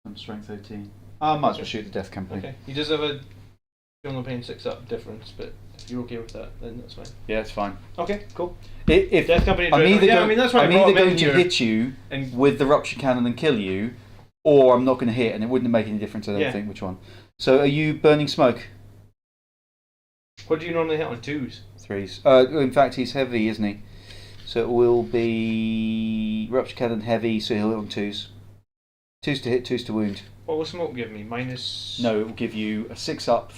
I'm strength 18. I might as well shoot the death company. Okay. He does have a Feel No Pain 6 up difference, but if you're okay with that, then that's fine. Yeah, it's fine. Okay, cool. If Death Company I'm either, I mean, that's why I'm I brought either him in going to here. hit you And with the rupture cannon and kill you, or I'm not going to hit, and it wouldn't make any difference. I don't Yeah. think which one. So, are you burning smoke? what do you normally hit on 2s? 3s. In fact, he's heavy, isn't he? So it will be rupture cannon heavy. So he'll hit on 2s. 2s to hit, 2s to wound. What will smoke give me? Minus. No, it will give you a 6 up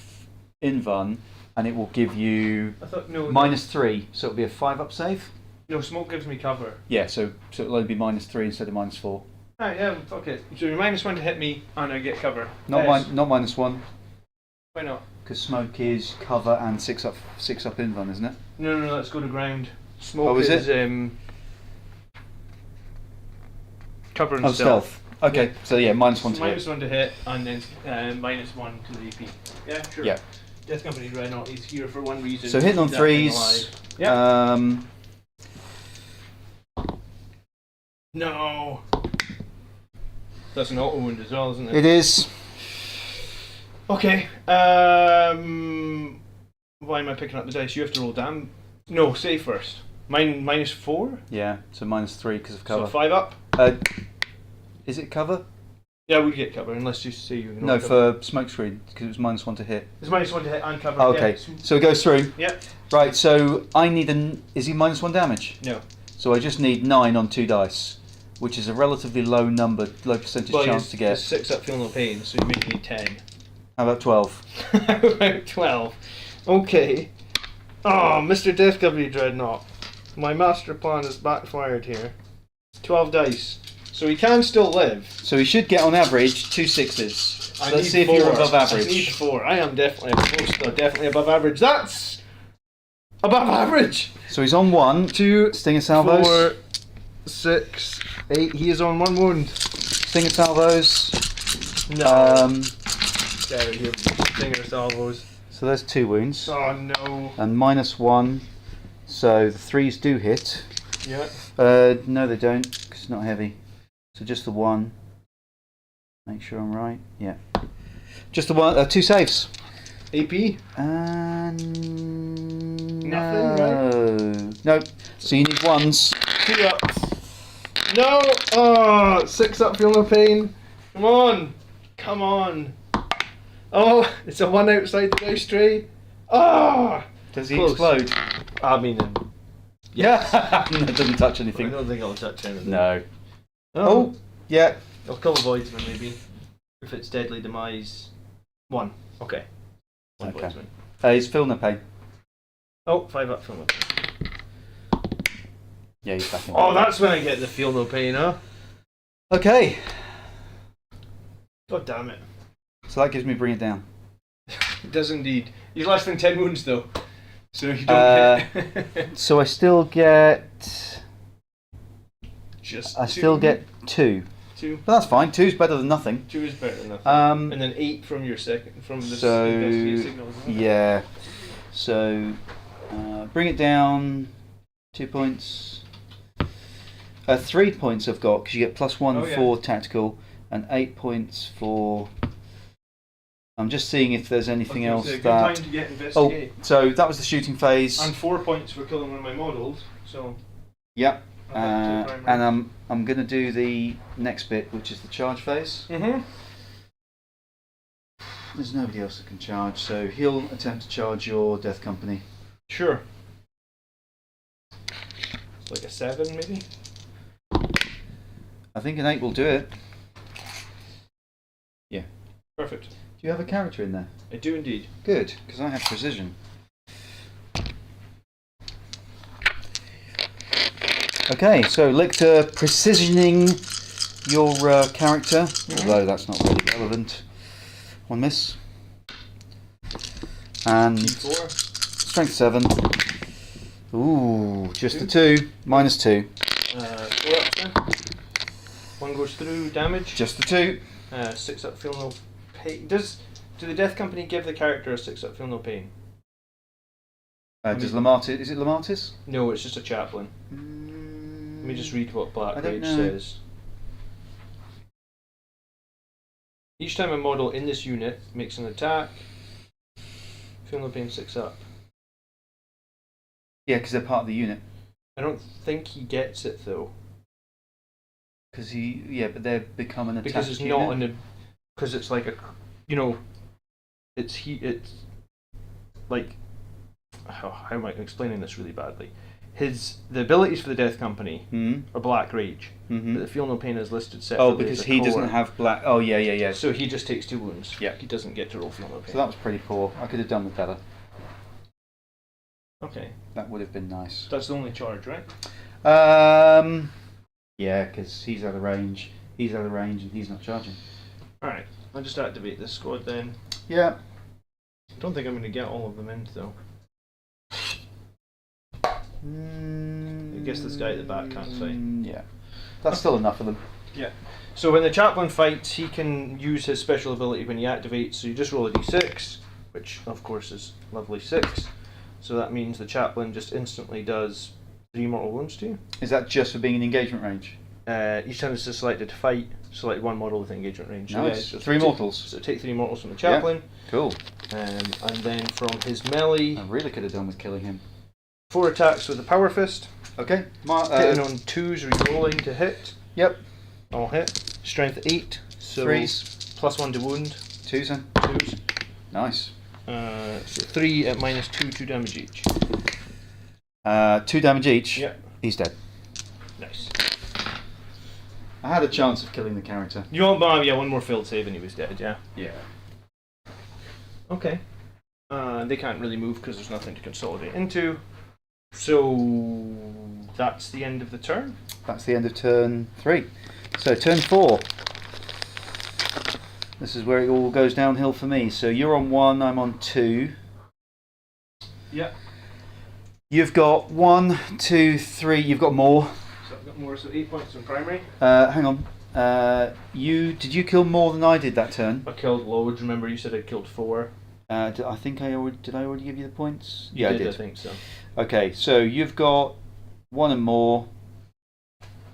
invuln, and it will give you I thought no. -3. So it'll be a 5 up save. No, smoke gives me cover. Yeah, so it'll only be -3 instead of -4. Ah, yeah, fuck it. So you're -1 to hit me, and I get cover. Not Yes. not -1, Why not? because smoke is cover and 6 up invuln, isn't it? No, let's go to ground. Smoke Oh, is it? Cover and Oh, stealth. Okay, so yeah, -1 to hit. -1 to hit, and then -1 to the AP. Yeah, sure. Yeah. Death Company Dreadnought is here for one reason. So hitting on keep that thing 3s. alive. No. That's an auto wound as well, isn't it? It is. Okay. Why am I picking up the dice? You have to roll damn. No, save first. Mine -4. Yeah, so -3 because of So cover. 5 up. Is it cover? Yeah, we get cover unless you say you ignore No, cover. for smoke screen because it was -1 to hit. It's -1 to hit and cover. Oh, okay, Yeah. so it goes through. Yep. Right, so I need is he -1 damage? No. So I just need 9 on 2 dice, which is a relatively low number, low percentage chance to get. 6 up, feel no pain, so you make me 10. How about 12? About 12. Okay. Oh, Mr. Death Company Dreadnought. My master plan has backfired here. 12 dice. So he can still live. So he should get on average 2 6s. I Let's need see if 4. you're above I average. need 4. I am definitely above average. That's above average. So he's on 1. 2, Stinger salvos. 4, 6, 8. He is on 1 wound. Stinger salvos. No. Get out of here. Stinger salvos. So there's 2 wounds. Oh no. And -1. So the 3s do hit. Yeah. No, they don't, because it's not heavy. So just the 1. Make sure I'm right. Yeah. Just the 1. 2 saves. AP? And Nothing, no. So you need 1s. 2 up. No! Oh, 6 up, feel no pain. Come on! Come on! Oh, it's a 1 outside the dice tray. Ah! Does he Close. explode? I mean, Yeah. It doesn't touch I anything. don't think I'll touch anything. No. Oh, Oh, yeah. I'll kill a voidsman maybe. If it's deadly demise. 1. Okay. 1 Okay. voidsman. He's feeling no pain. Oh, 5 up, feel no pain. Yeah, he's back in. Oh, that's when I get the feel no pain, huh? Okay. God damn it. So that gives me bring it down. It does indeed. He's less than 10 wounds though. So you don't get. So I still get. Just I 2. still get 2. 2. But that's fine. 2's better than nothing. 2 is better than nothing. And then 8 from your second. From the So investigate signal. Isn't it? yeah. So bring it down. 2 points. 3 points I've got because you get +1 Oh, yeah. for tactical and 8 points for. I'm just seeing if there's anything Okay, else so good that. time to get Oh, investigate. so that was the shooting phase. And 4 points for killing one of my models. So. Yep. I'll have to do And primary. I'm going to do the next bit, which is the charge phase. Mhm. There's nobody else that can charge, so he'll attempt to charge your death company. Sure. Like a 7 maybe. I think an 8 will do it. Yeah. Perfect. Do you have a character in there? I do indeed. Good, because I have precision. Okay, so Lictor precisioning your character, although that's not really relevant. 1 miss. And D4. strength 7. Ooh, just a 2. -2. 4 up then. 1 goes through damage. Just a 2. 6 up, feel no pain. Do the Death Company give the character a 6 up, feel no pain? Does Lamartis? Is it Lamartis? No, it's just a chaplain. Let me just read what Black I don't Rage know. says. Each time a model in this unit makes an attack, feel no pain 6 up. Yeah, because they're part of the unit. I don't think he gets it though. Because but they become an attack Because it's unit. not an. Because it's like a. It's like. How am I explaining this really badly? The abilities for the Death Company are Black Rage, but the Feel No Pain is listed separately. Oh, because as a he core. doesn't have black. Oh, yeah. So he just takes 2 wounds. Yeah. He doesn't get to roll Feel No Pain. So that was pretty poor. I could have done with better. Okay. That would have been nice. That's the only charge, right? Yeah, because he's out of range. He's out of range, and he's not charging. Alright, I'll just activate this squad then. Yeah. I don't think I'm going to get all of them in though. I guess this guy at the back can't fight. Yeah. That's still enough of them. Yeah. So when the chaplain fights, he can use his special ability when he activates. So you just roll a d6, which of course is lovely 6. So that means the chaplain just instantly does 3 mortal wounds to you. Is that just for being in engagement range? Each time it's selected to fight, select 1 model with engagement range. So Nice. yeah, 3 mortals. So take 3 mortals from the chaplain, Cool. and then from his melee, I really could have done with killing him. 4 attacks with the power fist. Okay. Hitting on 2s, re-rolling to hit. Yep. All hit. Strength 8. So 3s. +1 to wound. 2s then. 2s. Nice. So 3 at -2, 2 damage each. 2 damage each. Yep. He's dead. Nice. I had a chance of killing the character. You want, yeah, 1 more failed save and he was dead, yeah. Yeah. Okay. They can't really move because there's nothing to consolidate into. So that's the end of the turn. That's the end of turn 3. So turn 4. This is where it all goes downhill for me. So you're on 1, I'm on 2. Yeah. You've got 1, 2, 3. You've got more. So I've got more, so 8 points in primary. Hang on. Did you kill more than I did that turn? I killed loads. Remember, you said I killed 4. I think I already give you the points? You I did. did. I think so. Okay, so you've got 1 and more.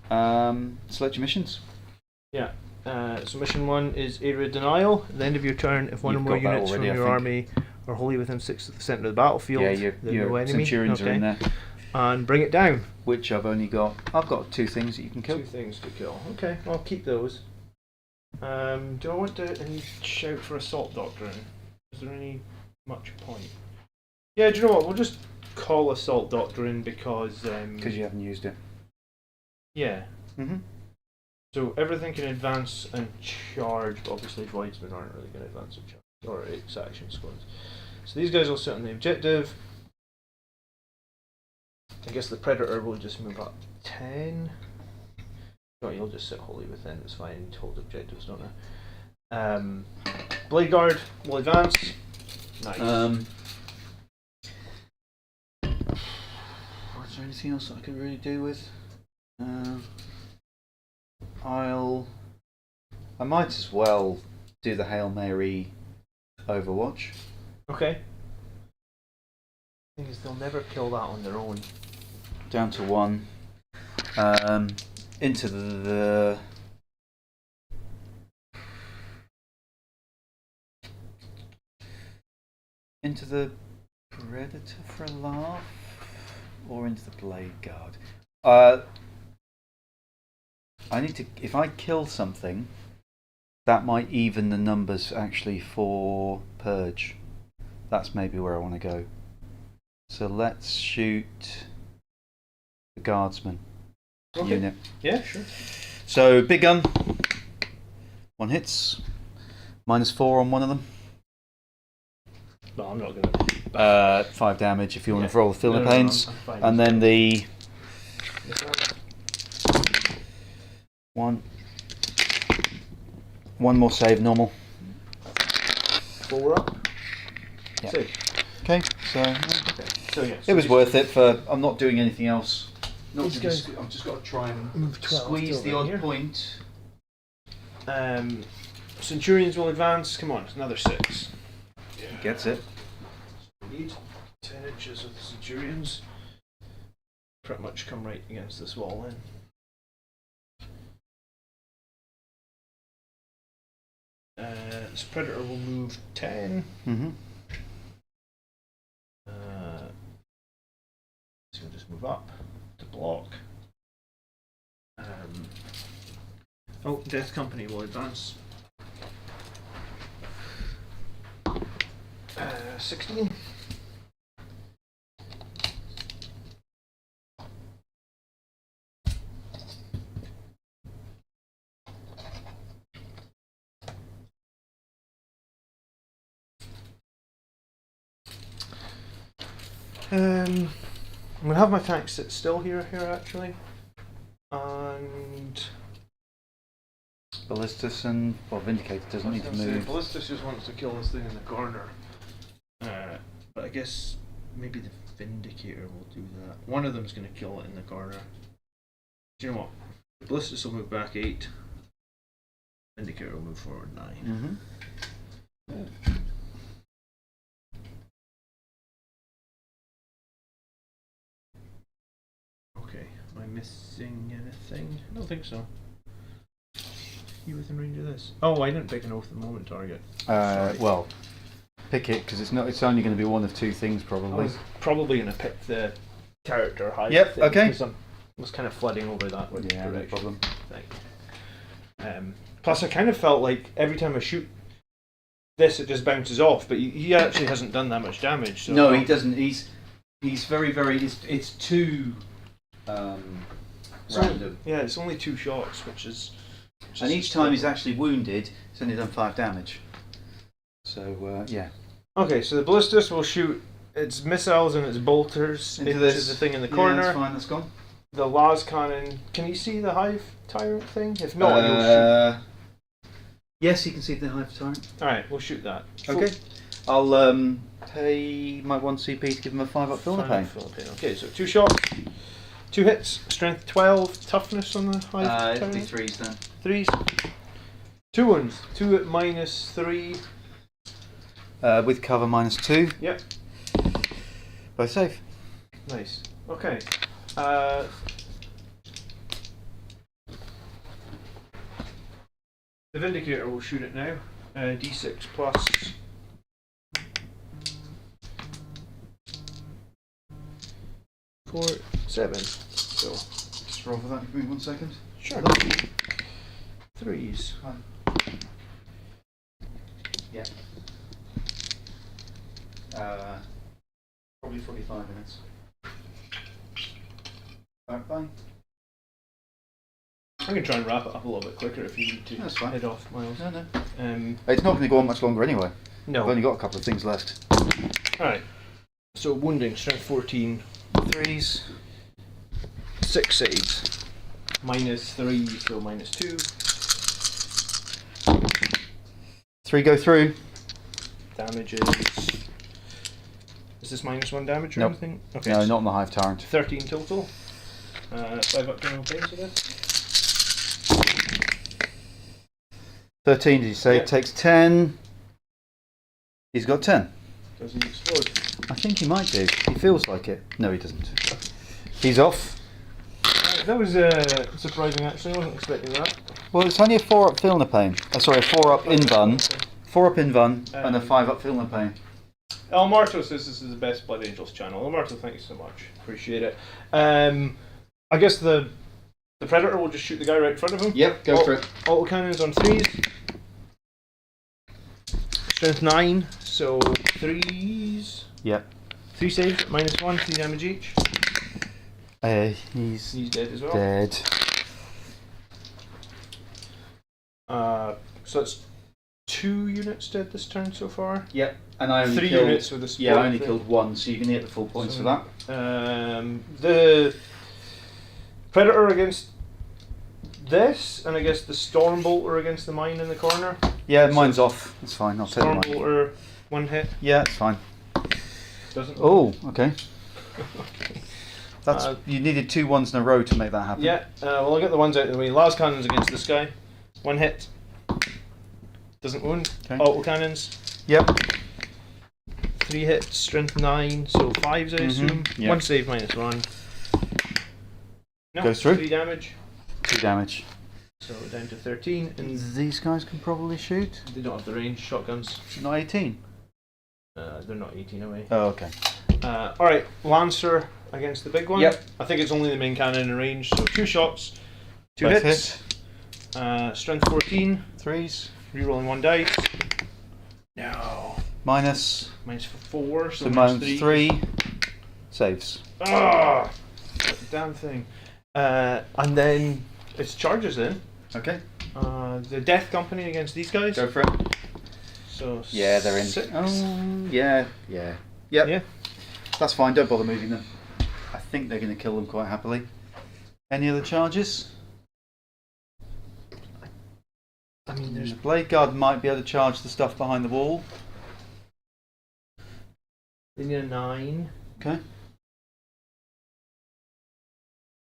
Select your missions. Yeah. So mission 1 is area denial. At the end of your turn, if one You've or more got that units already, from I your think. army are wholly within 6 of the centre of the battlefield, Yeah, then your no enemy. Centurions are in there. And bring it down. Which I've got 2 things that you can kill. 2 things to kill. Okay, I'll keep those. Do I want to shout for assault doctrine? Is there any much point? Yeah, do you know what? We'll just call assault doctrine because You haven't used it. yeah. Mm-hmm. So everything can advance and charge, but obviously voidsmen aren't really going to advance and charge, or action squads. So these guys will sit on the objective. I guess the predator will just move up 10. No, you'll just sit wholly within. It's fine. You hold objectives, don't I? Blade guard will advance. Nice. Was there anything else that I could really do with? I might as well do the Hail Mary Overwatch. Okay. Thing is, they'll never kill that on their own. Down to 1. Into the Predator for a laugh, or into the Blade Guard. I need to. If I kill something, that might even the numbers actually for Purge. That's maybe where I want to go. So let's shoot the Guardsman unit. Yeah, sure. So big gun. 1 hits. -4 on one of them. No, I'm not going to. 5 damage if you want to roll the Filling No, Pains. I'm fine. And then the 1 more save, normal. 4 up. Yeah. 6. Okay, so Okay. So yeah. it was worth it for. I'm not doing anything else. These guys I've just got to try and move 12 squeeze to the over odd here. point. Centurions will advance. Come on, another 6. Gets it. We need 10 inches of the Centurions. Pretty much come right against this wall then. This Predator will move 10. Mm-hmm. So we'll just move up to block. Death Company will advance. 16. I'm gonna have my tanks sit still here actually, and Ballistus and Vindicator doesn't need to move. Ballistus just wants to kill this thing in the corner, but I guess maybe the Vindicator will do that. One of them's gonna kill it in the corner. Do you know what? Ballistus will move back 8. Vindicator will move forward 9. Mm-hmm. Okay, am I missing anything? I don't think so. You within range of this? Oh, I didn't pick an oath at the moment target. Sorry. Well, pick it because it's not. It's only going to be one of 2 things I probably. was probably going to pick the character height. Yep, thing, okay. Because I was kind of flooding over that with Yeah, no direction problem. thing. Plus, I kind of felt like every time I shoot this, it just bounces off. But he actually hasn't done that much damage. So No, he doesn't. He's very. It's too random. Yeah, it's only 2 shots, which is. And each time he's actually wounded, he's only done 5 damage. So yeah. Okay, so the ballistas will shoot its missiles and its bolters into the thing in the corner. Yeah, that's fine, that's gone. The las cannon. Can you see the hive tyrant thing? If not, you'll shoot. Yes, you can see the hive tyrant. Alright, we'll shoot that. Okay. I'll pay my 1 CP to give him a 5 up Filner pain. Okay, so 2 shots, 2 hits, strength 12, toughness on the hive It'll be tyrant. 3s then. 3s. 2 wounds. 2 at -3. With cover -2. Yep. Both safe. Nice. Okay. The Vindicator will shoot it now. D6 plus 4, 7. So Just roll for that, give me 1 second. sure. 3s. Yeah. Probably 45 minutes. Alright, bye. I can try and wrap it up a little bit quicker if you need to. That's fine. Head off, Miles. No. Um, It's not going to go on much longer anyway. no. I've only got a couple of things left. Alright. So wounding, strength 14, 3s. 6 saves. -3, so -2. 3 go through. Damage is this -1 damage or Nope. anything? Okay. No, so not on the hive tyrant. 13 total. 5 up general pain, so this. 13, did you say? Yeah. Takes 10. He's got 10. Does he explode? I think he might do. He feels like it. No, he doesn't. He's off. That was surprising actually, I wasn't expecting that. Well, it's only a 4 up Filner pain. Sorry, a 4 up Invun. 4 up Invun and a 5 up Filner pain. El Marto says this is the best Blood Angels channel. El Marto, thank you so much. Appreciate it. I guess the Predator will just shoot the guy right in front of him. Yep, go for it. Auto cannons on 3s. Strength 9, so 3s. Yep. 3 saves, -1, 3 damage each. He's He's dead as well. dead. So that's 2 units dead this turn so far. Yep. And I only 3 killed, units with the support. yeah, I only thing. killed 1, so you can hit the full points for that. The Predator against this, and I guess the Stormbolter against the mine in the corner. Yeah, mine's off. It's fine. I'll take mine. Stormbolter, 1 hit. Yeah, it's fine. Doesn't. Oh, okay. Okay. That's you needed 2 ones in a row to make that happen. Yeah. Well, I'll get the ones out of the way. Las cannons against this guy. 1 hit. Doesn't wound. Okay. Auto cannons. Yep. 3 hits. Strength 9. So 5s, I assume. Yeah. 1 save -1. No, Goes through. 3 damage. 2 damage. So down to 13, and These guys can probably shoot. they don't have the range. Shotguns. Not 18. They're not 18 away. Oh, okay. Alright, Lancer against the big one. Yep. I think it's only the main cannon in range, so 2 shots, 2 Both hits. Strength 14, 3s. rerolling 1 dice. No. Minus. -4, so So minus minus 3. 3. Saves. Ah! That damn thing. And then it's charges then. Okay. The Death Company against these guys. Go for it. So Yeah, they're in. 6. Oh, yeah. Yep. Yeah. That's fine. Don't bother moving them. I think they're going to kill them quite happily. Any other charges? I mean, there's The Blade Guard might be able to charge the stuff behind the wall. they need a 9. Okay.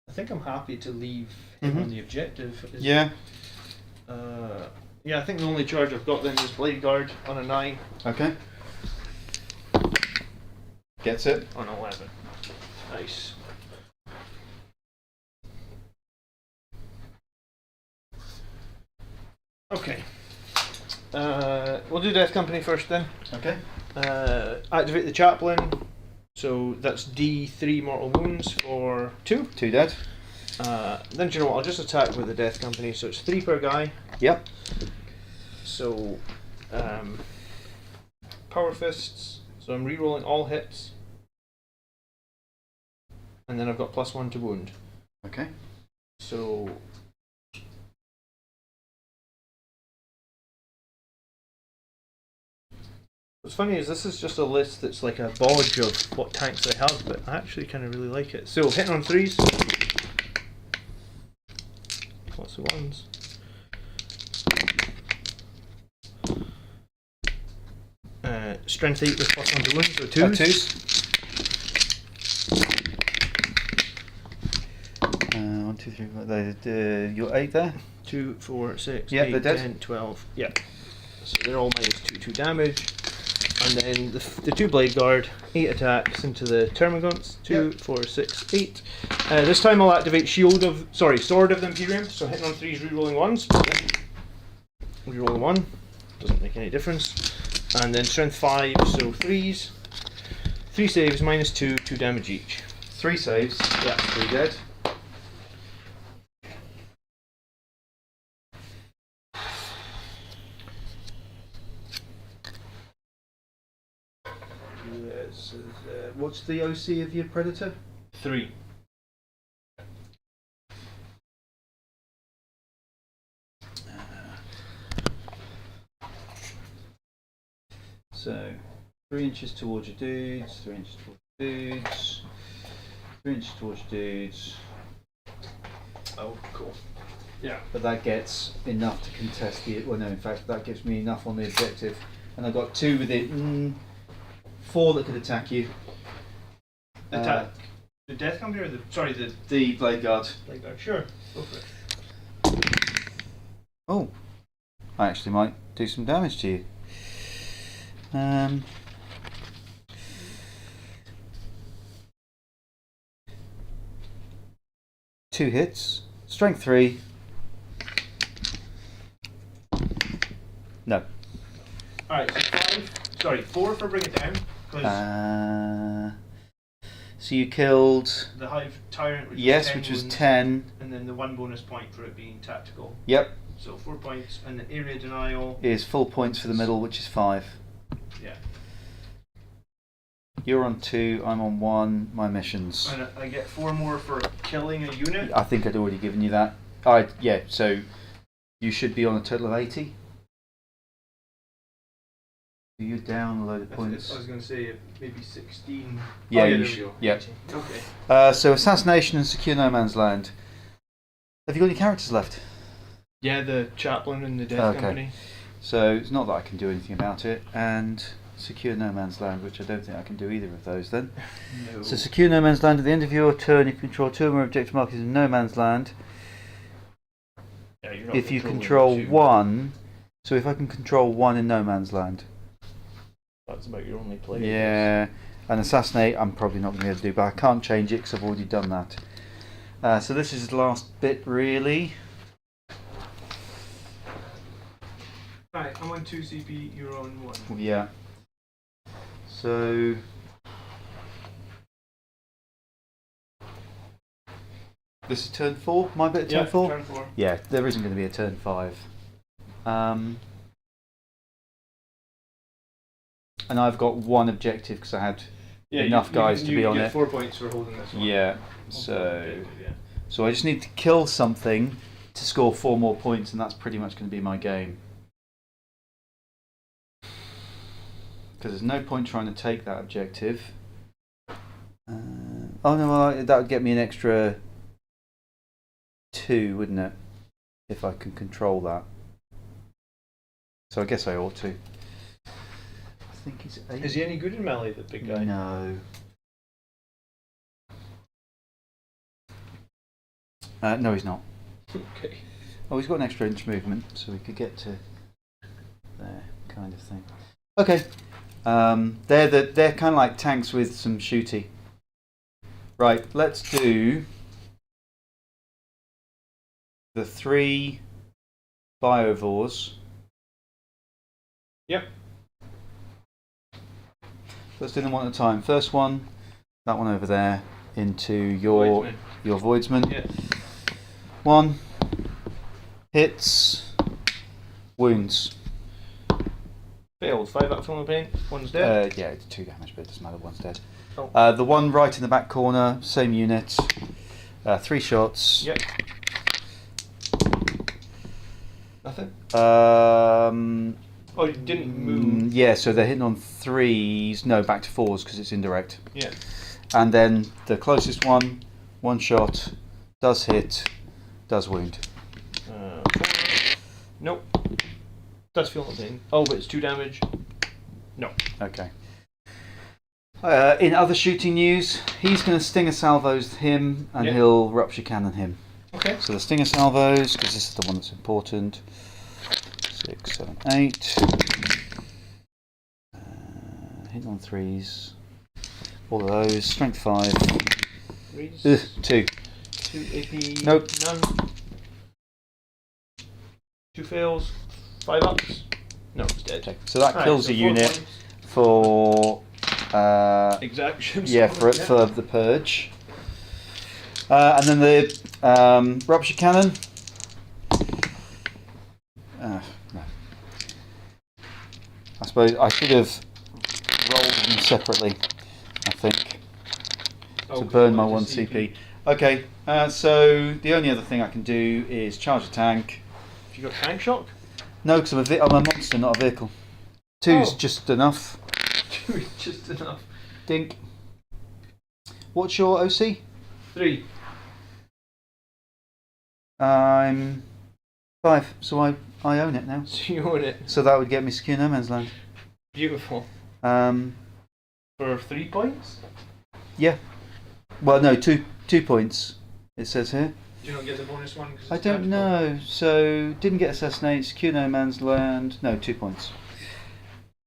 I think I'm happy to leave him Mhm. on the objective. Yeah. Yeah, I think the only charge I've got then is Blade Guard on a 9 Okay. Gets it. on 11. Nice. Okay. We'll do Death Company first then. Okay. Activate the Chaplain. So that's D3 mortal wounds for 2. 2 dead. Then do you know what? I'll just attack with the Death Company. So it's 3 per guy. Yep. So, Power Fists. So I'm re-rolling all hits. And then I've got +1 to wound. Okay. So, What's funny is this is just a list that's like a bodge of what tanks I have, but I actually kind of really like it. So hitting on 3s. Lots of 1s. Strength 8 with +1 to wounds, so 2s. 2s. 1, 2, 3, 4. You're 8 there? 2, 4, 6, Yeah, 8, they're dead. 10, 12. Yeah. So they're all -2 damage. And then the 2 blade guard, 8 attacks into the termagants. 2, 4, 6, 8. This time I'll activate Sword of the Imperium. So hitting on 3s, rerolling 1s. Rerolling 1. Doesn't make any difference. And then strength 5, so 3s. 3 saves, -2, 2 damage each. 3 saves. Yeah. 3 dead. Yes. What's the OC of your Predator? 3. So 3 inches towards your dudes, 3 inches towards your dudes, 3 inches towards your dudes. Oh, cool. Yeah. But that gets enough to contest the. Well, no, in fact, that gives me enough on the objective. And I've got 2 within 4 that could attack you. Attack. The death company or The blade guard. blade guard? Sure. Go for it. Oh, I actually might do some damage to you. 2 hits, strength 3. No. Alright, so 4 for bring it down. Because So you killed. the Hive Tyrant, which Yes, was 10 which was wounds, 10. and then the 1 bonus point for it being tactical. Yep. So 4 points, and the area denial. Is full points for the middle, which is 5. Yeah. You're on 2, I'm on 1. My missions. And I get 4 more for killing a unit. I think I'd already given you that. Yeah, so you should be on a total of 80. You're down a load of points. I was going to say maybe 16. Yeah, oh, you there should. we go. Yeah. 18. Okay. So assassination and secure no man's land. Have you got any characters left? Yeah, the chaplain and the death Okay. company. So it's not that I can do anything about it, and secure no man's land, which I don't think I can do either of those then. No. So secure no man's land at the end of your turn. You control 2 or more objective markers in no man's land. Yeah, you're not If you controlling control 2. 1, so if I can control 1 in no man's land. That's about your only play. Yeah, and assassinate I'm probably not going to be able to do, but I can't change it because I've already done that. So this is the last bit really. Right, I'm on 2 CP, you're on 1. Yeah. So this is turn 4. My bit of turn 4. Turn 4. Yeah, there isn't going to be a turn 5. And I've got 1 objective because I had enough guys to be on get it. 4 points for holding this one. Yeah. So I just need to kill something to score 4 more points, and that's pretty much going to be my game. Because there's no point trying to take that objective. Oh no, well, that would get me an extra 2, wouldn't it? If I can control that. So I guess I ought to. I think he's 8. Is he any good in melee, the big guy? No. No, he's not. Okay. Oh, he's got an extra inch movement, so we could get to there, kind of thing. Okay. They're kind of like tanks with some shooty. Right, let's do the 3 biovores. Yep. Let's do them one at a time. First one, that one over there, into your voidsman. Yeah. 1 hits, wounds. Failed. 5 up from the pain. 1's dead. Yeah, it's 2 damage, but it doesn't matter. 1's dead. Oh. The one right in the back corner, same unit. 3 shots. Yep. Nothing. Oh, you didn't move. Yeah, so they're hitting on 3s. No, back to 4s because it's indirect. Yeah. And then the closest one shot, does hit, does wound. 4. Nope. Does feel no pain. Oh, but it's 2 damage. No. Okay. In other shooting news, he's going to Stinger Salvos him, and he'll Rupture Cannon him. Okay. So the Stinger Salvos, because this is the one that's important. 6, 7, 8. Hitting on 3s. All of those. Strength 5. 2. 2 AP. Nope. None. 2 fails. 5 ups. No, it's dead. Okay. So that kills so a 4 unit points. for. Exactions. Yeah, for the purge. And then the Rupture Cannon. No. I suppose I should have rolled them separately, I think, to burn my 1 CP. Okay, so the only other thing I can do is charge a tank. Have you got tank shock? No, because I'm a monster, not a vehicle. 2's just enough. 2 is just enough. Dink. What's your OC? 3. I'm 5, so I own it now. So you own it. So that would get me Secure No Man's Land. Beautiful. Um, For 3 points? yeah. Well, no, 2 points. It says here. Do you not get the bonus one? 'Cause I it's don't tactical? know. So didn't get Assassinate. Secure No Man's Land. No, 2 points.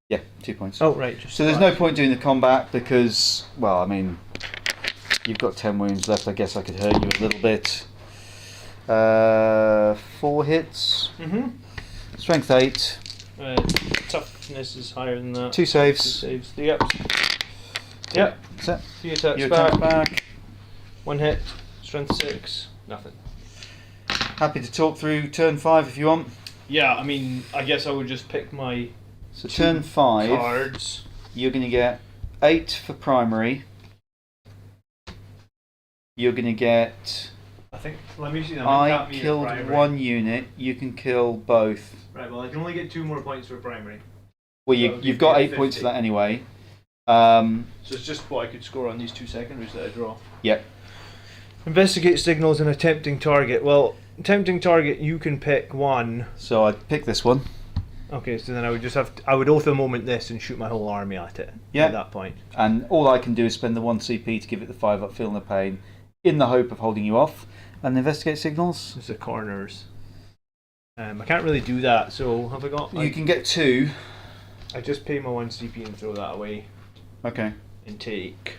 Yeah, 2 points. Oh right. Just So there's no point doing the combat because, well, I mean, you've got 10 wounds left. I guess I could hurt you a little bit. 4 hits. Mhm. Strength 8. Toughness is higher than that. 2 2 saves. saves. Yep. Yep. That's it. 3 attacks You back. attack back. 1 hit. Strength 6. Nothing. Happy to talk through turn 5 if you want. Yeah, I mean, I guess I would just pick my So turn 5, cards. you're going to get 8 for primary. You're going to get. I think. Let me see. That I killed 1 unit. You can kill both. Right. Well, I can only get 2 more points for primary. Well, So you've you'd got get 8 points for 50. that anyway. So it's just what I could score on these 2 secondaries that I draw. Yep. Investigate signals and a tempting target. Well, tempting target, you can pick one. So I'd pick this one. Okay, so then I would just have to, I would oath a moment this and shoot my whole army at it. Yeah. At that point. And all I can do is spend the 1 CP to give it the 5 up, feeling the pain, in the hope of holding you off. And investigate signals. It's the corners. I can't really do that, so have I got... You can get 2. I just pay my 1 CP and throw that away Okay. and take...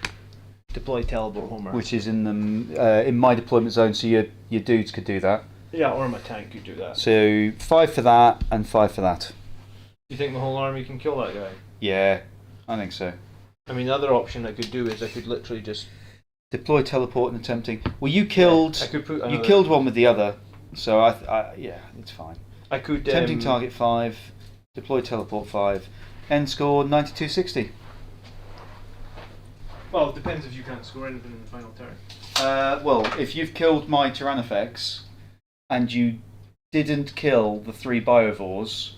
Deploy teleport Homer. Which is in the in my deployment zone, so your dudes could do that. Yeah, or my tank could do that. So 5 for that and 5 for that. You think my whole army can kill that guy? Yeah, I think so. I mean, the other option I could do is I could literally just... Deploy teleport and attempting. Well, you killed. I could put You another- killed one with the other, so yeah, it's fine. I could... Tempting target 5. Deploy teleport 5. End score 9260. Well, it depends if you can't score anything in the final turn. Well, if you've killed my Tyrannifex and you didn't kill the 3 Biovores,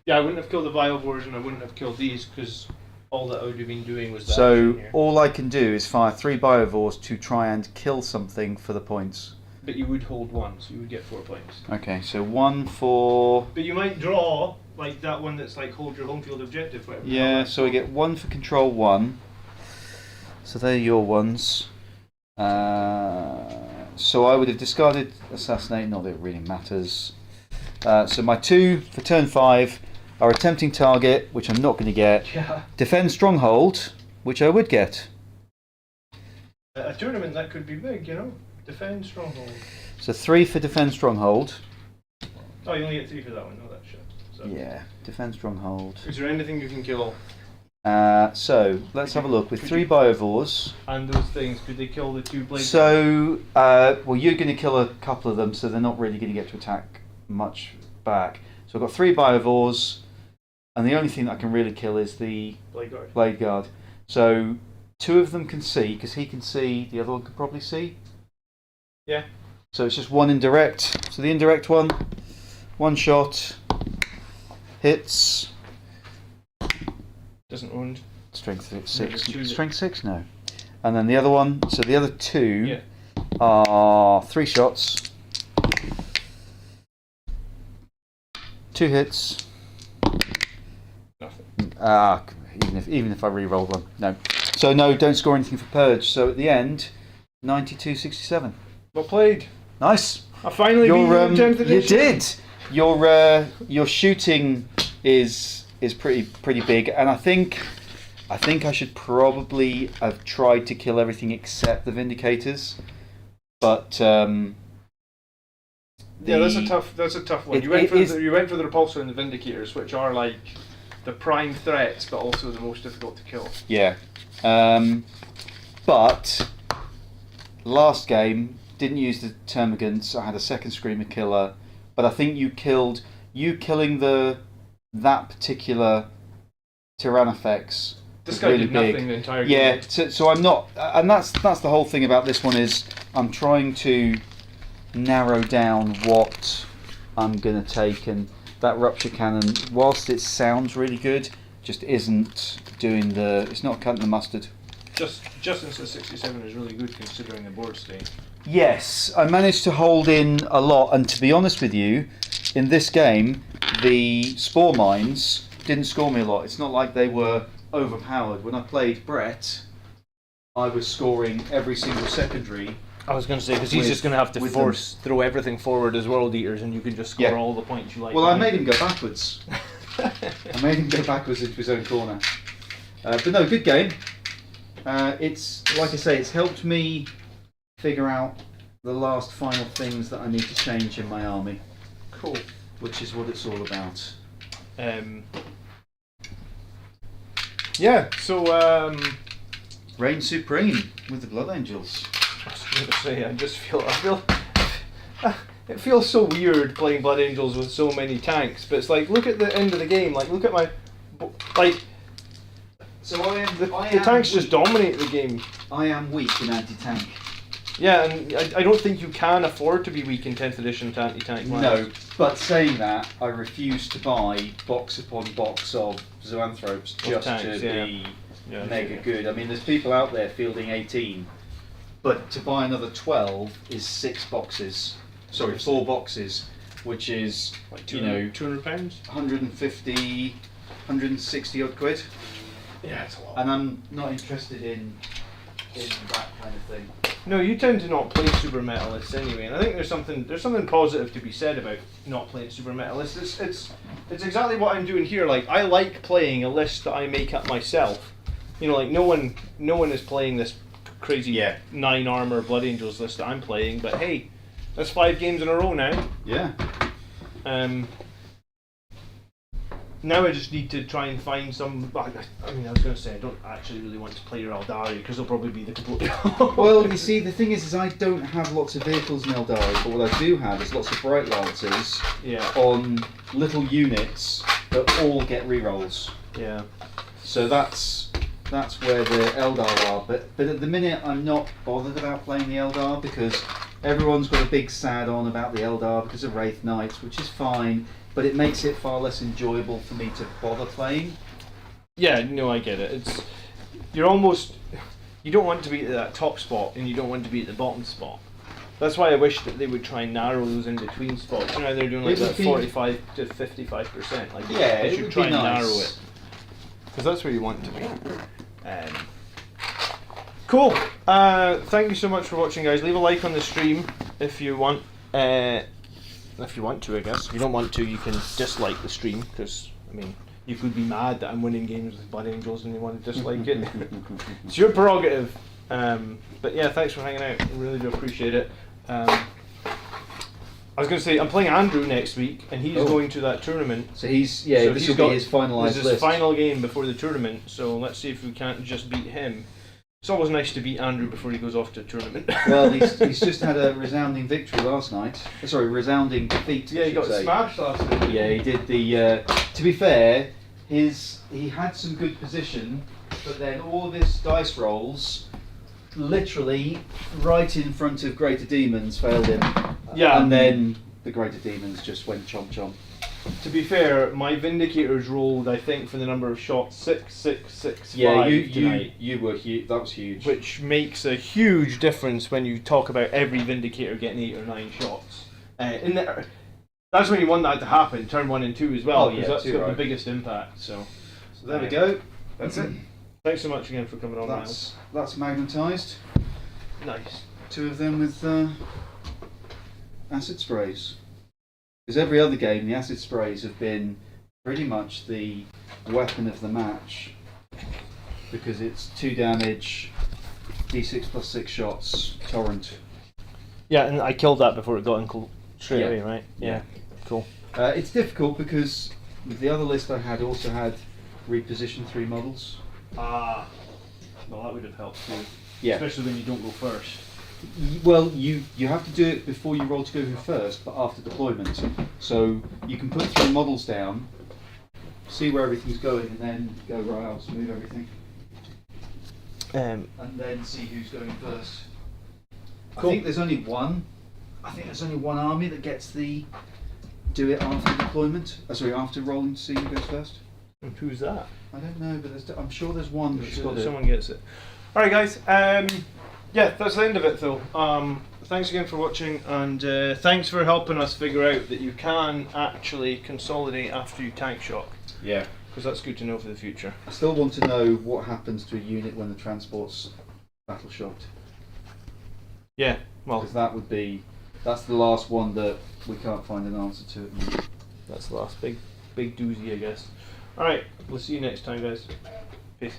Yeah, I wouldn't have killed the Biovores and I wouldn't have killed these because all that I would have been doing was that. so action here. all I can do is fire 3 Biovores to try and kill something for the points. But you would hold 1, so you would get 4 points. Okay, so 1 for... But you might draw like that one that's like hold your home field objective. Whatever. Yeah, so we get 1 for control 1. So they're your ones. So I would have discarded Assassinate, not that it really matters. So my 2 for turn 5 are attempting target, which I'm not going to get. Yeah. Defend Stronghold, which I would get. A tournament that could be big, you know. Defend stronghold. So 3 for Defend Stronghold. Oh, you only get 3 for that one. No, that's shit. So. Yeah, Defend Stronghold. Is there anything you can kill? So let's have a look. With 3 Biovores. And those things, could they kill the 2 blades? So, well, you're going to kill a couple of them, so they're not really going to get to attack much back. So I've got 3 Biovores, and the only thing that I can really kill is the Blade guard. Blade Guard. So 2 of them can see, because he can see, the other one can probably see. Yeah. So it's just 1 indirect. So the indirect one shot, hits, Doesn't wound. Strength there's 6. two that- Strength 6? No. And then the other one, so the other 2 Yeah. are 3 shots, 2 hits. Nothing. Even if I re-rolled one. No. So no, don't score anything for Purge. So at the end, 92-67. Well played. Nice. I finally beat you in 10th You edition. did. Your shooting is pretty big, and I think I should probably have tried to kill everything except the Vindicators, but Yeah, that's a tough one. You went for the Repulsor and the Vindicators, which are like the prime threats, but also the most difficult to kill. yeah. But last game didn't use the Termagants. I had a second Screamer Killer, but I think killing that particular Tyrannofex. This was guy really did big. nothing the entire game. Yeah, so I'm not, and that's the whole thing about this one is I'm trying to narrow down what I'm gonna take, and that Rupture Cannon, whilst it sounds really good, just isn't doing it's not cutting the mustard. Just since the 67 is really good considering the board state. Yes, I managed to hold in a lot, and to be honest with you, in this game, the Spore Mines didn't score me a lot. It's not like they were overpowered. When I played Brett, I was scoring every single secondary. I was going to say, because he's just going to have to throw everything forward as World Eaters, and you can just score all the points you like. Well, I made him go backwards. I made him go backwards into his own corner. But no, good game. It's, like I say, it's helped me figure out the last final things that I need to change in my army. Cool. Which is what it's all about. Yeah, so Reign Supreme with the Blood Angels. I was going to say, I feel it feels so weird playing Blood Angels with so many tanks, but it's like, look at the end of the game, like look at my, like, so the tanks just dominate the game. I am weak in anti-tank. Yeah, and I don't think you can afford to be weak in 10th edition anti-tank. No, but saying that, I refuse to buy box upon box of Zoanthropes just tanks, to be mega good. I mean, there's people out there fielding 18, but to buy another 12 is 6 boxes. Sorry, 4 boxes, which is, like £200, 150, 160 odd quid. Yeah, it's a lot. And I'm not interested in that kind of thing. No, you tend to not play super metalists anyway, and I think there's something positive to be said about not playing super metalists. It's exactly what I'm doing here. Like, I like playing a list that I make up myself. You know, like no one is playing this crazy 9 armor Blood Angels list that I'm playing. But hey, that's 5 games in a row now. Yeah. Now I just need to try and find some. I mean, I was going to say I don't actually really want to play your Eldari because they'll probably be the complete. Well, you see, the thing is I don't have lots of vehicles in Eldari, but what I do have is lots of Bright Lancers on little units that all get rerolls. Yeah. So that's where the Eldar are. But at the minute, I'm not bothered about playing the Eldar because everyone's got a big sad on about the Eldar because of Wraith Knights, which is fine. But it makes it far less enjoyable for me to bother playing. Yeah, no, I get it. You don't want to be at that top spot and you don't want to be at the bottom spot. That's why I wish that they would try and narrow those in between spots. You know, they're doing like that 45 to 55%. Like, they should try and narrow it. Because that's where you want to be. Cool. Thank you so much for watching, guys. Leave a like on the stream if you want. If you want to, I guess. If you don't want to, you can dislike the stream, because, I mean, you could be mad that I'm winning games with Blood Angels and you want to dislike it. It's your prerogative. But yeah, thanks for hanging out. I really do appreciate it. I was going to say, I'm playing Andrew next week, and he's going to that tournament. So this will be his finalised list. This is his final game before the tournament, so let's see if we can't just beat him. It's always nice to beat Andrew before he goes off to a tournament. Well, he's just had a resounding victory last night. Sorry, resounding defeat. Yeah, he got smashed last night. Yeah, he did the. To be fair, he had some good position, but then all of his dice rolls, literally right in front of Greater Demons, failed him. Yeah. And then the Greater Demons just went chomp chomp. to be fair, my Vindicators rolled, I think, for the number of shots 6, 6, 6, 5 tonight. you were huge. That was huge. Which makes a huge difference when you talk about every Vindicator getting 8 or 9 shots. That's when you want that to happen, turn 1 and 2 as well, Oh, because yeah, that's too got the right. biggest impact. So there we go. That's it. Thanks so much again for coming on, Miles. That's magnetised. Nice. 2 of them with acid sprays. Because every other game, the acid sprays have been pretty much the weapon of the match. Because it's 2 damage, d6 plus 6 shots, torrent. Yeah, and I killed that before it got in straight Yeah. away, right? Yeah. Cool. It's difficult because the other list I had also had reposition 3 models. Ah, well, that would have helped too. Yeah. Especially when you don't go first. Well, you have to do it before you roll to go first, but after deployment. So you can put 3 models down, see where everything's going, and then go right out to move everything, and then see who's going first. Cool. I think there's only one army that gets the do it after deployment. After rolling to see who goes first. And who's that? I don't know, but I'm sure there's one that's got it. Someone gets it. Alright guys, yeah, that's the end of it though. Thanks again for watching, and thanks for helping us figure out that you can actually consolidate after you tank shock, Yeah. because that's good to know for the future. I still want to know what happens to a unit when the transport's battle shocked. Yeah, well, Because that's the last one that we can't find an answer to at the moment. that's the last big doozy, I guess. Alright, we'll see you next time guys. Peace.